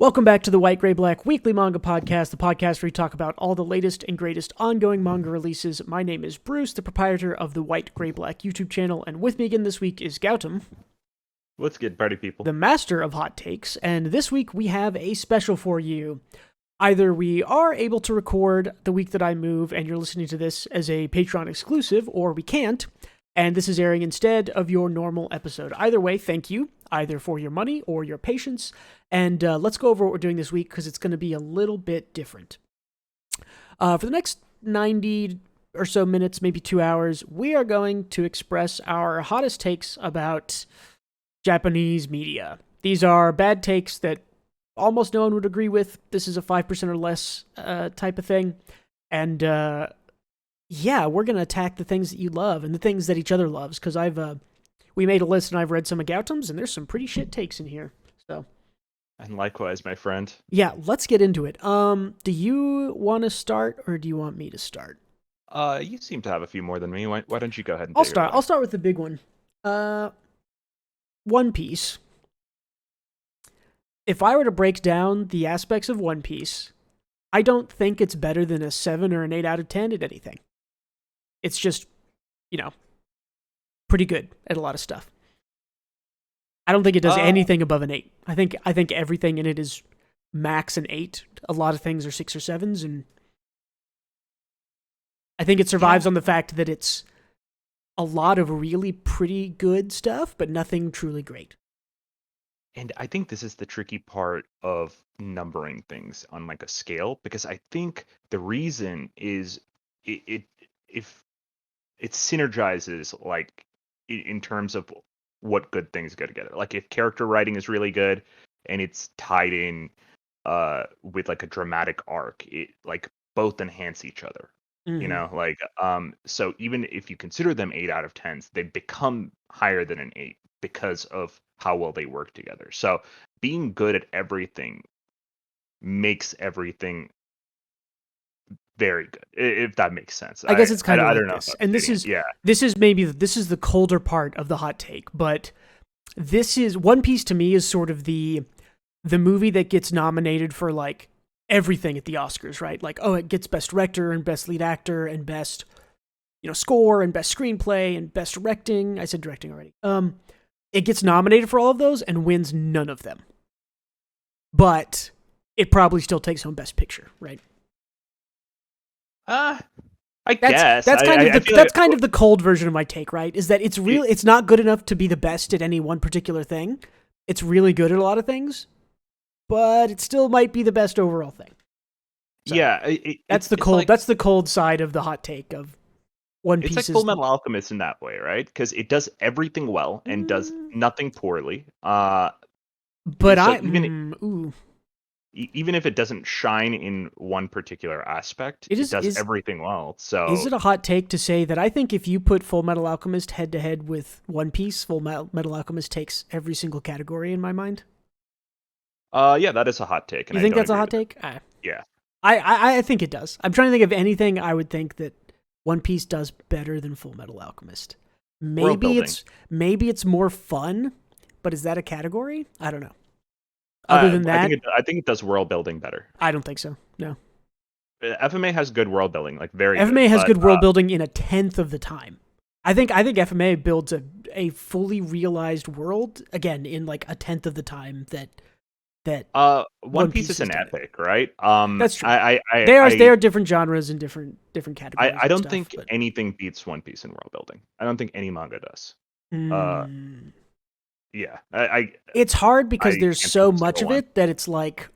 Welcome back to the White Gray Black Weekly Manga Podcast, the podcast where we talk about all the latest and greatest ongoing manga releases. My name is Bruce, the proprietor of the White Gray Black YouTube channel, and with me again this week is Gautam. What's good, party people? The master of hot takes, and this week we have a special for you. Either we are able to record the week that I move and you're listening to this as a Patreon exclusive, or we can't, and this is airing instead of your normal episode. Either way, thank you, either for your money or your patience. And let's go over what we're doing this week because it's going to be a little bit different. For the next 90 or so minutes, maybe 2 hours, we are going to express our hottest takes about Japanese media. These are bad takes that almost no one would agree with. This is a 5% or less type of thing. And yeah, we're going to attack the things that you love and the things that each other loves because we made a list and I've read some of Gautam's and there's some pretty shit takes in here. So. And likewise, my friend. Yeah, let's get into it. Do you want to start or do you want me to start? You seem to have a few more than me. Why don't you go ahead and I'll start. I'll start with the big one. One Piece. If I were to break down the aspects of One Piece, I don't think it's better than a 7 or an 8 out of 10 at anything. It's just, pretty good at a lot of stuff. I don't think it does anything above an 8. I think everything in it is max an 8. A lot of things are 6 or 7s, and I think it survives on the fact that it's a lot of really pretty good stuff, but nothing truly great. And I think this is the tricky part of numbering things on like a scale, because I think the reason is it synergizes like in terms of what good things go together. Like if character writing is really good and it's tied in with like a dramatic arc, it like both enhance each other. Mm-hmm. So even if you consider them 8 out of 10s, they become higher than an 8 because of how well they work together. So being good at everything makes everything very good, if that makes sense. I guess it's kind of I like don't know this. And this is the colder part of the hot take, but this is One Piece to me is sort of the movie that gets nominated for like everything at the Oscars, right? Like, oh, it gets best director and best lead actor and best score and best screenplay and best directing. I said directing already. It gets nominated for all of those and wins none of them. But it probably still takes home best picture, right? I guess that's kind of the cold version of my take, right? Is that it's not good enough to be the best at any one particular thing. It's really good at a lot of things, but it still might be the best overall thing. So, yeah, that's the cold side of the hot take of One Piece. It's like Full Metal Alchemist in that way, right? Because it does everything well and does nothing poorly. Even if it doesn't shine in one particular aspect, it does everything well. So is it a hot take to say that I think if you put Full Metal Alchemist head to head with One Piece, Full Metal Alchemist takes every single category in my mind? Yeah, that is a hot take. You think that's a hot take? Yeah. I think it does. I'm trying to think of anything I would think that One Piece does better than Full Metal Alchemist. Maybe it's more fun, but is that a category? I don't know. Other than that, I think it does world building better. I don't think so. No. FMA has good world building, like very. FMA has good world building in 1/10 of the time. I think FMA builds a fully realized world again in like 1/10 of the time that. One Piece is an epic, right? That's true. They are different genres and different categories. I don't think anything beats One Piece in world building. I don't think any manga does. Yeah, it's hard because there's so much of it that it's like,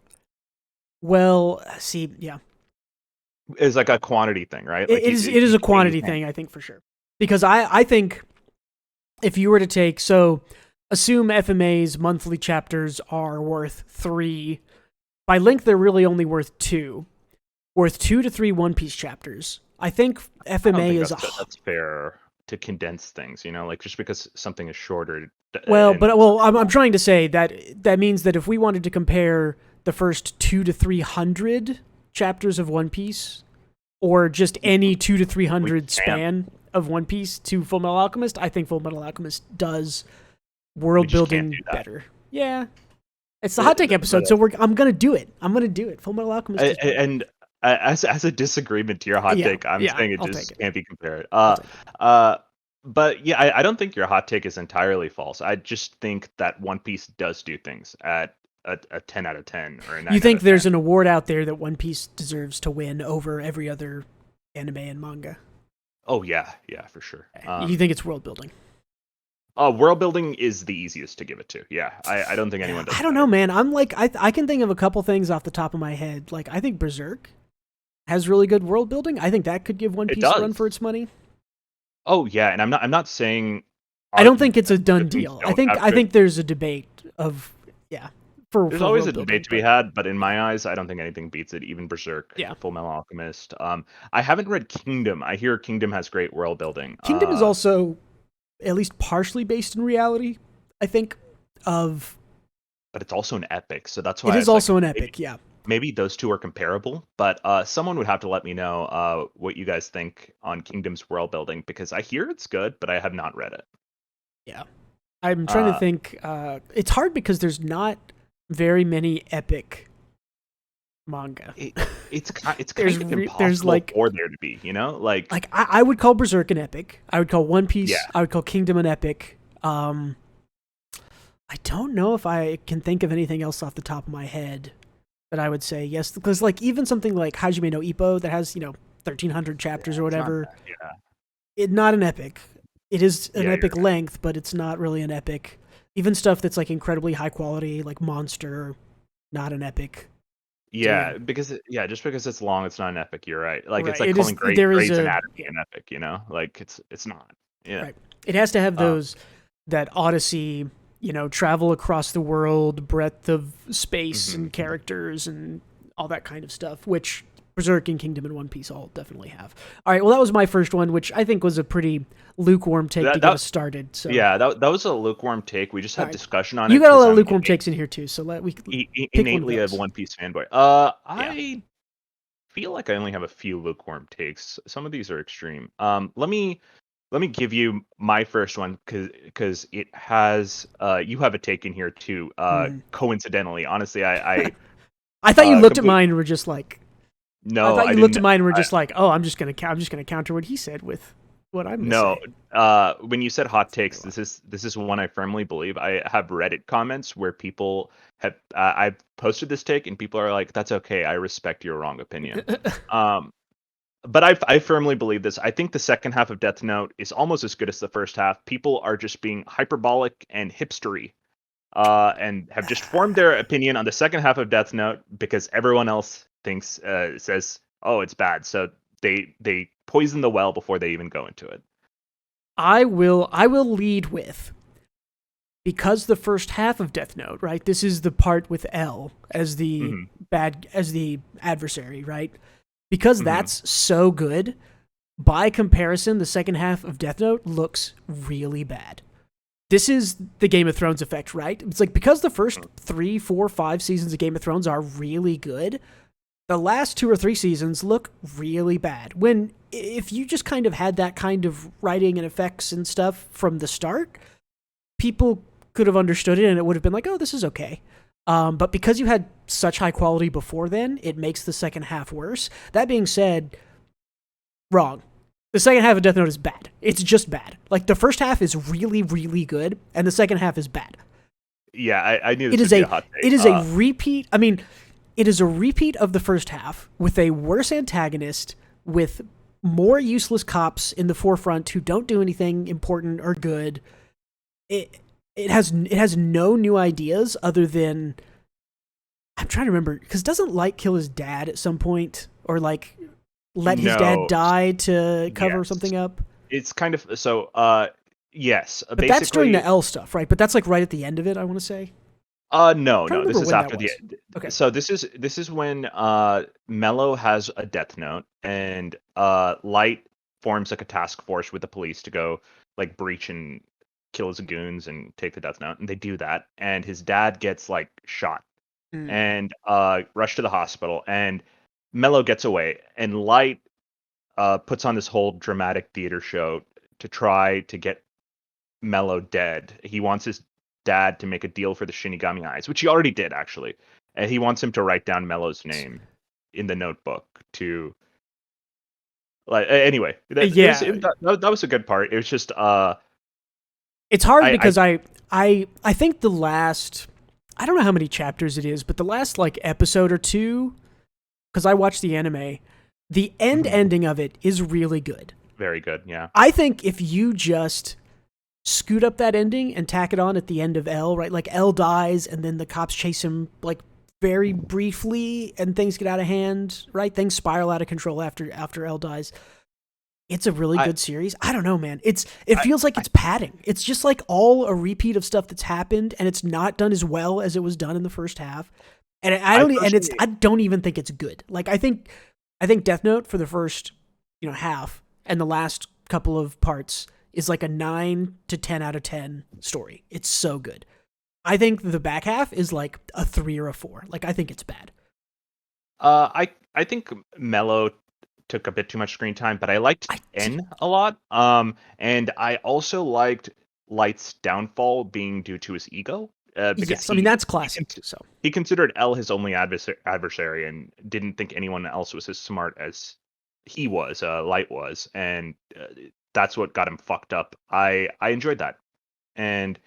yeah. It's like a quantity thing, right? Like it is a quantity thing, I think, for sure. Because I think if you were to take, assume FMA's monthly chapters are worth 3. By length, they're really only worth 2. Worth 2 to 3 One Piece chapters. I think FMA that's fair to condense things, like just because something is shorter. I'm trying to say that means that if we wanted to compare the first 200 to 300 chapters of One Piece, or just any 200 to 300 span of One Piece to Full Metal Alchemist, I think Full Metal Alchemist does world building better. Yeah. It's the hot take But episode, so I'm gonna do it. I'm gonna do it. Full Metal Alchemist is better. and as a disagreement to your hot Yeah, take, I'm yeah, saying it I'll take just it. can't be compared. I'll take it. Uh, but yeah, I don't think your hot take is entirely false. I just think that One Piece does do things at a 10 out of 10 or a 9 You out think of there's 10. an award out there that One Piece deserves to win over every other anime and manga? Oh yeah, yeah, for sure. You think it's world building? World building is the easiest to give it to. Yeah, I don't think anyone does. I don't know, man. I'm like, I can think of a couple things off the top of my head. Like, I think Berserk has really good world building. I think that could give One It Piece a run does. for its money. Oh yeah, and I'm not saying I don't think it's a done good things deal. don't have I good. think there's a debate of There's for always world a building. debate to be had, but in my eyes, I don't think anything beats it. Even Berserk, Yeah, Full Metal Alchemist. I haven't read Kingdom. I hear Kingdom has great world building. Kingdom is also at least partially based in reality. I think of But it's also an epic, so that's it why is it's like also an epic. Yeah, maybe those two are comparable. But someone would have to let me know what you guys think on Kingdom's world building because I hear it's good, but I have not read it. yeah. I'm trying to Uh, think. It's hard because there's not very many epic manga. it, it's There's kind of re- impossible there's like for there to be, you know, like I would call Berserk an epic. I would call One Piece. yeah, I would call Kingdom an epic. I don't know if I can think of anything else off the top of my head that I would say yes, because like even something like Hajime no Ippo that has 1,300 chapters or it's not whatever, bad. Yeah, not an epic. It is an yeah, you're epic right. length, but it's not really an epic. Even stuff that's like incredibly high quality, like Monster, not an epic. So yeah, Yeah, just because it's long, it's not an epic. You're right. Like it's right. like It is calling there is Grey's a Anatomy an epic, you know? Like it's not. Yeah. right. It has to have Uh, those that Odyssey, travel across the world, breadth of space mhm, and mhm. characters and all that kind of stuff, which Berserk and Kingdom and One Piece all definitely have. All right, well that was my first one, which I think was a pretty lukewarm take to That get that us started. So, yeah, that was a lukewarm take. We just all had right, discussion on you it got a because lot of I'm lukewarm takes in here too. So we pick one of innately a those. One Piece fanboy. Yeah. I feel like I only have a few lukewarm takes. Some of these are extreme. Let me give you my first one because it has you have a take in here too. Mhm. Coincidentally, honestly, I I thought you looked at complete mine and were just like, no, I didn't. oh, I'm just gonna counter what he said with what I'm gonna No, say. when you said hot Let's take a takes, look. this is one I firmly believe. I have Reddit comments where people have I've posted this take and people are like, "That's okay. I respect your wrong opinion." Um, but I firmly believe this. I think the second half of Death Note is almost as good as the first half. People are just being hyperbolic and hipstery, and have just formed their opinion on the second half of Death Note because everyone else thinks says, "Oh, it's bad." So they poison the well before they even go into it. I will lead with, because the first half of Death Note, right? This is the part with L as the Hmm. adversary, right? Because Hmm. that's so good, by comparison, the second half of Death Note looks really bad. This is the Game of Thrones effect, right? It's like because the first 3, 4, 5 seasons of Game of Thrones are really good, the last 2 or 3 seasons look really bad. When if you just kind of had that kind of writing and effects and stuff from the start, people could have understood it and it would have been like, oh, this is okay. But because you had such high quality before then, it makes the second half worse. That being said, wrong. The second half of Death Note is bad. It's just bad. Like the first half is really, really good, and the second half is bad. Yeah, I knew It this would is be a a hot take. it is a repeat. I mean, it is a repeat of the first half with a worse antagonist, with more useless cops in the forefront who don't do anything important or good. It has no new ideas other than, I'm trying to remember, because doesn't Light kill his dad at some point, or like let his dad No, die to cover yes, something up? it's kind of so. Yes, But that's during the basically. L stuff, right? But that's like right at the end of it, I want to say. No, I'm trying to no. This remember is when that after the. was. Okay. So this is when Mello has a death note, and Light forms like a task force with the police to go like breach and kill his goons and take the death note, and they do that, and his dad gets like shot Mm. and rushed to the hospital, and Mello gets away, and Light puts on this whole dramatic theater show to try to get Mello dead. He wants his dad to make a deal for the Shinigami eyes, which he already did actually, and he wants him to write down Mello's name in the notebook to like. Anyway, Yeah, that was a good part. It was just it's hard I because I think the last, I don't know how many chapters it is, but the last like episode or two, because I watched the anime, the ending of it is really good. very good. Yeah. I think if you just scoot up that ending and tack it on at the end of L, right? Like L dies and then the cops chase him like very briefly and things get out of hand, right? Things spiral out of control after L dies. It's a really I good series. I don't know, man. It I, feels like I it's padding. It's just like all a repeat of stuff that's happened, and it's not done as well as it was done in the first half. And I personally I don't even think it's good. Like I think Death Note for the first half and the last couple of parts is like a 9 to 10 out of 10 story. It's so good. I think the back half is like a 3 or a 4. Like I think it's bad. I think Mello took a bit too much screen time, but I liked I N a lot. And I also liked Light's downfall being due to his ego, because Yes, I mean that's classic. So he considered L his only adversary and didn't think anyone else was as smart as he was, Light was, and that's what got him fucked up. I enjoyed that, and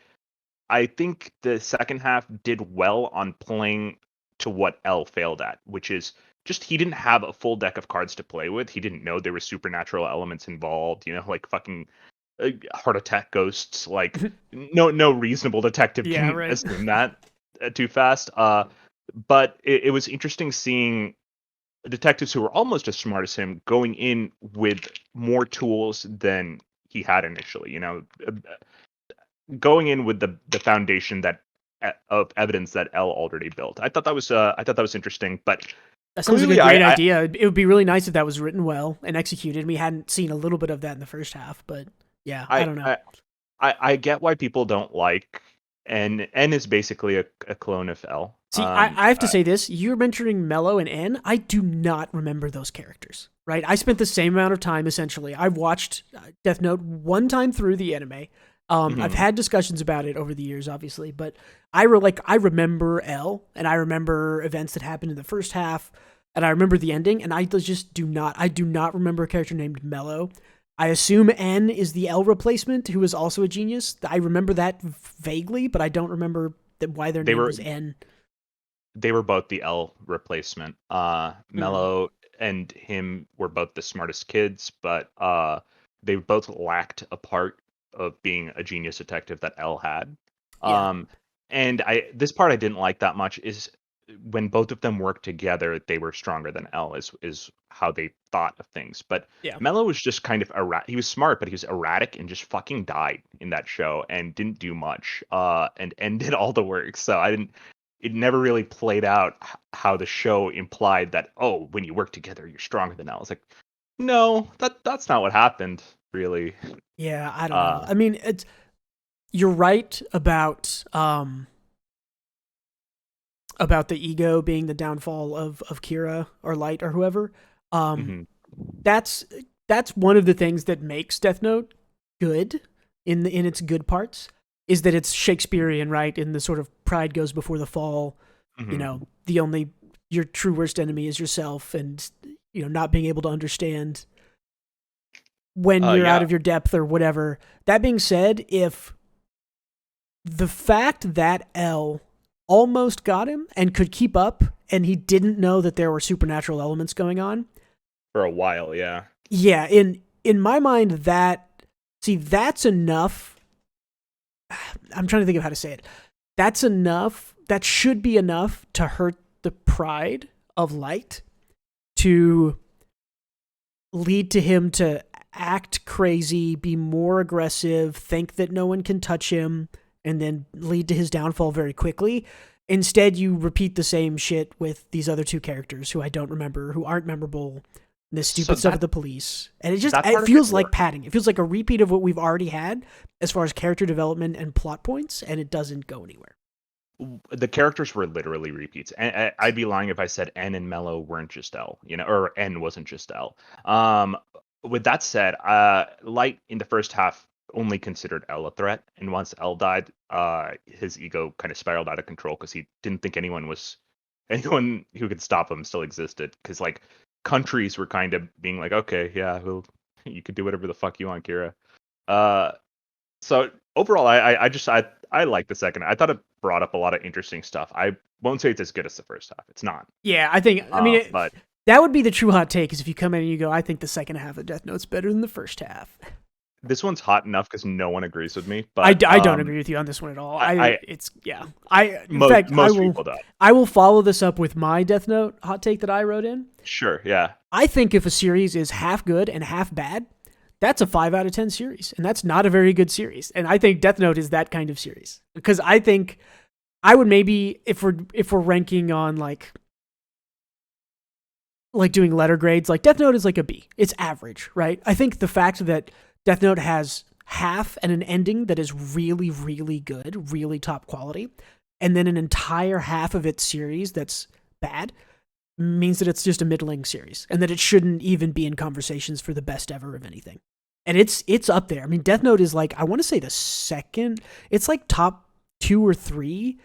I think the second half did well on playing to what L failed at, which is just he didn't have a full deck of cards to play with. He didn't know there were supernatural elements involved, like fucking heart attack ghosts. Like no reasonable detective yeah, can right. assume that too fast. But it was interesting seeing detectives who were almost as smart as him going in with more tools than he had initially. Going in with the foundation that of evidence that L already built. I thought that was interesting, but That sounds like a clearly great idea. It would be really nice if that was written well and executed. We hadn't seen a little bit of that in the first half, but yeah, I I don't know. I I get why people don't like N. N is basically a clone of L. See, I have to say this. You're mentioning Mello and N. I do not remember those characters, right? I spent the same amount of time, essentially. I've watched Death Note one time through the anime. I've Mhm. had discussions about it over the years, obviously, but I remember L, and I remember events that happened in the first half, and I remember the ending, and I do not remember a character named Mello. I assume N is the L replacement, who is also a genius. I remember that vaguely, but I don't remember why their They name were was N. they were both the L replacement. Mm. Mello and him were both the smartest kids, but they both lacked a part of being a genius detective that L had. Yeah. Um, and I this part I didn't like that much is when both of them worked together, they were stronger than L is how they thought of things. But Yeah. Mello was just kind of he was smart, but he was erratic and just fucking died in that show and didn't do much. And ended all the work. So I didn't it never really played out how the show implied that, oh, when you work together you're stronger than L. It's like, no, that's not what happened really. Yeah, I don't know. uh I mean, you're right about the ego being the downfall of Kira or Light or whoever. Um mhm. that's that's one of the things that makes Death Note good in its good parts is that it's Shakespearean, right? In the sort of pride goes before the fall, Mhm. the only your true worst enemy is yourself, and not being able to understand when you're out Yeah. of your depth or whatever. That being said, if the fact that L almost got him and could keep up and he didn't know that there were supernatural elements going on, For a while, yeah. yeah, in my mind, that's enough. I'm trying to think of how to say it. That's enough. That should be enough to hurt the pride of Light, to lead to him to act crazy, be more aggressive, think that no one can touch him, and then lead to his downfall very quickly. Instead, you repeat the same shit with these other two characters who I don't remember, who aren't memorable. This So stupid stuff with the police, and that it part of it feels like worked. padding. It feels like a repeat of what we've already had as far as character development and plot points, and it doesn't go anywhere. The characters were literally repeats. And I'd be lying if I said N and Mello weren't just L, or N wasn't just L. With that said, Light in the first half only considered L a threat, and once L died, his ego kind of spiraled out of control because he didn't think anyone who could stop him still existed. Because like countries were kind of being like, okay, yeah, well, you could do whatever the fuck you want, Kira. Uh, so overall, I like the second. I thought it brought up a lot of interesting stuff. I won't say it's as good as the first half. It's not. Yeah, I think. I mean, But that would be the true hot take. Is if you come in and you go, I think the second half of Death Note's better than the first half. this one's hot enough because no one agrees with me. I But don't agree with you on this one at all. In fact, most people don't. I will follow this up with my Death Note hot take that I wrote in. Sure, yeah. I think if a series is half good and half bad, that's a 5 out of 10 series, and that's not a very good series. And I think Death Note is that kind of series, because I think I would maybe, if we're ranking on like doing letter grades, like Death Note is like a B. It's average, right? I think the fact that Death Note has half and an ending that is really, really good, really top quality, and then an entire half of its series that's bad, means that it's just a middling series, and that it shouldn't even be in conversations for the best ever of anything. And it's up there. I mean, Death Note is like, I want to say the second, it's like top 2 or 3,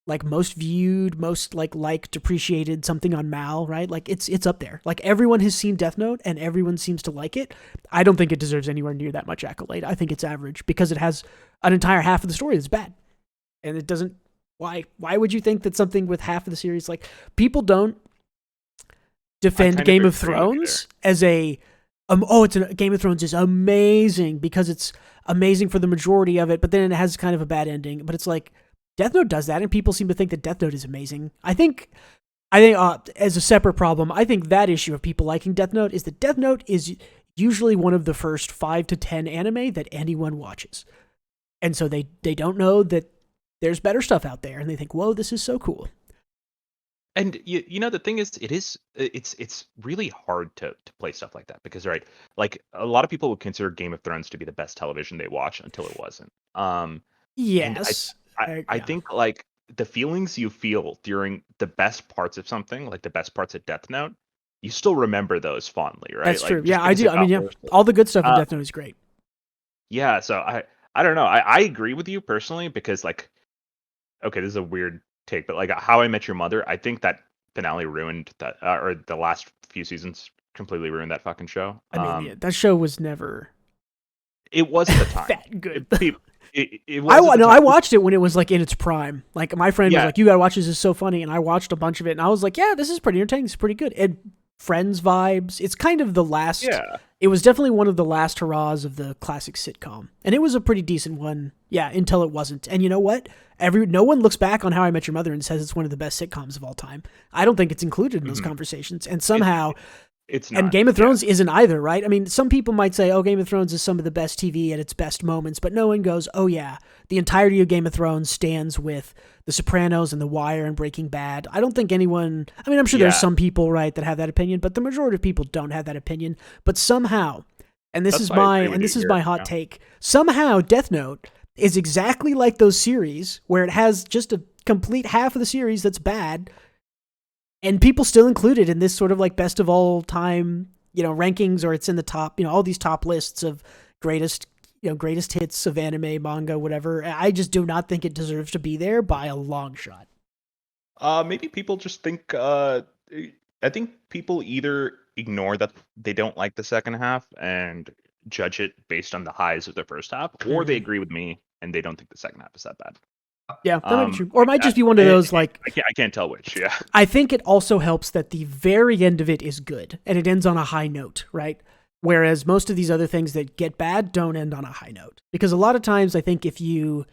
like most viewed, most liked, appreciated, something on Mal, right? Like it's up there. Like everyone has seen Death Note and everyone seems to like it. I don't think it deserves anywhere near that much accolade. I think it's average because it has an entire half of the story that's bad. And it doesn't, why would you think that something with half of the series, like people don't defend Game of Thrones as a Game of Thrones is amazing because it's amazing for the majority of it, but then it has kind of a bad ending. But it's like Death Note does that, and people seem to think that Death Note is amazing. I think as a separate problem, I think that issue of people liking Death Note is that Death Note is usually one of the first 5 to 10 anime that anyone watches, and so they don't know that there's better stuff out there, and they think, whoa, this is so cool. And you know the thing is, it's really hard to play stuff like that because like a lot of people would consider Game of Thrones to be the best television they watch until it wasn't. Yes, I think like the feelings you feel during the best parts of something, like the best parts of Death Note, you still remember those fondly, right? That's like, true. Yeah, I do. I mean, yeah, all the good stuff in Death Note is great. Yeah, so I don't know. I agree with you personally because like, okay, this is a weird take, but like How I Met Your Mother, I think that finale ruined that, or the last few seasons completely ruined that fucking show. I mean, that show was never. It was at the time that good. It was. I watched it when it was like in its prime. Like my friend was like, "You gotta watch this. It's so funny," and I watched a bunch of it, and I was like, "Yeah, this is pretty entertaining. It's pretty good." And Friends vibes. It's kind of the last. Yeah. It was definitely one of the last hurrahs of the classic sitcom, and it was a pretty decent one. Yeah, until it wasn't. And you know what? No one looks back on How I Met Your Mother and says it's one of the best sitcoms of all time. I don't think it's included in those conversations. And somehow, it's not. And Game of Thrones isn't either, right? I mean, some people might say, "Oh, Game of Thrones is some of the best TV at its best moments," but no one goes, "Oh yeah, the entirety of Game of Thrones stands with The Sopranos and The Wire and Breaking Bad." I don't think anyone. I mean, I'm sure there's some people, right, that have that opinion, but the majority of people don't have that opinion. But somehow, and this is my hot take. Somehow, Death Note is exactly like those series where it has just a complete half of the series that's bad, and people still include it in this sort of like best of all time, rankings, or it's in the top, all these top lists of greatest hits of anime, manga, whatever. I just do not think it deserves to be there by a long shot. Maybe people just think. I think people either ignore that they don't like the second half and judge it based on the highs of the first half, or they agree with me and they don't think the second half is that bad. Yeah, that might be true. Or it might just be one of those like I can't tell which. Yeah, I think it also helps that the very end of it is good and it ends on a high note, right? Whereas most of these other things that get bad don't end on a high note. Because a lot of times I think I'm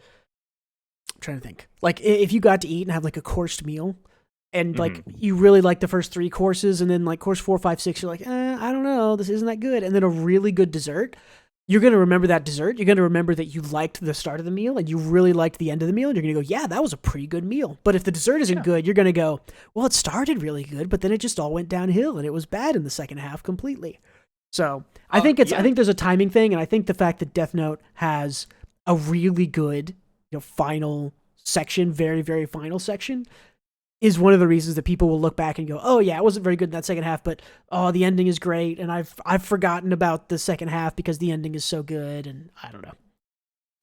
trying to think, like if you got to eat and have like a coursed meal and like you really like the first 3 courses and then like course 4, 5, 6, you're like, I don't know, this isn't that good. And then a really good dessert, you're going to remember that dessert. You're going to remember that you liked the start of the meal and you really liked the end of the meal. And you're going to go, yeah, that was a pretty good meal. But if the dessert isn't good, you're going to go, well, it started really good, but then it just all went downhill and it was bad in the second half completely. So I think I think there's a timing thing. And I think the fact that Death Note has a really good, final section, very, very final section, is one of the reasons that people will look back and go, oh yeah, it wasn't very good in that second half, but oh, the ending is great, and I've forgotten about the second half because the ending is so good, and I don't know.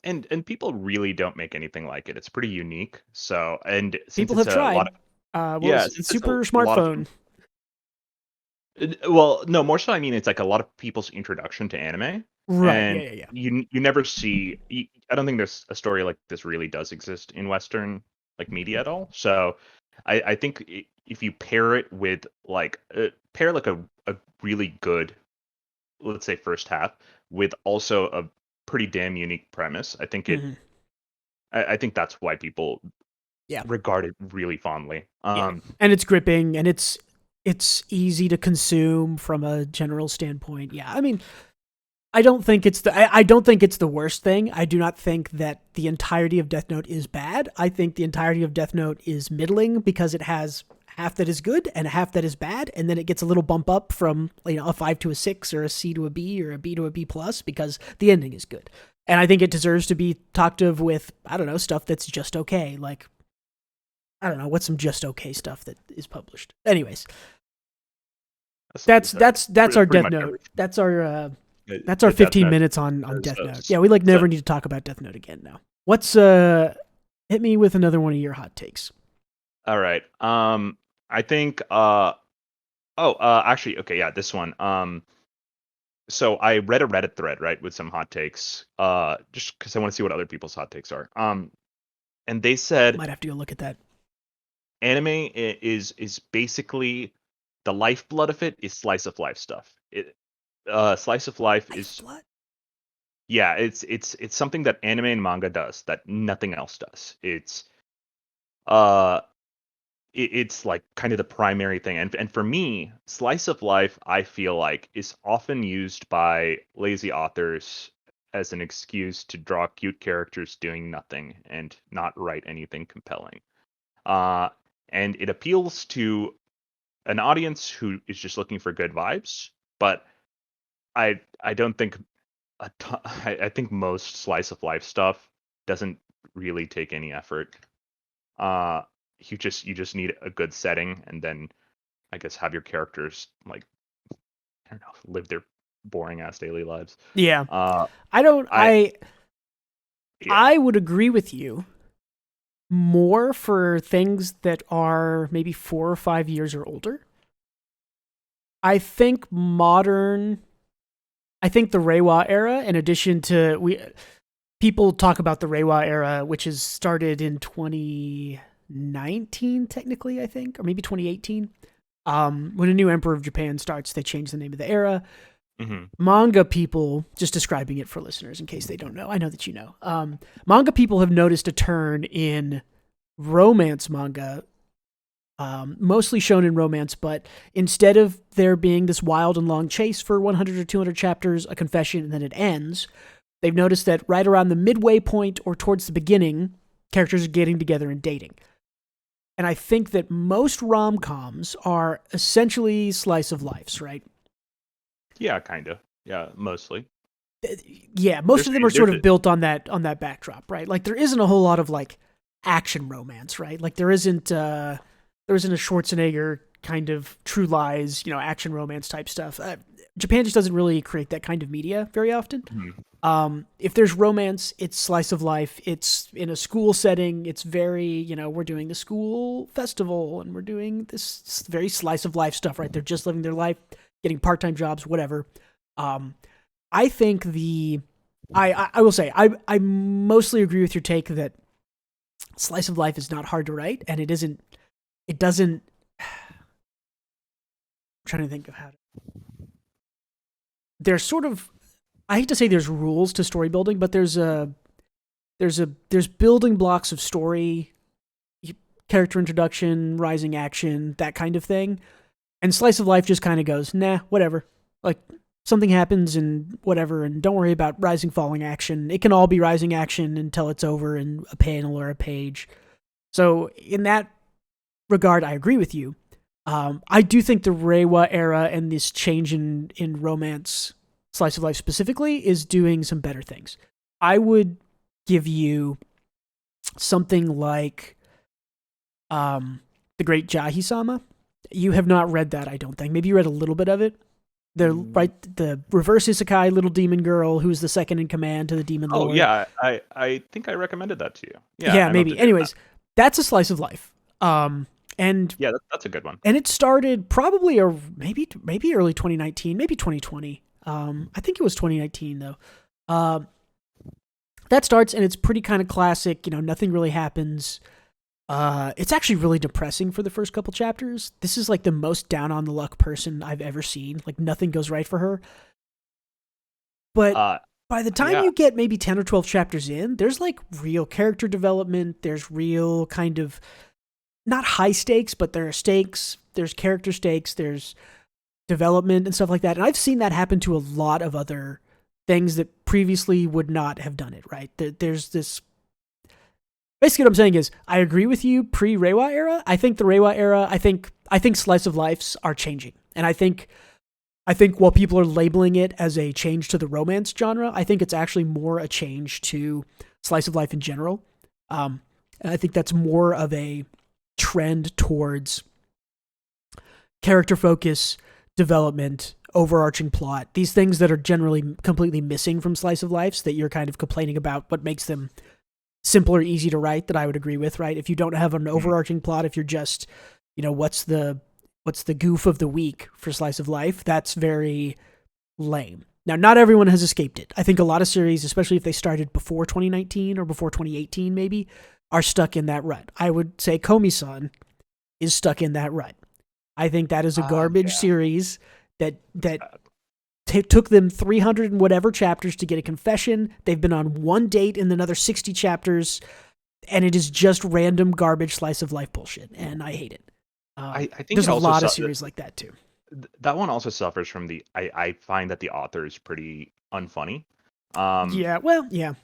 And people really don't make anything like it. It's pretty unique. So, and since People it's have a lot tried. of What yeah, was it? since it's Super a lot of Smartphone? well, no, more so I mean it's like a lot of people's introduction to anime, Right. Yeah. and Yeah. Yeah. you never see. I don't think there's a story like this really does exist in Western like media at all. So, I think if you pair it with like pair like a really good, let's say first half with also a pretty damn unique premise, Mm-hmm. I think that's why people Yeah. regard it really fondly. Yeah. And it's gripping, and it's easy to consume from a general standpoint. Yeah. I mean, I don't think it's the worst thing. I do not think that the entirety of Death Note is bad. I think the entirety of Death Note is middling because it has half that is good and half that is bad, and then it gets a little bump up from a 5 to a 6 or a C to a B or a B to a B plus because the ending is good. And I think it deserves to be talked of with, I don't know, stuff that's just okay. Like, I don't know, what's some just okay stuff that is published. Anyways, that's our pretty Death much Note. everything. That's our The Death 15 Note minutes on is, Death Note. Yeah, we like so never need to talk about Death Note again now. What's hit me with another one of your hot takes. all right. I think actually okay, yeah, this one. So I read a Reddit thread, right, with some hot takes, just because I want to see what other people's hot takes are. And they said Might have to go look at that. anime is basically the lifeblood of it is slice of life stuff. Slice of life is Lifeblood? yeah, it's something that anime and manga does that nothing else does. Uh it's like kind of the primary thing, and for me, slice of life I feel like is often used by lazy authors as an excuse to draw cute characters doing nothing and not write anything compelling. uh and it appeals to an audience who is just looking for good vibes, but I don't think I think most slice of life stuff doesn't really take any effort. uh you just need a good setting, and then I guess have your characters like, I don't know, live their boring ass daily lives. Yeah. Uh, I don't I yeah, I would agree with you more for things that are maybe 4 or 5 years or older. I think the Reiwa era, in addition to we people talk about the Reiwa era, which is started in 2019 technically, I think, or maybe 2018. When a new emperor of Japan starts, they change the name of the era. hmm Manga people, just describing it for listeners in case they don't know, I know that you know. Manga people have noticed a turn in romance manga, mostly shown in romance, but instead of there being this wild and long chase for 100 or 200 chapters, a confession, and then it ends, they've noticed that right around the midway point or towards the beginning, characters are getting together and dating. And I think that most rom-coms are essentially slice of lives, right? yeah, kind of, yeah, mostly. Yeah, most There's of them are sort there's of built on that backdrop, right? Like there isn't a whole lot of like action romance, right? Like there isn't a Schwarzenegger kind of True Lies, action romance type stuff. Japan just doesn't really create that kind of media very often. mhm. If there's romance, it's slice of life. It's in a school setting. It's very, we're doing the school festival and we're doing this very slice of life stuff, right? They're just living their life, getting part time jobs, whatever. Um, I think I will say I mostly agree with your take that slice of life is not hard to write, and it doesn't. I'm trying to think of how to. There's sort of, I hate to say there's rules to story building, but there's building blocks of story, character introduction, rising action, that kind of thing. And slice of life just kind of goes, nah, whatever. Like something happens and whatever, and don't worry about rising falling action. It can all be rising action until it's over in a panel or a page. So in that regard, I agree with you. I do think the Reiwa era and this change in romance, slice of life specifically, is doing some better things. I would give you something like The Great Jahi-sama. You have not read that, I don't think. Maybe you read a little bit of it. The reverse isekai little demon girl who's the second in command to the demon lord. Oh yeah, I think I recommended that to you. Yeah, maybe. Anyways, that's a slice of life. And yeah, that's a good one. And it started probably maybe early 2019, maybe 2020. I think it was 2019 though. That starts and it's pretty kind of classic. Nothing really happens. It's actually really depressing for the first couple chapters. This is like the most down on the luck person I've ever seen. Like nothing goes right for her. But by the time you get maybe 10 or 12 chapters in, there's like real character development. There's real kind of not high stakes, but there are stakes. There's character stakes. There's development and stuff like that. And I've seen that happen to a lot of other things that previously would not have done it, right? There's this... Basically what I'm saying is, I agree with you pre-Reiwa era. I think the Reiwa era, I think slice of lives are changing. And I think while people are labeling it as a change to the romance genre, I think it's actually more a change to slice of life in general. And I think that's more of a trend towards character focus, development, overarching plot. These things that are generally completely missing from slice of lives that you're kind of complaining about what makes them simple or easy to write, that I would agree with, right? If you don't have an overarching plot, if you're just, what's the goof of the week for slice of life, that's very lame. Now, not everyone has escaped it. I think a lot of series, especially if they started before 2019 or before 2018 maybe, are stuck in that rut. I would say Komi-san is stuck in that rut. I think that is a garbage series that took them 300 and whatever chapters to get a confession. They've been on one date in another 60 chapters, and it is just random garbage slice of life bullshit, and I hate it. I think there's a lot of series like that too. That one also suffers from I find that the author is pretty unfunny. Yeah.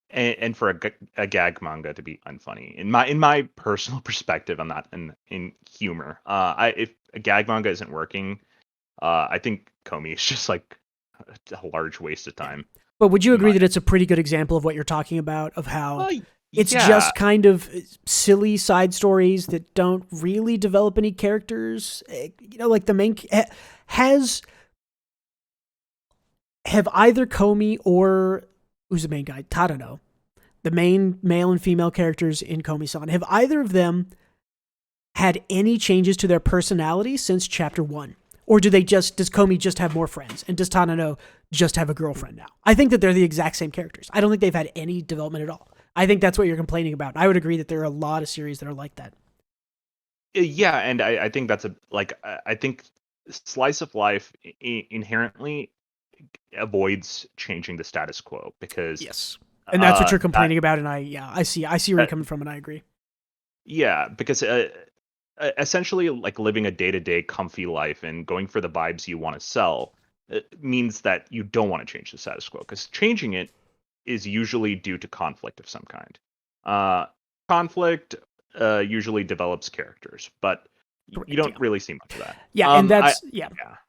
And for a gag manga to be unfunny, in my personal perspective, I'm not in humor. If a gag manga isn't working, I think Komi is just like a large waste of time. But would you agree that it's a pretty good example of what you're talking about, of how it's just kind of silly side stories that don't really develop any characters? Like the main have either Komi or who's the main guy? Tadano, the main male and female characters in Komi-san, have either of them had any changes to their personality since chapter 1? Or does Komi just have more friends? And does Tadano just have a girlfriend now? I think that they're the exact same characters. I don't think they've had any development at all. I think that's what you're complaining about. I would agree that there are a lot of series that are like that. Yeah, and I think that's I think slice of life inherently avoids changing the status quo, because yes, and that's what you're complaining about. And I see where you're coming from, and I agree. Yeah, because essentially, like living a day-to-day comfy life and going for the vibes you want to sell, means that you don't want to change the status quo, because changing it is usually due to conflict of some kind. Conflict usually develops characters, but you don't really see much of that. Yeah, and that's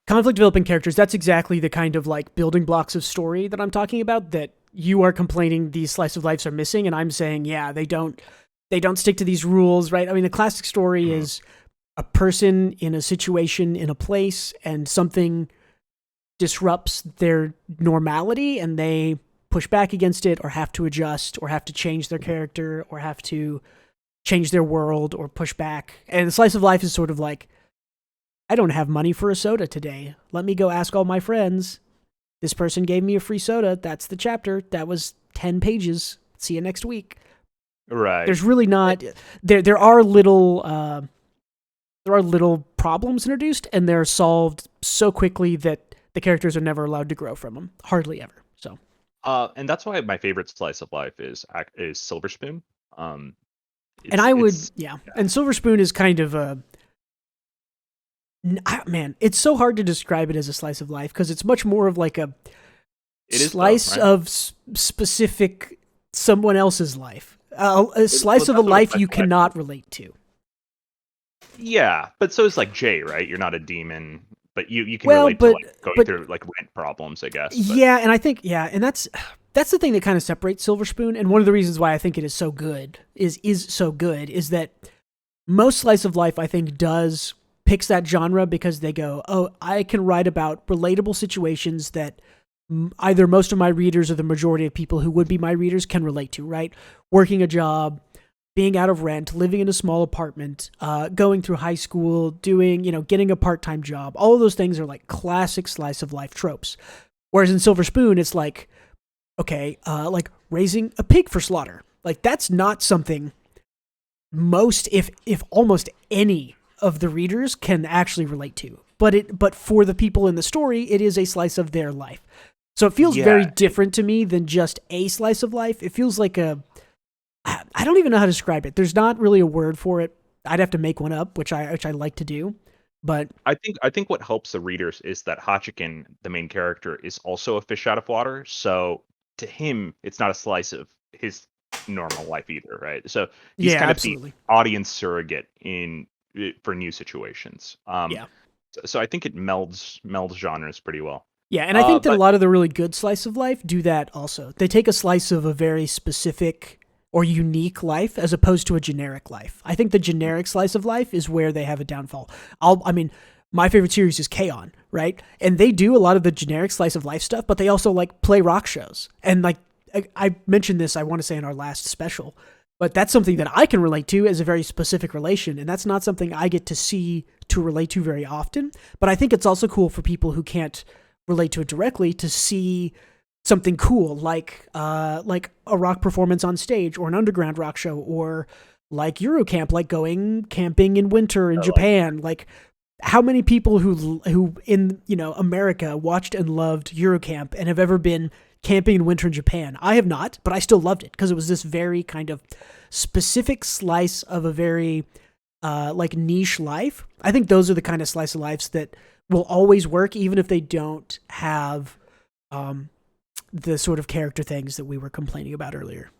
conflict developing characters. That's exactly the kind of like building blocks of story that I'm talking about, that you are complaining these slice of lives are missing, and I'm saying, they don't stick to these rules, right? I mean, the classic story is a person in a situation in a place, and something disrupts their normality, and they push back against it, or have to adjust, or have to change their character, or have to change their world, or push back. And the slice of life is sort of like, I don't have money for a soda today. Let me go ask all my friends. This person gave me a free soda. That's the chapter. That was 10 pages. See you next week. Right. There's really not. There are little problems introduced, and they're solved so quickly that the characters are never allowed to grow from them. Hardly ever. So. And that's why my favorite slice of life is Silver Spoon. And Silver Spoon is kind of a. Man, it's so hard to describe it as a slice of life, because it's much more of like a slice of specific someone else's life. A slice of a life you cannot relate to. Yeah, but so is like Jay, right? You're not a demon, but you can relate to like going through like rent problems, I guess. But. Yeah, and I think and that's the thing that kind of separates Silver Spoon, and one of the reasons why I think it is so good is that most slice of life, I think, picks that genre because they go, oh, I can write about relatable situations that either most of my readers or the majority of people who would be my readers can relate to, right? Working a job, being out of rent, living in a small apartment, going through high school, doing, getting a part-time job. All of those things are like classic slice of life tropes. Whereas in Silver Spoon, it's like, okay, like raising a pig for slaughter. Like that's not something most, if almost any of the readers can actually relate to. But for the people in the story, it is a slice of their life. So it feels very different to me than just a slice of life. It feels like I don't even know how to describe it. There's not really a word for it. I'd have to make one up, which I like to do. But I think what helps the readers is that Hachiken, the main character, is also a fish out of water. So to him, it's not a slice of his normal life either, right? So he's yeah, kind of absolutely. the audience surrogate for new situations. Yeah. So I think it melds genres pretty well. Yeah, and I think that a But lot of the really good slice of life do that also. They take a slice of a very specific or unique life as opposed to a generic life. I think the generic slice of life is where they have a downfall. My favorite series is K-On!, right? And they do a lot of the generic slice of life stuff, but they also like play rock shows. And like I mentioned this, I want to say in our last special, but that's something that I can relate to as a very specific relation, and that's not something I get to relate to very often. But I think it's also cool for people who can't relate to it directly to see something cool like a rock performance on stage or an underground rock show or like Eurocamp, like going camping in winter in Japan. Like how many people who in America watched and loved Eurocamp and have ever been camping in winter in Japan? I have not, but I still loved it because it was this very kind of specific slice of a very like niche life. I think those are the kind of slice of lives that will always work, even if they don't have the sort of character things that we were complaining about earlier.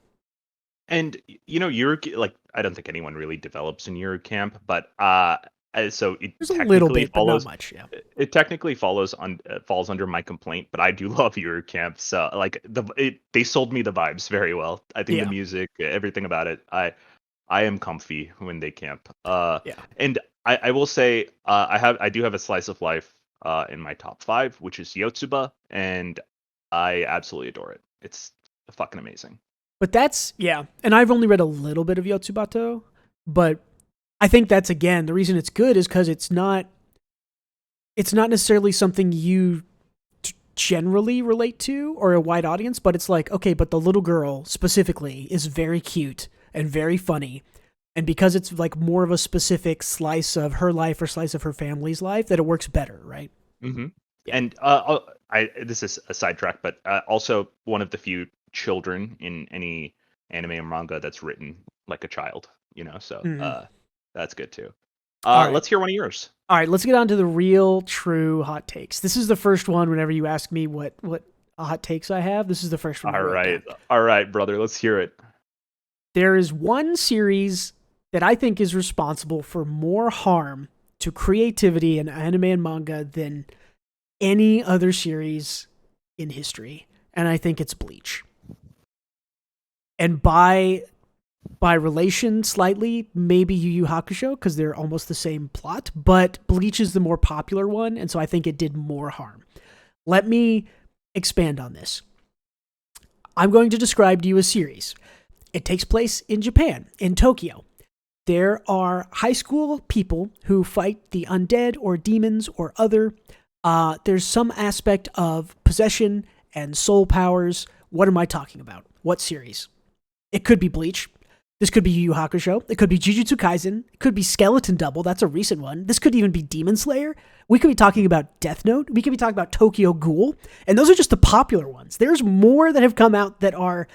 And Euro, like I don't think anyone really develops in Eurocamp, but so it There's a little technically bit, but not follows. much. Yeah. It technically falls under my complaint, but I do love Eurocamp. So like they sold me the vibes very well. I think the Yeah. music, everything about it, I am comfy when they camp. Yeah. And I will say I do have a slice of life in my top 5, which is Yotsuba, and I absolutely adore it. It's fucking amazing. But that's, yeah. And I've only read a little bit of Yotsubato, but I think that's, again, the reason it's good is because it's not necessarily something you generally relate to or a wide audience, but it's like, okay, but the little girl specifically is very cute and very funny. And because it's like more of a specific slice of her life or slice of her family's life, that it works better, right? Mm-hmm. Yeah. And this is a sidetrack, but also one of the few children in any anime or manga that's written like a child, so Mhm. that's good too. All right. Let's hear one of yours. All right, let's get on to the real, true hot takes. This is the first one. Whenever you ask me what hot takes I have, this is the first one. All right, brother. Let's hear it. There is one series that I think is responsible for more harm to creativity in anime and manga than any other series in history, and I think it's Bleach. And by relation, slightly, maybe Yu Yu Hakusho, because they're almost the same plot, but Bleach is the more popular one, and so I think it did more harm. Let me expand on this. I'm going to describe to you a series. It takes place in Japan, in Tokyo. There are high school people who fight the undead or demons or other. There's some aspect of possession and soul powers. What am I talking about? What series? It could be Bleach. This could be Yu Yu Hakusho. It could be Jujutsu Kaisen. It could be Skeleton Double. That's a recent one. This could even be Demon Slayer. We could be talking about Death Note. We could be talking about Tokyo Ghoul. And those are just the popular ones. There's more that have come out that are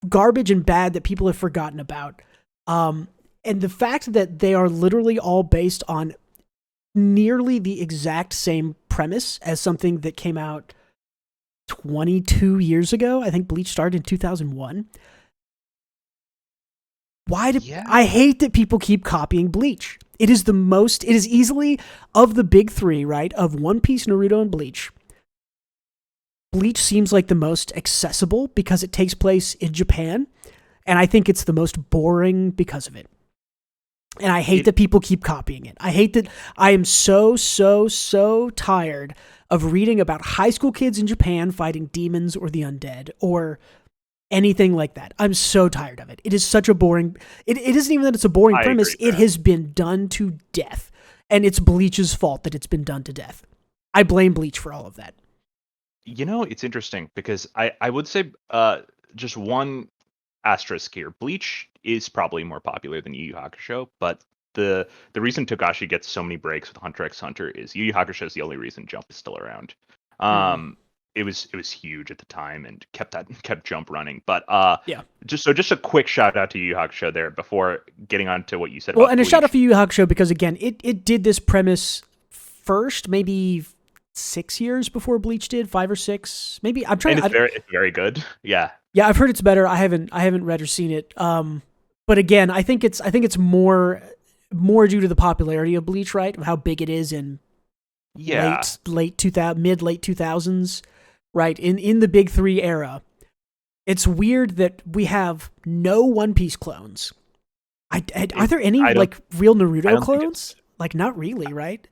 garbage and bad that people have forgotten about. And the fact that they are literally all based on nearly the exact same premise as something that came out 22 years ago. I think Bleach started in 2001. I hate that people keep copying Bleach. It is easily, of the big three, right, of One Piece, Naruto, and Bleach, Bleach seems like the most accessible because it takes place in Japan, and I think it's the most boring because of it. And I hate that people keep copying it. I hate that I am so tired of reading about high school kids in Japan fighting demons or the undead or anything like that. I'm so tired of it. It is such a boring... It isn't even that it's a boring premise. It has been done to death. And it's Bleach's fault that it's been done to death. I blame Bleach for all of that. You know, it's interesting because I would say just one asterisk here. Bleach is probably more popular than Yu Yu Hakusho, but the reason Togashi gets so many breaks with Hunter x Hunter is Yu Yu Hakusho is the only reason Jump is still around. It was huge at the time and kept Jump running. But yeah, just a quick shout out to Yu Yu Hakusho there before getting on to what you said. Well, about and Bleach. A shout out for Yu Yu Hakusho because again, it did this premise first, maybe 6 years before Bleach did, 5 or 6, maybe. I'm trying. And it's very good. Yeah. Yeah, I've heard it's better. I haven't read or seen it. But again, I think it's more due to the popularity of Bleach, right? Of how big it is in late 2000, mid late 2000s, right? In the Big 3 era. It's weird that we have no One Piece clones. Are there any like real Naruto clones? Like not really, right?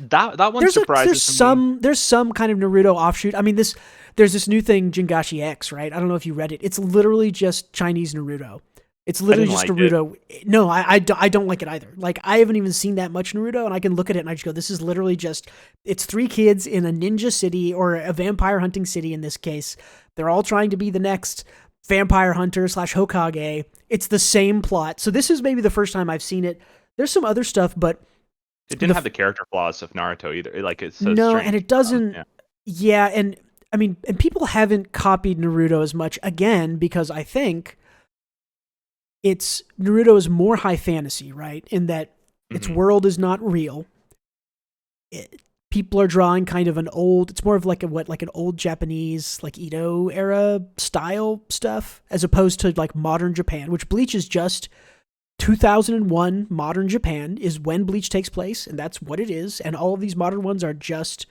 That one surprises me. There's some kind of Naruto offshoot. I mean, there's this new thing, Jingashi X, right? I don't know if you read it. It's literally just Chinese Naruto. It's literally just Naruto. No, I don't like it either. Like, I haven't even seen that much Naruto, and I can look at it and I just go, this is literally just, it's 3 kids in a ninja city, or a vampire hunting city in this case. They're all trying to be the next vampire hunter / Hokage. It's the same plot. So this is maybe the first time I've seen it. There's some other stuff, but it didn't have the character flaws of Naruto either. Like, it's so no, strange. And it doesn't. Yeah, and I mean, and people haven't copied Naruto as much again because I think Naruto is more high fantasy, right? In that its world is not real. People are drawing kind of it's more of like an old Japanese, like Edo era style stuff, as opposed to like modern Japan, which Bleach is just 2001 modern Japan is when Bleach takes place, and that's what it is. And all of these modern ones are just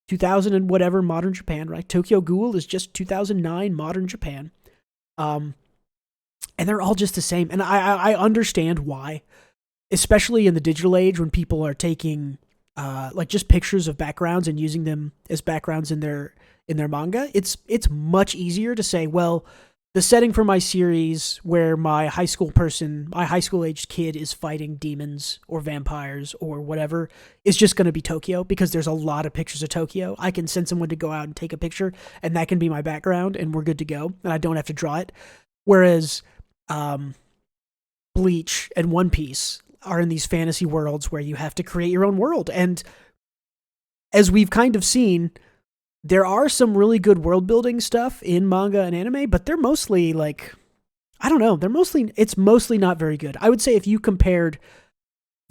2000 and whatever modern Japan, right? Tokyo Ghoul is just 2009 modern Japan. And they're all just the same. And I understand why, especially in the digital age when people are taking like just pictures of backgrounds and using them as backgrounds in their manga. It's much easier to say, well, the setting for my series where my high school aged kid is fighting demons or vampires or whatever is just going to be Tokyo because there's a lot of pictures of Tokyo. I can send someone to go out and take a picture and that can be my background and we're good to go and I don't have to draw it. Whereas Bleach and One Piece are in these fantasy worlds where you have to create your own world. And as we've kind of seen, there are some really good world building stuff in manga and anime, but they're mostly like, I don't know, it's mostly not very good. I would say if you compared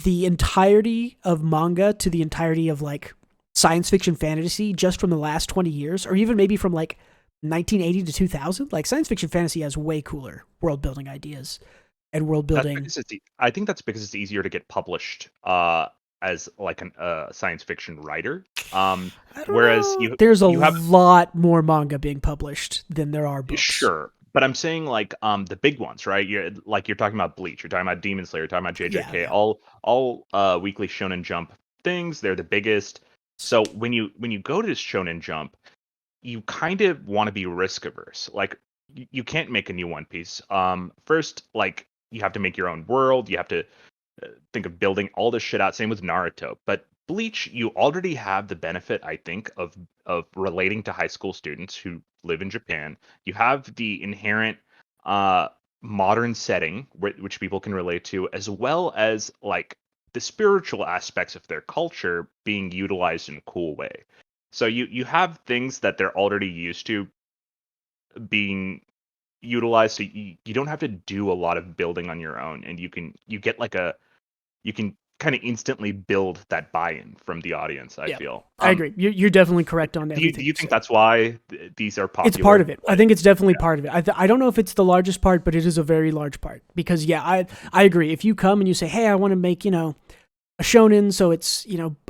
the entirety of manga to the entirety of like science fiction fantasy just from the last 20 years, or even maybe from like 1980 to 2000, like science fiction fantasy has way cooler world building ideas and world building. I think that's because it's easier to get published as like a science fiction writer. Whereas there's a lot more manga being published than there are books. Sure. But I'm saying like the big ones, right? You're talking about Bleach, you're talking about Demon Slayer, you're talking about JJK, yeah. all Weekly Shonen Jump things. They're the biggest. So when you go to Shonen Jump, you kind of want to be risk averse. Like you can't make a new One Piece. First, like you have to make your own world. You have to think of building all this shit out. Same with Naruto. But Bleach, you already have the benefit, I think, of relating to high school students who live in Japan. You have the inherent modern setting which people can relate to, as well as like the spiritual aspects of their culture being utilized in a cool way. So you have things that they're already used to being utilized, so you don't have to do a lot of building on your own, and you can kind of instantly build that buy-in from the audience. I feel. I agree. You're definitely correct on everything. Do you think that's why these are popular? It's part of it. I think it's definitely part of it. I don't know if it's the largest part, but it is a very large part. Because I agree. If you come and you say, hey, I want to make a shonen, so it's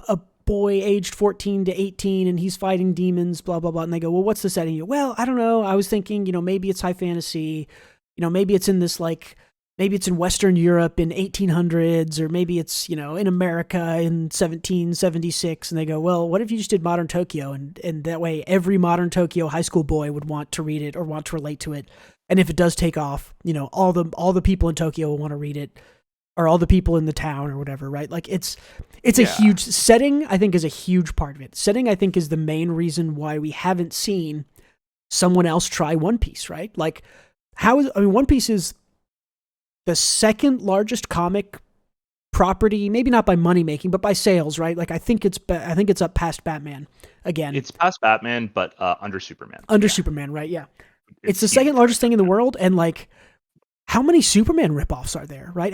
a boy aged 14 to 18 and he's fighting demons, blah blah blah, and they go, well, what's the setting? Well, I don't know. I was thinking, maybe it's high fantasy. Maybe it's in this like maybe it's in Western Europe in 1800s, or maybe it's, in America in 1776, and they go, well, what if you just did modern Tokyo, and that way every modern Tokyo high school boy would want to read it or want to relate to it, and if it does take off, all the people in Tokyo will want to read it, or all the people in the town or whatever, right? Like it's a huge setting. I think is a huge part of it. Setting, I think, is the main reason why we haven't seen someone else try One Piece, right? Like One Piece is the second largest comic property, maybe not by money making, but by sales, right? Like I think it's up past Batman again. It's past Batman, but under Superman. Superman, right? Yeah. It's the second largest thing in the world, and like, how many Superman ripoffs are there, right?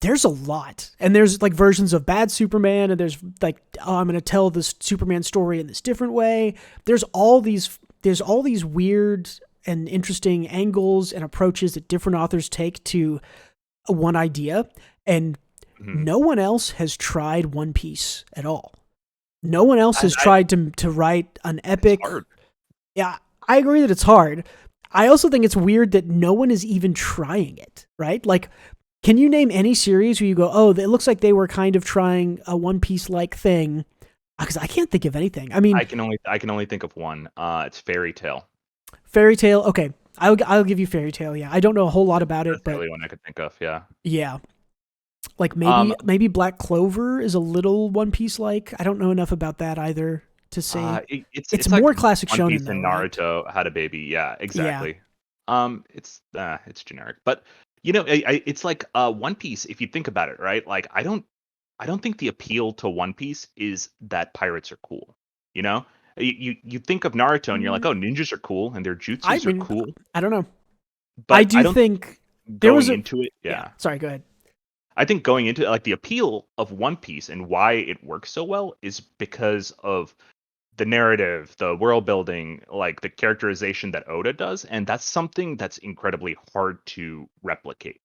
There's a lot. And there's like versions of bad Superman, and there's like, I'm going to tell this Superman story in this different way. There's all these weird and interesting angles and approaches that different authors take to one idea. And no one else has tried One Piece at all. No one else has tried to write an epic. It's hard. Yeah, I agree that it's hard. I also think it's weird that no one is even trying it, right? Like, can you name any series where you go, oh, it looks like they were kind of trying a One Piece-like thing? Because I can't think of anything. I mean, I can only think of one. It's Fairy Tail. Fairy Tail, okay. I'll give you Fairy Tail, yeah. I don't know a whole lot about That's it, but the only one I could think of, yeah. Yeah. Like maybe Black Clover is a little One Piece-like. I don't know enough about that either to say. It's more like classic One shonen, Piece though, and right? Naruto had a baby. Yeah, exactly. It's generic, but it's like One Piece. If you think about it, right? Like I don't think the appeal to One Piece is that pirates are cool. You think of Naruto and you're like, oh, ninjas are cool and their jutsus are cool. I don't know. But I do think there was into it. Yeah. Sorry, go ahead. I think going into it, like the appeal of One Piece and why it works so well is because of the narrative, the world building, like the characterization that Oda does, and that's something that's incredibly hard to replicate.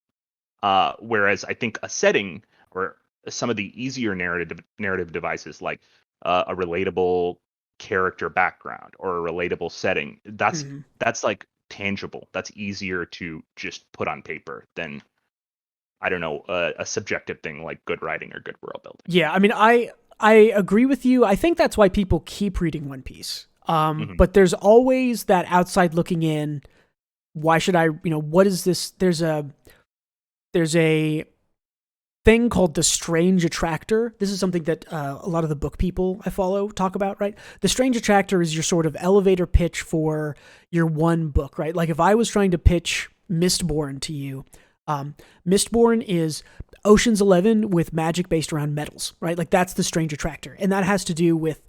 Whereas I think a setting or some of the easier narrative devices, like a relatable character background or a relatable setting, that's like tangible. That's easier to just put on paper than, I don't know, a subjective thing like good writing or good world building. Yeah, I mean, I agree with you. I think that's why people keep reading One Piece. But there's always that outside looking in. Why should I? What is this? There's a thing called the Strange Attractor. This is something that a lot of the book people I follow talk about, right? The Strange Attractor is your sort of elevator pitch for your one book, right? Like if I was trying to pitch Mistborn to you, Mistborn is Ocean's 11 with magic based around metals, right? Like that's the Strange Attractor. And that has to do with,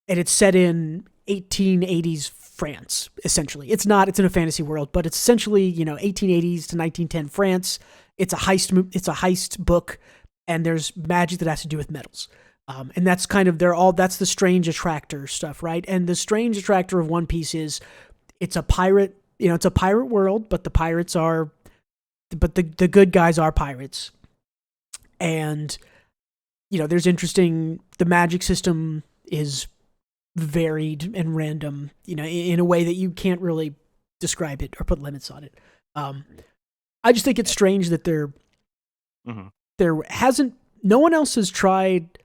and it's set in 1880s France, essentially. It's in a fantasy world, but it's essentially, 1880s to 1910 France. It's a heist book, and there's magic that has to do with metals. And that's kind of, that's the Strange Attractor stuff, right? And the Strange Attractor of One Piece is, it's a pirate, it's a pirate world, but the good guys are pirates. And, there's interesting, the magic system is varied and random, in a way that you can't really describe it or put limits on it. I just think it's strange that there hasn't, no one else has tried.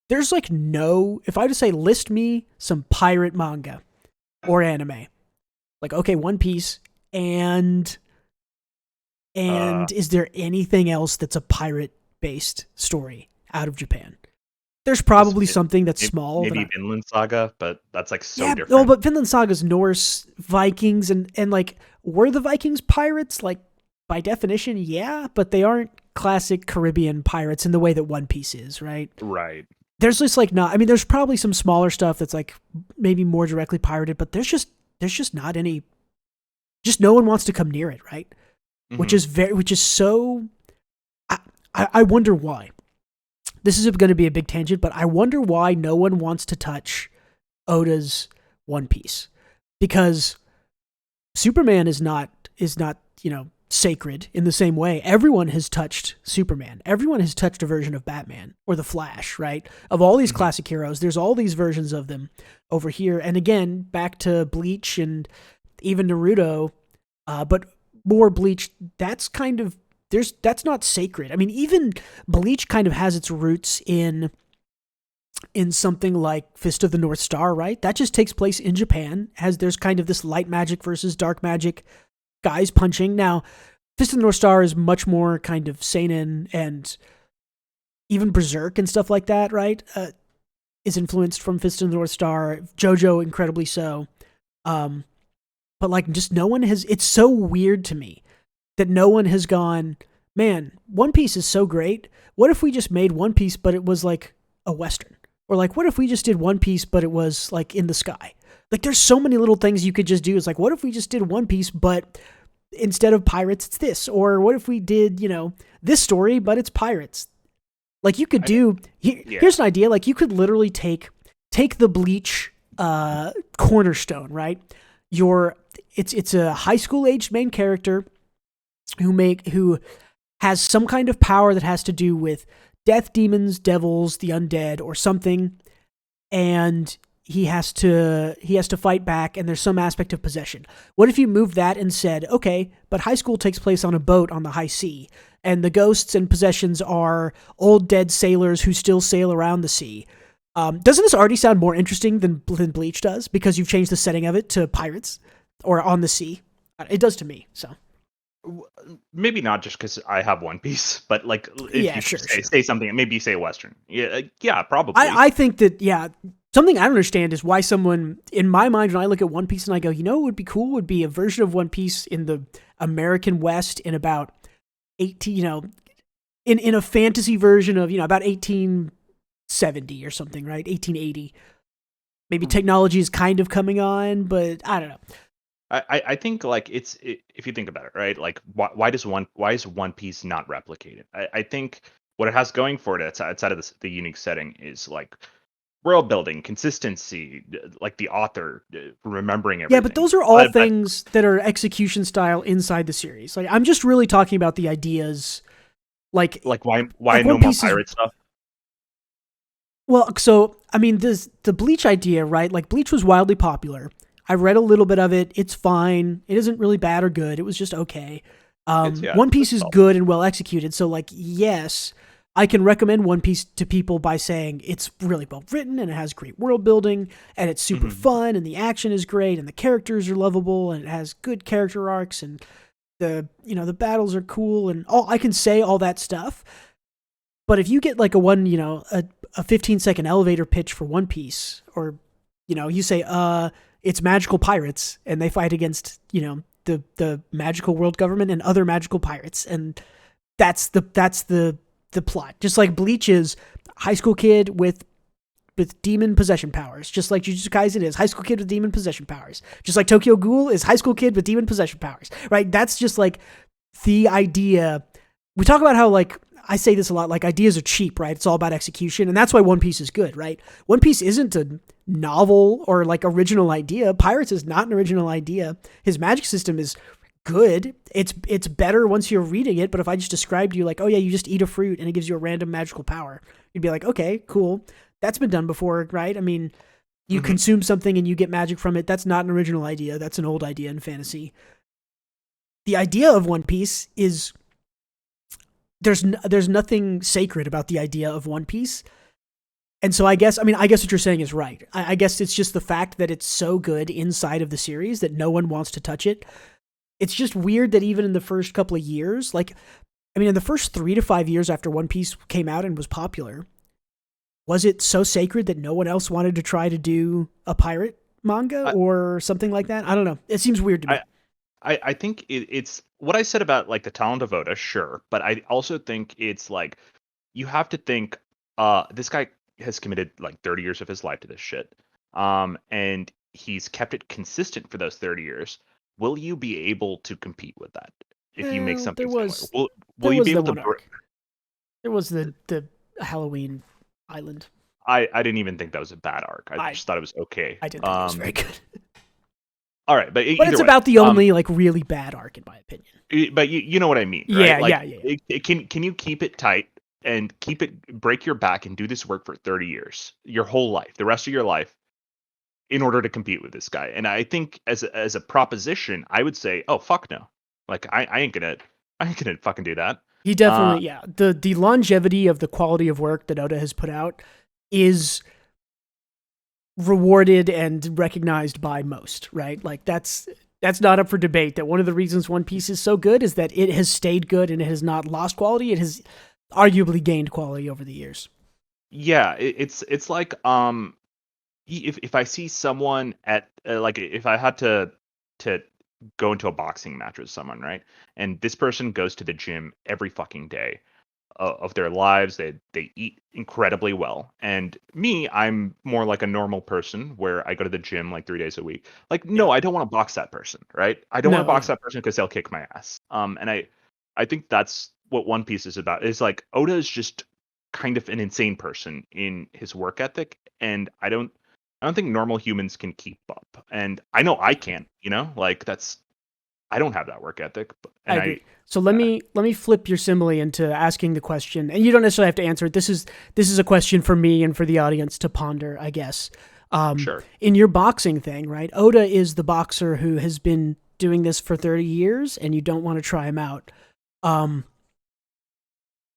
There's like if I just say list me some pirate manga or anime, like, okay, One Piece, and is there anything else that's a pirate based story out of Japan? There's probably something that's small. Maybe Vinland Saga, but that's like so different. No, but Vinland Saga's Norse, Vikings, and like, were the Vikings pirates? Like, by definition, yeah, but they aren't classic Caribbean pirates in the way that One Piece is, right? Right. There's just like there's probably some smaller stuff that's like maybe more directly pirated, but there's just not any. Just no one wants to come near it, right? Which is so. I wonder why. This is going to be a big tangent, but I wonder why no one wants to touch Oda's One Piece, because Superman is not sacred in the same way. Everyone has touched Superman. Everyone has touched a version of Batman or the Flash, right? Of all these classic heroes, there's all these versions of them over here. And again, back to Bleach and even Naruto. But more Bleach, that's kind of that's not sacred. I mean, even Bleach kind of has its roots in something like Fist of the North Star, right? That just takes place in Japan. There's kind of this light magic versus dark magic guys punching. Now, Fist of the North Star is much more kind of seinen and even Berserk and stuff like that, right? Is influenced from Fist of the North Star. JoJo, incredibly so. But like, just no one has. It's so weird to me that no one has gone, man, One Piece is so great. What if we just made One Piece, but it was like a Western? Or like, what if we just did One Piece, but it was like in the sky? Like, there's so many little things you could just do. It's like, what if we just did One Piece, but instead of pirates, it's this? Or what if we did, this story, but it's pirates? Like, you could do, here's an idea. Like, you could literally take the Bleach cornerstone, right? It's a high school aged main character who has some kind of power that has to do with death, demons, devils, the undead, or something, and he has to fight back, and there's some aspect of possession. What if you moved that and said, okay, but high school takes place on a boat on the high sea, and the ghosts and possessions are old dead sailors who still sail around the sea? Doesn't this already sound more interesting than Bleach does, because you've changed the setting of it to pirates or on the sea? It does to me, so. Maybe not just because I have One Piece, but like if you say something, maybe you say Western. Yeah, probably. I think that, something I don't understand is why someone, in my mind, when I look at One Piece and I go, what would be cool would be a version of One Piece in the American West in about 18, in a fantasy version of, about 1870 or something, right? 1880. Maybe technology is kind of coming on, but I don't know. I think like if you think about it, right? Like why is One Piece not replicated? I think what it has going for it outside of the unique setting is like world building, consistency, like the author remembering everything. Yeah, but those are all things that are execution style inside the series. Like, I'm just really talking about the ideas. Like why no more pirate stuff? Well, so I mean, the Bleach idea, right? Like, Bleach was wildly popular. I read a little bit of it. It's fine. It isn't really bad or good. It was just okay. One Piece is good and well executed. So, like, yes, I can recommend One Piece to people by saying it's really well written and it has great world building and it's super fun and the action is great and the characters are lovable and it has good character arcs and the battles are cool and I can say all that stuff. But if you get like a 15-second elevator pitch for One Piece, or you say it's magical pirates and they fight against the magical world government and other magical pirates, and that's the plot. Just like Bleach is high school kid with demon possession powers, just like Jujutsu Kaisen is high school kid with demon possession powers, just like Tokyo Ghoul is high school kid with demon possession powers, right? That's just like the idea. We talk about how, like, I say this a lot, like, ideas are cheap, right? It's all about execution, and that's why One Piece is good, right? One Piece isn't a novel or like original idea. Pirates is not an original idea. His magic system is good. It's better once you're reading it, but if I just described to you like, oh yeah, you just eat a fruit and it gives you a random magical power, you'd be like, okay, cool. That's been done before, right? I mean, you consume something and you get magic from it. That's not an original idea. That's an old idea in fantasy. The idea of One Piece is there's nothing sacred about the idea of One Piece. And so I guess what you're saying is right. I guess it's just the fact that it's so good inside of the series that no one wants to touch it. It's just weird that even in the first couple of years, in the first 3 to 5 years after One Piece came out and was popular, was it so sacred that no one else wanted to try to do a pirate manga or something like that? I don't know. It seems weird to me. I think it's what I said about like the talent of Oda, sure, but I also think it's like you have to think this guy has committed like 30 years of his life to this shit, and he's kept it consistent for those 30 years. Will you be able to compete with that if you make something similar? Will you be able to? There was the Halloween Island. I didn't even think that was a bad arc. I just thought it was okay. I didn't think it was very good. All right, but it's about the only like really bad arc in my opinion. But you know what I mean, right? Yeah. Can you keep it tight and break your back and do this work for 30 years, your whole life, the rest of your life, in order to compete with this guy? And I think as a proposition, I would say, oh fuck no. Like I ain't gonna fucking do that. He definitely, yeah. The longevity of the quality of work that Oda has put out is rewarded and recognized by most, right? Like that's not up for debate. That one of the reasons One Piece is so good is that it has stayed good and it has not lost quality. It has arguably gained quality over the years. Yeah, it's like if I see someone at like if I had to go into a boxing match with someone, right? And this person goes to the gym every fucking day of their lives. They eat incredibly well. And me, I'm more like a normal person where I go to the gym like 3 days a week. Like, Yeah. no, I don't want to box that person, right? I don't want to No, box yeah. that person because they'll kick my ass. And I think that's what One Piece is about. Is like Oda is just kind of an insane person in his work ethic, and I don't think normal humans can keep up. And I know I can't, like I don't have that work ethic, I and agree. So let uh, me flip your simile into asking the question, and you don't necessarily have to answer it. This is a question for me and for the audience to ponder, I guess. sure. In your boxing thing, right? Oda is the boxer who has been doing this for 30 years, and you don't want to try him out. Um,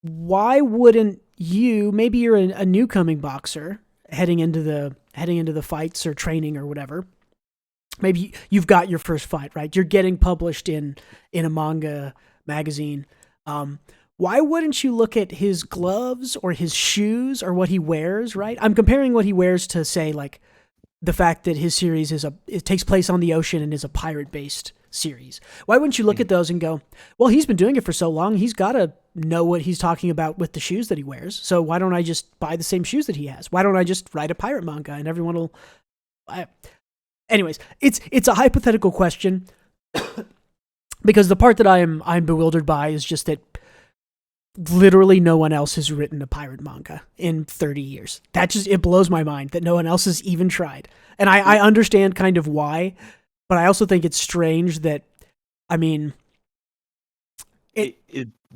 why wouldn't you? Maybe you're a new coming boxer heading into the fights or training or whatever. Maybe you've got your first fight, right? You're getting published in a manga magazine. Um, why wouldn't you look at his gloves or his shoes or what he wears, right? I'm comparing what he wears to, say, like the fact that his series it takes place on the ocean and is a pirate based series. Why wouldn't you look Mhm. at those and go, well, he's been doing it for so long, he's got to know what he's talking about with the shoes that he wears. So why don't I just buy the same shoes that he has? Why don't I just write a pirate manga and everyone will? Anyways, it's a hypothetical question because the part that I'm bewildered by is just that literally no one else has written a pirate manga in 30 years. That just, it blows my mind that no one else has even tried. And I understand kind of why, but I also think it's strange that, I mean, The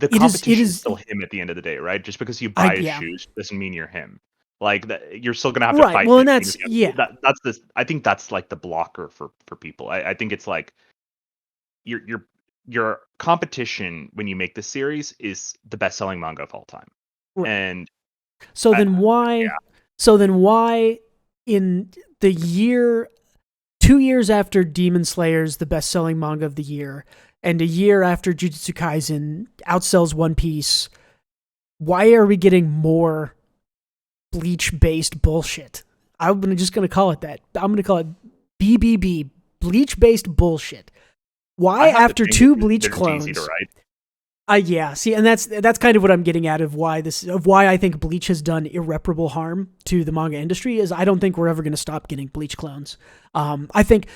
it is competition is still him at the end of the day, right? Just because you buy his yeah. shoes doesn't mean you're him. Like that, you're still gonna have to Right. fight Well, him. and that's, yeah. That's this. I think that's like the blocker for people. I think it's like your competition when you make this series is the best selling manga of all time. Right. And So I, then why yeah, so then why in the year 2 years after Demon Slayer's the best selling manga of the year, and a year after Jujutsu Kaisen outsells One Piece, why are we getting more Bleach based bullshit? I'm just gonna call it that. I'm gonna call it BBB, Bleach based bullshit. I Why have to after think two Bleach that it's easy to clones? write. Yeah, see, and that's kind of what I'm getting at of why I think Bleach has done irreparable harm to the manga industry is I don't think we're ever going to stop getting Bleach clones. I think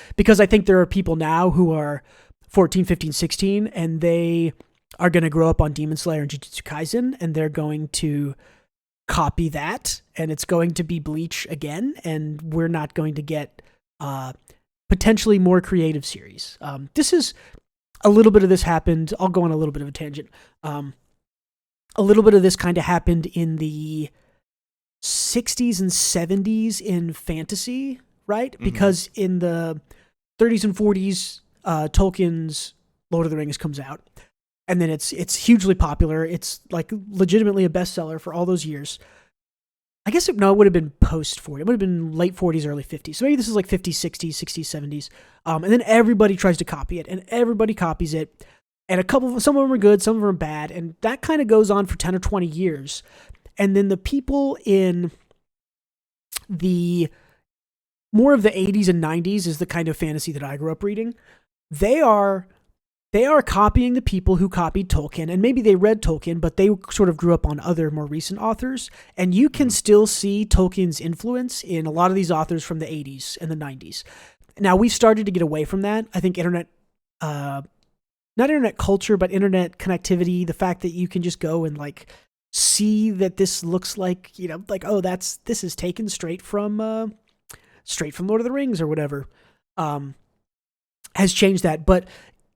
there are people now who are 14, 15, 16, and they are going to grow up on Demon Slayer and Jujutsu Kaisen, and they're going to copy that, and it's going to be Bleach again, and we're not going to get potentially more creative series. This is a little bit of this happened. I'll go on a little bit of a tangent. A little bit of this kind of happened in the 60s and 70s in fantasy, right? Mm-hmm. Because in the 30s and 40s, Tolkien's Lord of the Rings comes out, and then it's hugely popular. It's like legitimately a bestseller for all those years. I guess it would have been post 40. It would have been late 40s, early 50s. So maybe this is like 50s, 60s, 60s, 70s. And then everybody tries to copy it, and everybody copies it. And some of them are good, some of them are bad. And that kind of goes on for 10 or 20 years. And then the people in the more of the 80s and 90s is the kind of fantasy that I grew up reading. They are copying the people who copied Tolkien, and maybe they read Tolkien, but they sort of grew up on other more recent authors, and you can still see Tolkien's influence in a lot of these authors from the 80s and the 90s. Now, we've started to get away from that. I think not internet culture, but internet connectivity, the fact that you can just go and like see that this looks like, like, oh, this is taken straight from Lord of the Rings or whatever, has changed that. But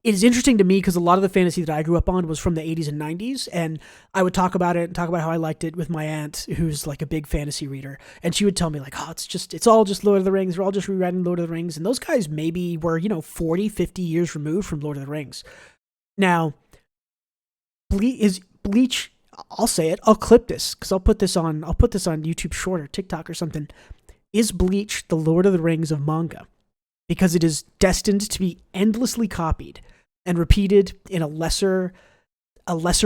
it is interesting to me because a lot of the fantasy that I grew up on was from the 80s and 90s, and I would talk about it and talk about how I liked it with my aunt, who's like a big fantasy reader, and she would tell me like, oh, it's all just Lord of the Rings, we're all just rewriting Lord of the Rings, and those guys maybe were, 40, 50 years removed from Lord of the Rings. Now, Bleach. I'll say it. I'll clip this because I'll put this on. I'll put this on YouTube Short or TikTok or something. Is Bleach the Lord of the Rings of manga? Because it is destined to be endlessly copied and repeated in a lesser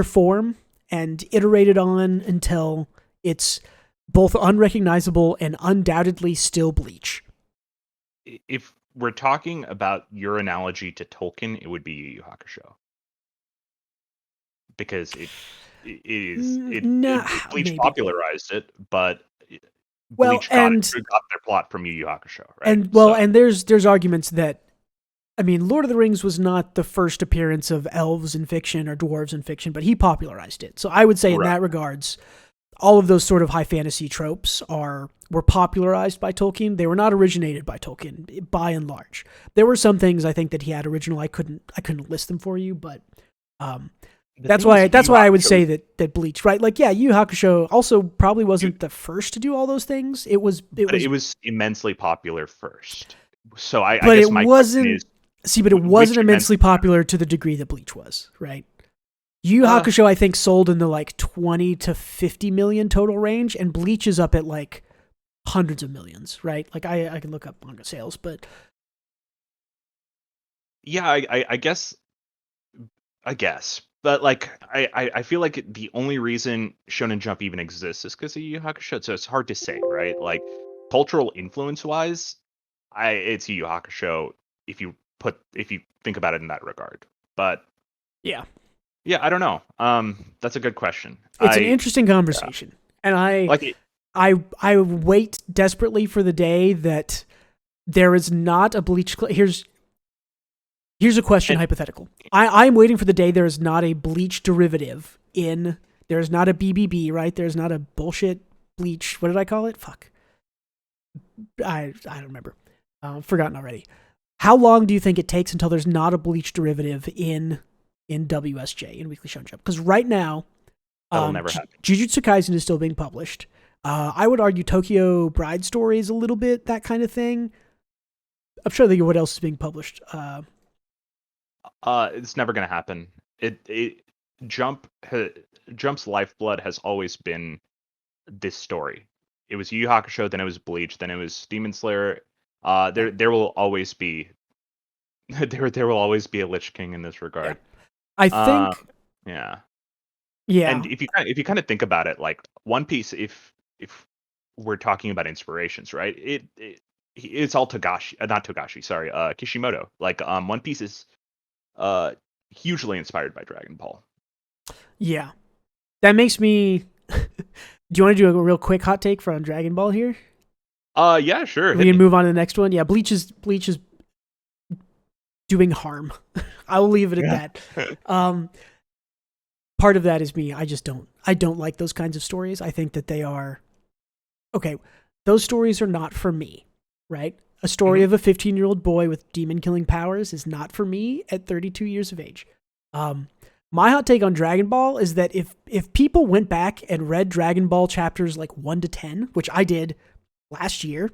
form and iterated on until it's both unrecognizable and undoubtedly still Bleach. If we're talking about your analogy to Tolkien, it would be Yu Yu Hakusho, because Nah, Bleach maybe. popularized it, but Well, Bleach got their plot from Yu Yu Hakusho, right? and there's arguments that, I mean, Lord of the Rings was not the first appearance of elves in fiction or dwarves in fiction, but he popularized it. So I would say in Right. that regards, all of those sort of high fantasy tropes were popularized by Tolkien. They were not originated by Tolkien by and large. There were some things I think that he had original. I couldn't list them for you, but that's why I would say that Bleach, right? Like, yeah, Yu Yu Hakusho also probably wasn't the first to do all those things. It was immensely popular first. So but I guess it my question wasn't. is, See, but it wasn't immensely popular to the degree that Bleach was, right? Yu Yu Hakusho, I think, sold in the like 20 to 50 million total range, and Bleach is up at like hundreds of millions, right? Like, I can look up manga sales, but yeah, I guess, but like I feel like the only reason Shonen Jump even exists is because of Yu Yu Hakusho. So it's hard to say, right? Like, cultural influence wise, it's Yu Yu Hakusho if you think about it in that regard. But yeah, I don't know. That's a good question. it's an interesting conversation, and Like it, I wait desperately for the day that there is not a Bleach. Here's a question, and hypothetical. I'm waiting for the day there is not a Bleach derivative in. There's not a BBB, right? There's not a bullshit Bleach. What did I call it? Fuck. I don't remember. Forgotten already. How long do you think it takes until there's not a Bleach derivative in WSJ, in Weekly Shonen Jump? Because right now, that'll never happen. Jujutsu Kaisen is still being published. I would argue Tokyo Bride Story is a little bit that kind of thing. I'm trying to think of what else is being published. It's never gonna happen. Jump's lifeblood has always been this story. It was Yu Yu Hakusho, then it was Bleach, then it was Demon Slayer. There will always be there will always be a Lich King in this regard. I think, yeah. yeah. And if you kind of think about it, like One Piece, if we're talking about inspirations, right? It's all Togashi, not Togashi, sorry, Kishimoto. Like, One Piece is hugely inspired by Dragon Ball. Yeah. That makes me. Do you want to do a real quick hot take for on Dragon Ball here? Yeah, sure. We can move on to the next one. Yeah, Bleach is doing harm. I will leave it at that. Part of that is me. I don't like those kinds of stories. I think that they are okay. Those stories are not for me, right? A story of a 15-year-old boy with demon killing powers is not for me at 32 years of age. My hot take on Dragon Ball is that if people went back and read Dragon Ball chapters like 1 to 10, which I did last year,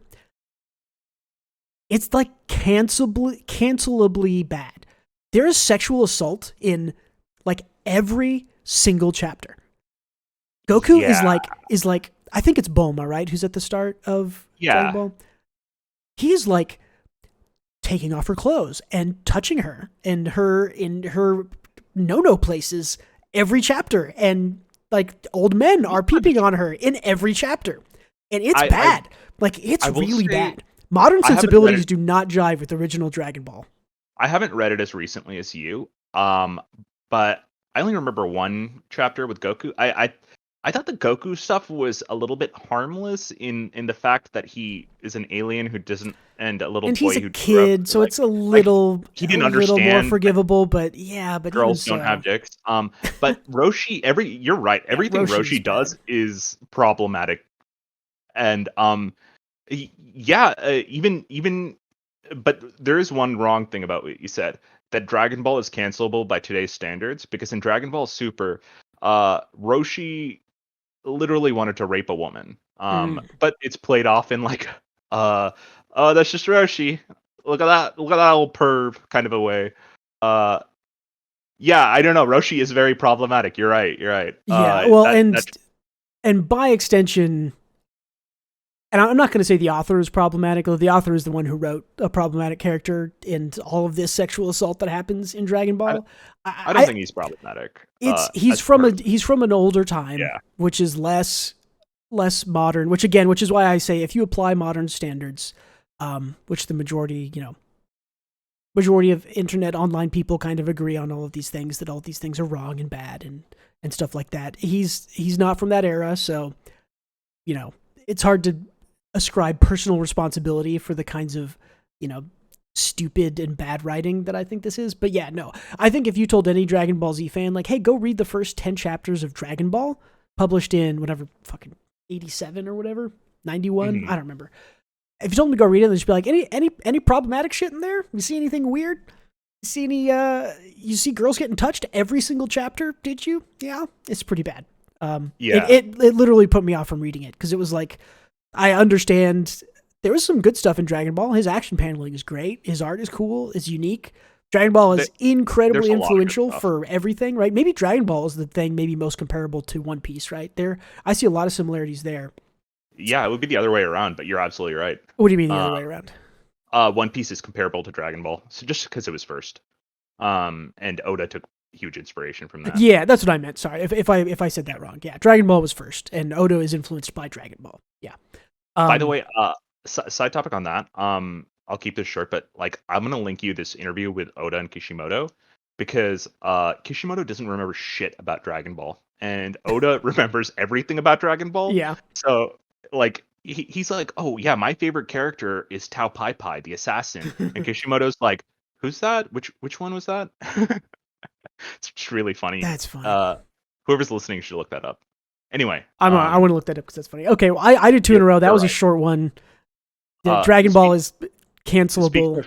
it's like cancelably bad. There is sexual assault in like every single chapter. Goku is like I think it's Bulma, right? Who's at the start of Dragon Ball. He's like taking off her clothes and touching her and her in her no places every chapter, and like old men are peeping on her in every chapter, and it's bad. It's really bad. Modern sensibilities do not jive with original Dragon Ball. I haven't read it as recently as you, but I only remember one chapter with Goku. I thought the Goku stuff was a little bit harmless in the fact that he is an alien who doesn't, and a little and boy he's a who kid, so it's a little he didn't understand, more forgivable. But girls don't have dicks. But Roshi, you're right. Everything Roshi does is problematic, and even. But there is one wrong thing about what you said, that Dragon Ball is cancelable by today's standards, because in Dragon Ball Super, Roshi literally wanted to rape a woman. But it's played off in like, oh, that's just Roshi. Look at that old perv kind of a way. Yeah, I don't know. Roshi is very problematic. You're right. You're right. Yeah, well, That and by extension, and I'm not going to say the author is problematic, although the author is the one who wrote a problematic character and all of this sexual assault that happens in Dragon Ball. I don't think he's problematic. He's from an older time, Yeah. which is less modern. Which is why I say if you apply modern standards, which the majority of internet online people kind of agree on all of these things, that all of these things are wrong and bad and stuff like that. He's not from that era, so it's hard to ascribe personal responsibility for the kinds of stupid and bad writing that I think this is. But yeah, no, I think if you told any Dragon Ball Z fan, like, hey, go read the first 10 chapters of Dragon Ball published in whatever fucking 87 or whatever, 91, I don't remember. If you told them to go read it, they'd just be like, any problematic shit in there? You see anything weird? You see any you see girls getting touched every single chapter? Did you? Yeah, it's pretty bad. Yeah, it literally put me off from reading it because it was like, I understand there was some good stuff in Dragon Ball. His action paneling is great. His art is cool. It's unique. Dragon Ball is incredibly influential for everything, right? Maybe Dragon Ball is the thing maybe most comparable to One Piece, right? I see a lot of similarities there. Yeah, it would be the other way around, but you're absolutely right. What do you mean the other way around? One Piece is comparable to Dragon Ball, so just because it was first. And Oda took huge inspiration from that. Yeah, that's what I meant. Sorry if I said that wrong. Yeah, Dragon Ball was first, and Oda is influenced by Dragon Ball. Yeah. By the way, side topic on that. I'll keep this short, but like I'm gonna link you this interview with Oda and Kishimoto because Kishimoto doesn't remember shit about Dragon Ball, and Oda remembers everything about Dragon Ball. Yeah. So like he's like, oh yeah, my favorite character is Tao Pai Pai, the assassin, and Kishimoto's like, who's that? Which one was that? It's just really funny. That's funny. Whoever's listening should look that up. Anyway, I want to look that up because that's funny. Okay, well, I did two in a row. That was a short one. Dragon Ball is cancelable.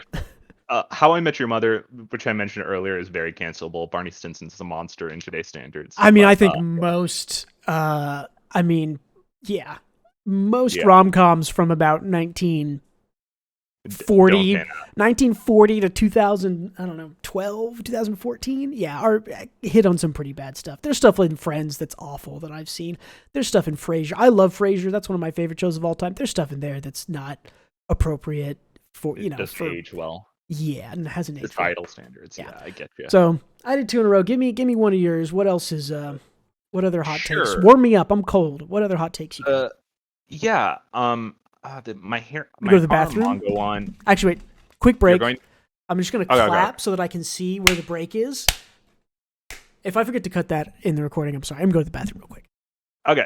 How I Met Your Mother, which I mentioned earlier, is very cancelable. Barney Stinson's a monster in today's standards. I mean, I think most rom-coms from about 1940 to 2000, I don't know, 2014, are hit on some pretty bad stuff. There's stuff in Friends that's awful that I've seen. There's stuff in Frasier. I love Frasier. That's one of my favorite shows of all time. There's stuff in there that's not appropriate for, doesn't age well. Yeah, and it hasn't aged societal standards. Yeah, I get you. So I did two in a row. Give me one of yours. What else is what other hot takes? Warm me up. I'm cold. What other hot takes you got? My hair. You go to the bathroom. Go on. Actually, wait. Quick break. I'm just gonna clap so that I can see where the break is. If I forget to cut that in the recording, I'm sorry. I'm gonna go to the bathroom real quick. Okay.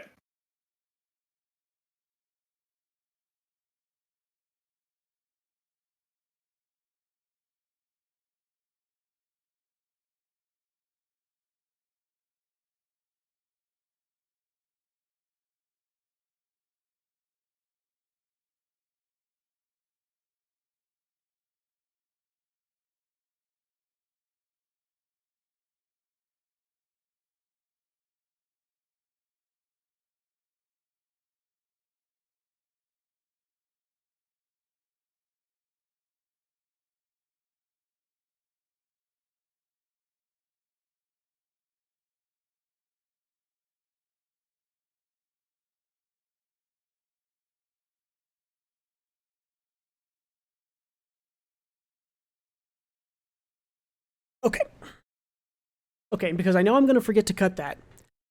Okay, because I know I'm going to forget to cut that.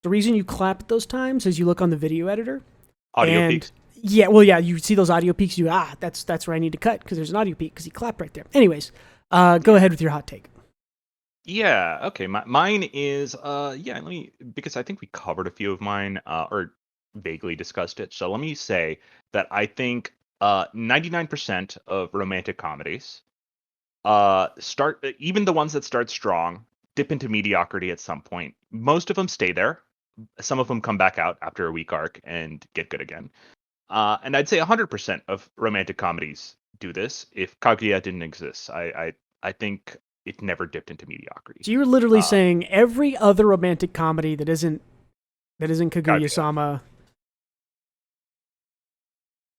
The reason you clap at those times is you look on the video editor. Audio peaks. Yeah, well, yeah, you see those audio peaks. That's where I need to cut because there's an audio peak because he clapped right there. Anyways, go ahead with your hot take. Yeah. Okay. Mine is let me, because I think we covered a few of mine or vaguely discussed it. So let me say that I think 99% of romantic comedies start, even the ones that start strong, dip into mediocrity at some point. Most of them stay there. Some of them come back out after a weak arc and get good again. And I'd say 100% of romantic comedies do this. If Kaguya didn't exist, I think it never dipped into mediocrity. So you're literally saying every other romantic comedy that isn't Kaguya-sama,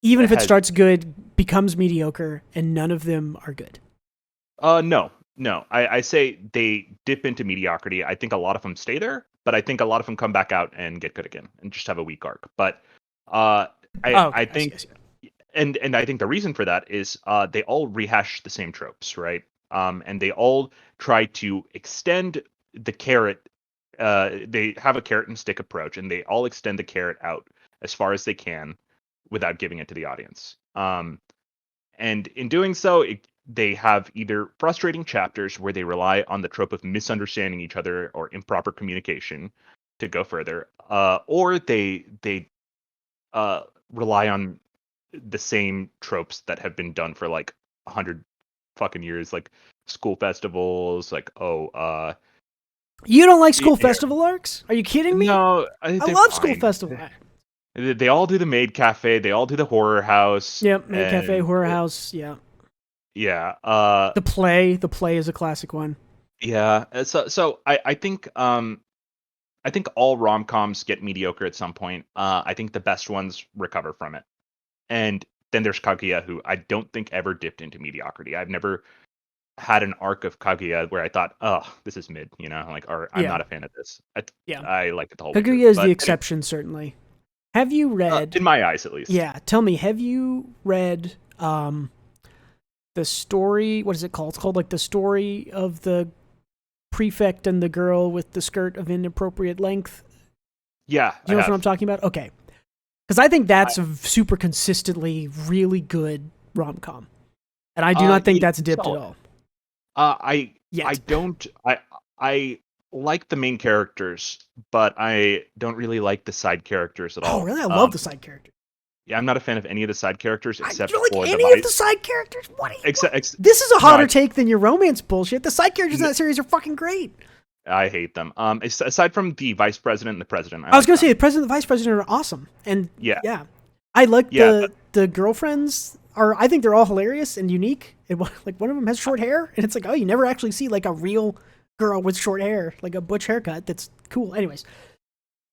if it starts good, becomes mediocre, and none of them are good. No. No, I say they dip into mediocrity. I think a lot of them stay there, but I think a lot of them come back out and get good again and just have a weak arc. But uh, Oh, I okay, I think, see. and I think the reason for that is they all rehash the same tropes, right? And they all try to extend the carrot. They have a carrot and stick approach, and they all extend the carrot out as far as they can without giving it to the audience. And in doing so, they have either frustrating chapters where they rely on the trope of misunderstanding each other or improper communication to go further, or they rely on the same tropes that have been done for like 100 fucking years, like school festivals, like You don't like y- school yeah, festival arcs? Are you kidding me? no, I they're love school fine. festival. They all do the maid cafe, they all do the horror house, Yep, Maid Cafe, and Horror House. Yeah, yeah, the play. The play is a classic one. yeah. So I think all rom-coms get mediocre at some point. I think the best ones recover from it. And then there's Kaguya, who I don't think ever dipped into mediocrity. I've never had an arc of Kaguya where I thought, oh, this is mid, like, or I'm Yeah, not a fan of this. yeah. I like it the whole way through. Kaguya is the But exception, certainly. Have you read? in my eyes, at least. Yeah, tell me. Have you read the story? What is it called? It's called like the story of the prefect and the girl with the skirt of inappropriate length. Yeah, Do you know I what I'm have. talking about? Okay, because I think that's a super consistently really good rom com, and I do not think that's dipped at Solid. all I yet. don't I like the main characters, but I don't really like the side characters at Oh, all. really? I love the side characters. Yeah, I'm not a fan of any of the side characters I except don't like for the any of vice. the side characters. What? Except This is a no, hotter take than your romance bullshit. The side characters in n- that series are fucking great. I hate them. Aside from the vice president and the president, I I was like gonna say them. the president and the vice president are awesome, and Yeah, yeah, I like yeah, the girlfriends. I think they're all hilarious and unique. And like one of them has short hair, and it's like, oh, you never actually see like a real girl with short hair, like a butch haircut. That's cool. Anyways,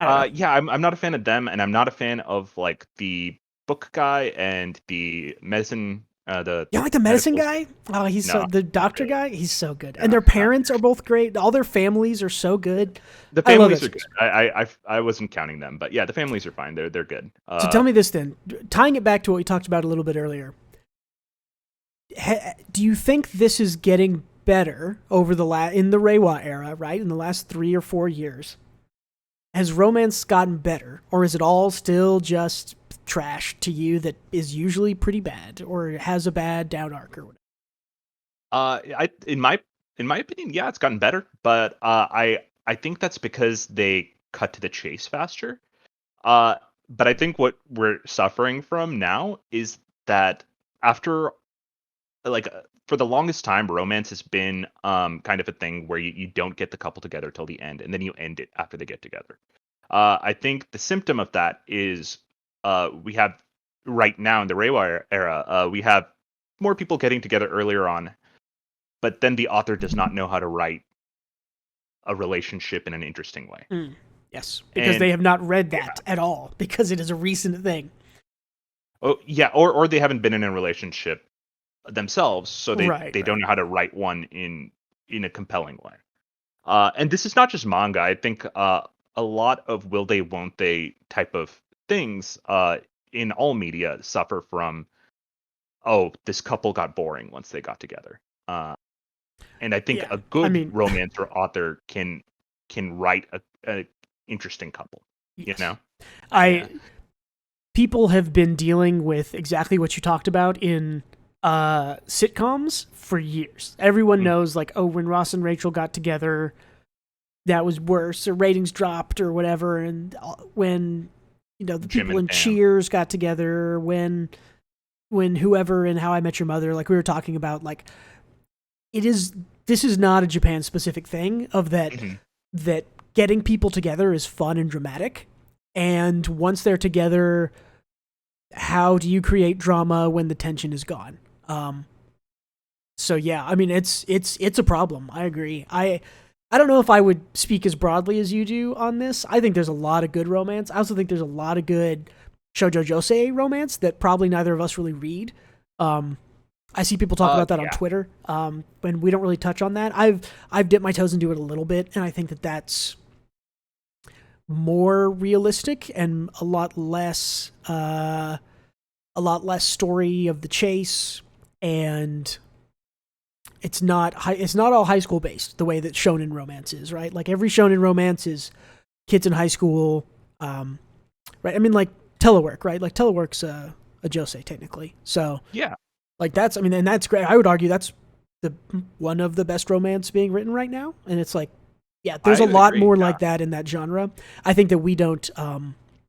I don't know. yeah. I'm not a fan of them, and I'm not a fan of like the book guy and the medicine. The You don't like the medicine medical. guy? Oh, he's so No, the not doctor really. guy. He's so good, and Yeah, their parents are both great. All their families are so good. the I love families that are good. series. I wasn't counting them, but yeah, the families are fine. They're good. So tell me this then, tying it back to what we talked about a little bit earlier. Do you think this is getting better over in the Reiwa era, right? In the last 3 or 4 years, has romance gotten better, or is it all still just trash to you that is usually pretty bad, or has a bad down arc or whatever? I in my opinion, yeah, it's gotten better, but I think that's because they cut to the chase faster. But I think what we're suffering from now is that after like for the longest time, romance has been kind of a thing where you don't get the couple together till the end, and then you end it after they get together. I think the symptom of that is we have right now in the Reiwa era, we have more people getting together earlier on, but then the author does not know how to write a relationship in an interesting way. Yes, because they And have not read yeah, that at all, because it is a recent thing. oh yeah, or they haven't been in a relationship themselves, so Right, they right. don't know how to write one in a compelling way. And this is not just manga. I think a lot of will they, won't they type of things in all media suffer from, oh, this couple got boring once they got together. And I think Yeah, a I good mean, romancer author can write a interesting couple. You yes. know? I Yeah. People have been dealing with exactly what you talked about in sitcoms for years. Everyone Mm, knows, like, oh, when Ross and Rachel got together, that was worse, or ratings dropped, or whatever. And when the Jim people and in Pam. Cheers got together, when whoever in How I Met Your Mother, like we were talking about, like it is. This is not a Japan specific thing of Mhm. that getting people together is fun and dramatic. And once they're together, how do you create drama when the tension is gone? So yeah, I mean it's a problem. I agree. I don't know if I would speak as broadly as you do on this. I think there's a lot of good romance. I also think there's a lot of good shoujo josei romance that probably neither of us really read. Um, I see people talk about that on Yeah. Twitter, and we don't really touch on that. I've dipped my toes into it a little bit, and I think that that's more realistic and a lot less story of the chase, and it's not all high school based the way that shonen romance is, right? Like every shonen romance is kids in high school, right? I mean, like telework, right? Like telework's a josei technically, so Yeah. like that's, I mean, and that's great. I would argue that's the one of the best romance being written right now, and it's like, yeah, there's I a lot agree. more Yeah. like that in that genre. I think that we don't. I